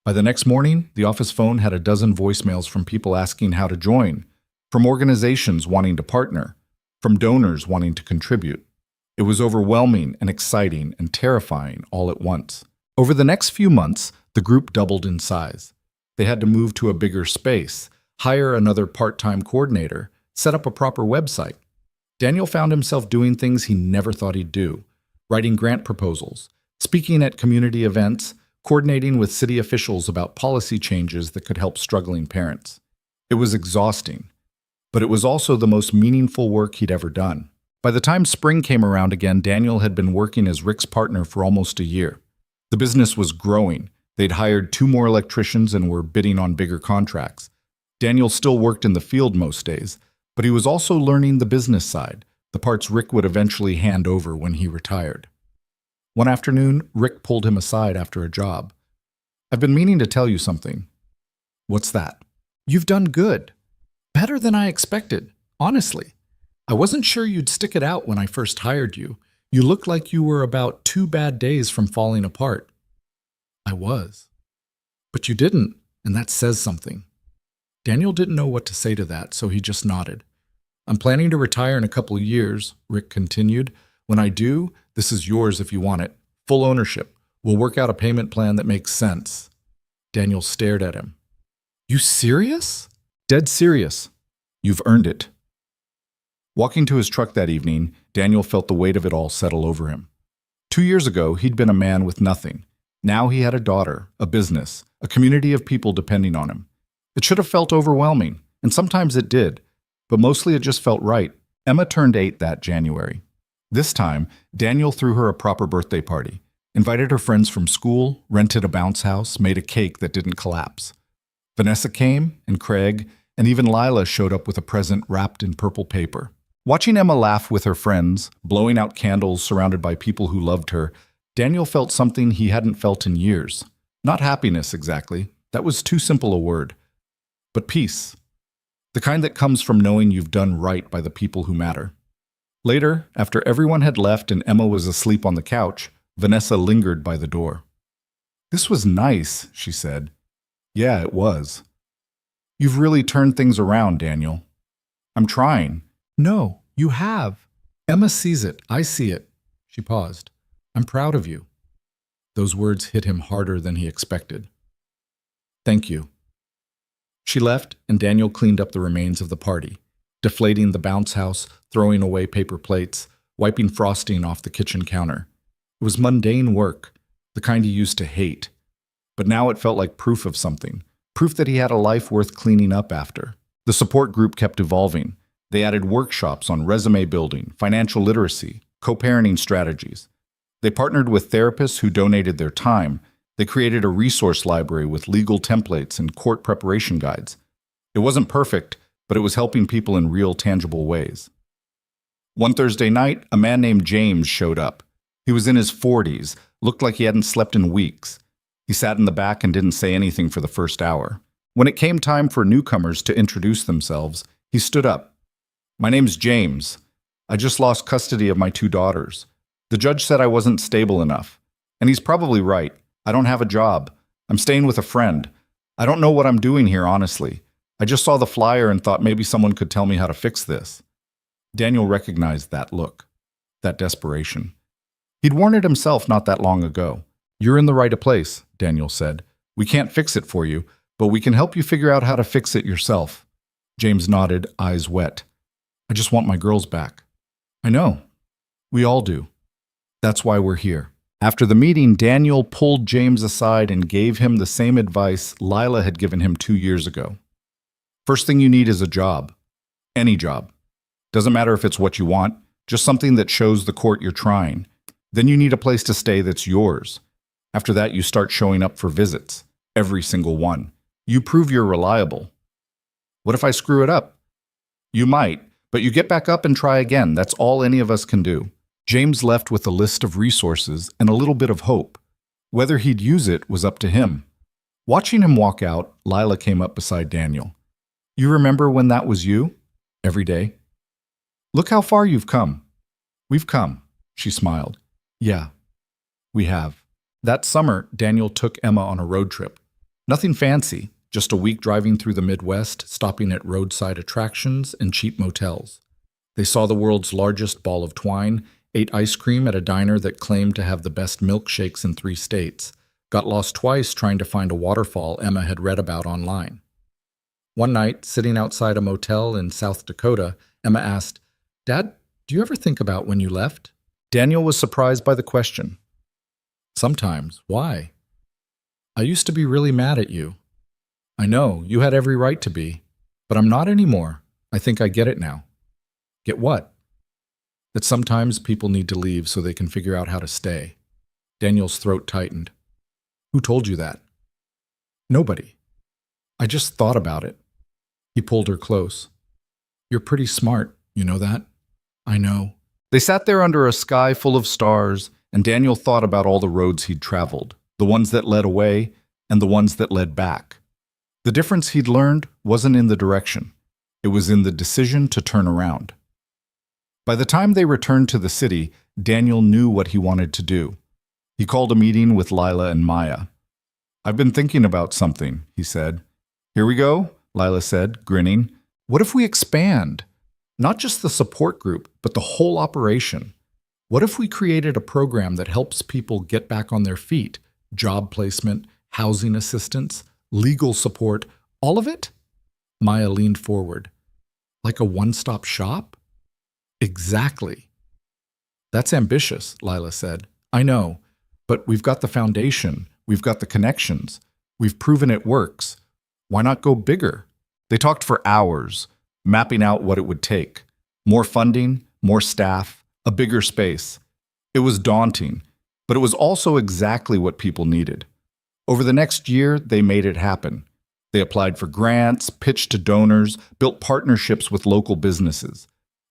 By the next morning, the office phone had a dozen voicemails from people asking how to join, from organizations wanting to partner, from donors wanting to contribute. It was overwhelming and exciting and terrifying all at once. Over the next few months, the group doubled in size. They had to move to a bigger space, hire another part-time coordinator, set up a proper website. Daniel found himself doing things he never thought he'd do, writing grant proposals, speaking at community events, coordinating with city officials about policy changes that could help struggling parents. It was exhausting, but it was also the most meaningful work he'd ever done. By the time spring came around again, Daniel had been working as Rick's partner for almost a year. The business was growing. They'd hired 2 more electricians and were bidding on bigger contracts. Daniel still worked in the field most days, but he was also learning the business side, the parts Rick would eventually hand over when he retired. One afternoon, Rick pulled him aside after a job. "I've been meaning to tell you something." "What's that?" "You've done good. Better than I expected, honestly. I wasn't sure you'd stick it out when I first hired you. You looked like you were about 2 bad days from falling apart." "I was." "But you didn't, and that says something." Daniel didn't know what to say to that, so he just nodded. "I'm planning to retire in a couple of years," Rick continued. "When I do, this is yours if you want it. Full ownership. We'll work out a payment plan that makes sense." Daniel stared at him. "You serious?" "Dead serious. You've earned it." Walking to his truck that evening, Daniel felt the weight of it all settle over him. 2 years ago, he'd been a man with nothing. Now he had a daughter, a business, a community of people depending on him. It should have felt overwhelming, and sometimes it did, but mostly it just felt right. Emma turned 8 that January. This time, Daniel threw her a proper birthday party, invited her friends from school, rented a bounce house, made a cake that didn't collapse. Vanessa came, and Craig, and even Lila showed up with a present wrapped in purple paper. Watching Emma laugh with her friends, blowing out candles surrounded by people who loved her, Daniel felt something he hadn't felt in years. Not happiness, exactly. That was too simple a word. But peace. The kind that comes from knowing you've done right by the people who matter. Later, after everyone had left and Emma was asleep on the couch, Vanessa lingered by the door. "This was nice," she said. "Yeah, it was." "You've really turned things around, Daniel." "I'm trying." "No, you have." Emma sees it. I see it. She paused. I'm proud of you. Those words hit him harder than he expected. Thank you. She left, and Daniel cleaned up the remains of the party, deflating the bounce house, throwing away paper plates, wiping frosting off the kitchen counter. It was mundane work, the kind he used to hate. But now it felt like proof of something, proof that he had a life worth cleaning up after. The support group kept evolving. They added workshops on resume building, financial literacy, co-parenting strategies. They partnered with therapists who donated their time. They created a resource library with legal templates and court preparation guides. It wasn't perfect, but it was helping people in real, tangible ways. One Thursday night, a man named James showed up. He was in his 40s, looked like he hadn't slept in weeks. He sat in the back and didn't say anything for the first hour. When it came time for newcomers to introduce themselves, he stood up. My name's James. I just lost custody of my 2 daughters. The judge said I wasn't stable enough. And he's probably right. I don't have a job. I'm staying with a friend. I don't know what I'm doing here, honestly. I just saw the flyer and thought maybe someone could tell me how to fix this. Daniel recognized that look, that desperation. He'd worn it himself not that long ago. You're in the right place, Daniel said. We can't fix it for you, but we can help you figure out how to fix it yourself. James nodded, eyes wet. I just want my girls back. I know. We all do. That's why we're here. After the meeting, Daniel pulled James aside and gave him the same advice Lila had given him 2 years ago. First thing you need is a job. Any job. Doesn't matter if it's what you want, just something that shows the court you're trying. Then you need a place to stay that's yours. After that, you start showing up for visits. Every single one. You prove you're reliable. What if I screw it up? You might, but you get back up and try again. That's all any of us can do. James left with a list of resources and a little bit of hope. Whether he'd use it was up to him. Watching him walk out, Lila came up beside Daniel. You remember when that was you? Every day? Look how far you've come. We've come, she smiled. Yeah, we have. That summer, Daniel took Emma on a road trip. Nothing fancy, just a week driving through the Midwest, stopping at roadside attractions and cheap motels. They saw the world's largest ball of twine, ate ice cream at a diner that claimed to have the best milkshakes in 3 states, got lost twice trying to find a waterfall Emma had read about online. One night, sitting outside a motel in South Dakota, Emma asked, Dad, do you ever think about when you left? Daniel was surprised by the question. Sometimes. Why? I used to be really mad at you. I know, you had every right to be, but I'm not anymore. I think I get it now. Get what? That sometimes people need to leave so they can figure out how to stay. Daniel's throat tightened. Who told you that? Nobody. I just thought about it. He pulled her close. You're pretty smart, you know that? I know. They sat there under a sky full of stars, and Daniel thought about all the roads he'd traveled, the ones that led away and the ones that led back. The difference he'd learned wasn't in the direction. It was in the decision to turn around. By the time they returned to the city, Daniel knew what he wanted to do. He called a meeting with Lila and Maya. I've been thinking about something, he said. Here we go, Lila said, grinning. What if we expand? Not just the support group, but the whole operation. What if we created a program that helps people get back on their feet? Job placement, housing assistance, legal support, all of it? Maya leaned forward. Like a one-stop shop? Exactly. That's ambitious, Lila said. I know, but we've got the foundation, we've got the connections, we've proven it works. Why not go bigger? They talked for hours, mapping out what it would take. More funding, more staff, a bigger space. It was daunting, but it was also exactly what people needed. Over the next year, they made it happen. They applied for grants, pitched to donors, built partnerships with local businesses.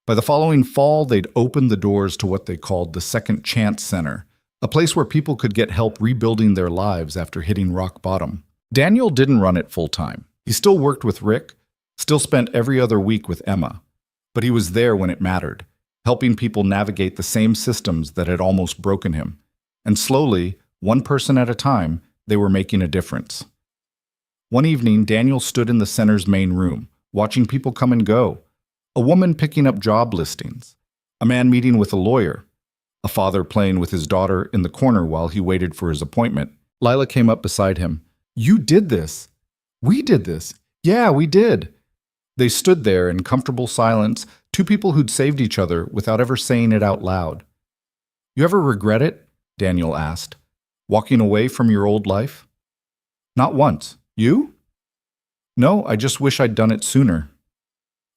By the following fall, they'd opened the doors to what they called the Second Chance Center, a place where people could get help rebuilding their lives after hitting rock bottom. Daniel didn't run it full-time. He still worked with Rick, still spent every other week with Emma. But he was there when it mattered, helping people navigate the same systems that had almost broken him. And slowly, one person at a time, they were making a difference. One evening, Daniel stood in the center's main room, watching people come and go. A woman picking up job listings, a man meeting with a lawyer, a father playing with his daughter in the corner while he waited for his appointment. Lila came up beside him. "You did this. We did this. Yeah, we did." They stood there in comfortable silence, two people who'd saved each other without ever saying it out loud. "You ever regret it?" Daniel asked. "Walking away from your old life?" "Not once. You?" "No, I just wish I'd done it sooner."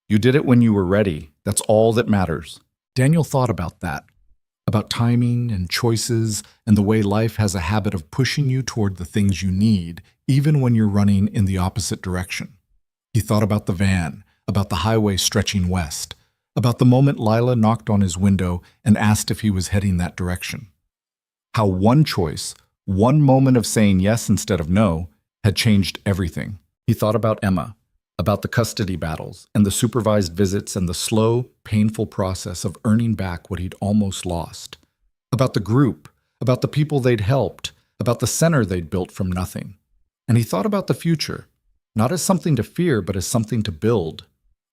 "You did it when you were ready. That's all that matters." Daniel thought about that, about timing and choices and the way life has a habit of pushing you toward the things you need, even when you're running in the opposite direction. He thought about the van, about the highway stretching west, about the moment Lila knocked on his window and asked if he was heading that direction. How one choice, one moment of saying yes instead of no, had changed everything. He thought about Emma, about the custody battles and the supervised visits and the slow, painful process of earning back what he'd almost lost. About the group, about the people they'd helped, about the center they'd built from nothing. And he thought about the future, not as something to fear, but as something to build.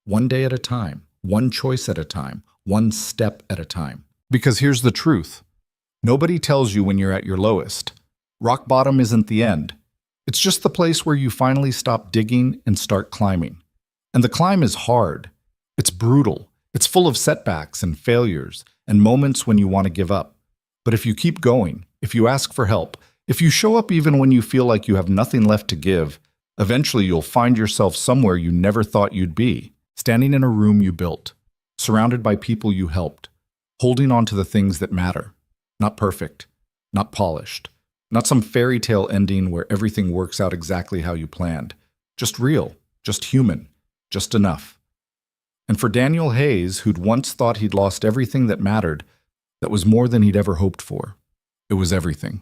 One day at a time, one choice at a time, one step at a time. Because here's the truth. Nobody tells you when you're at your lowest. Rock bottom isn't the end. It's just the place where you finally stop digging and start climbing. And the climb is hard. It's brutal. It's full of setbacks and failures and moments when you want to give up. But if you keep going, if you ask for help, if you show up even when you feel like you have nothing left to give, eventually you'll find yourself somewhere you never thought you'd be, standing in a room you built, surrounded by people you helped, holding on to the things that matter. Not perfect, not polished, not some fairy tale ending where everything works out exactly how you planned. Just real, just human, just enough. And for Daniel Hayes, who'd once thought he'd lost everything that mattered, that was more than he'd ever hoped for. It was everything.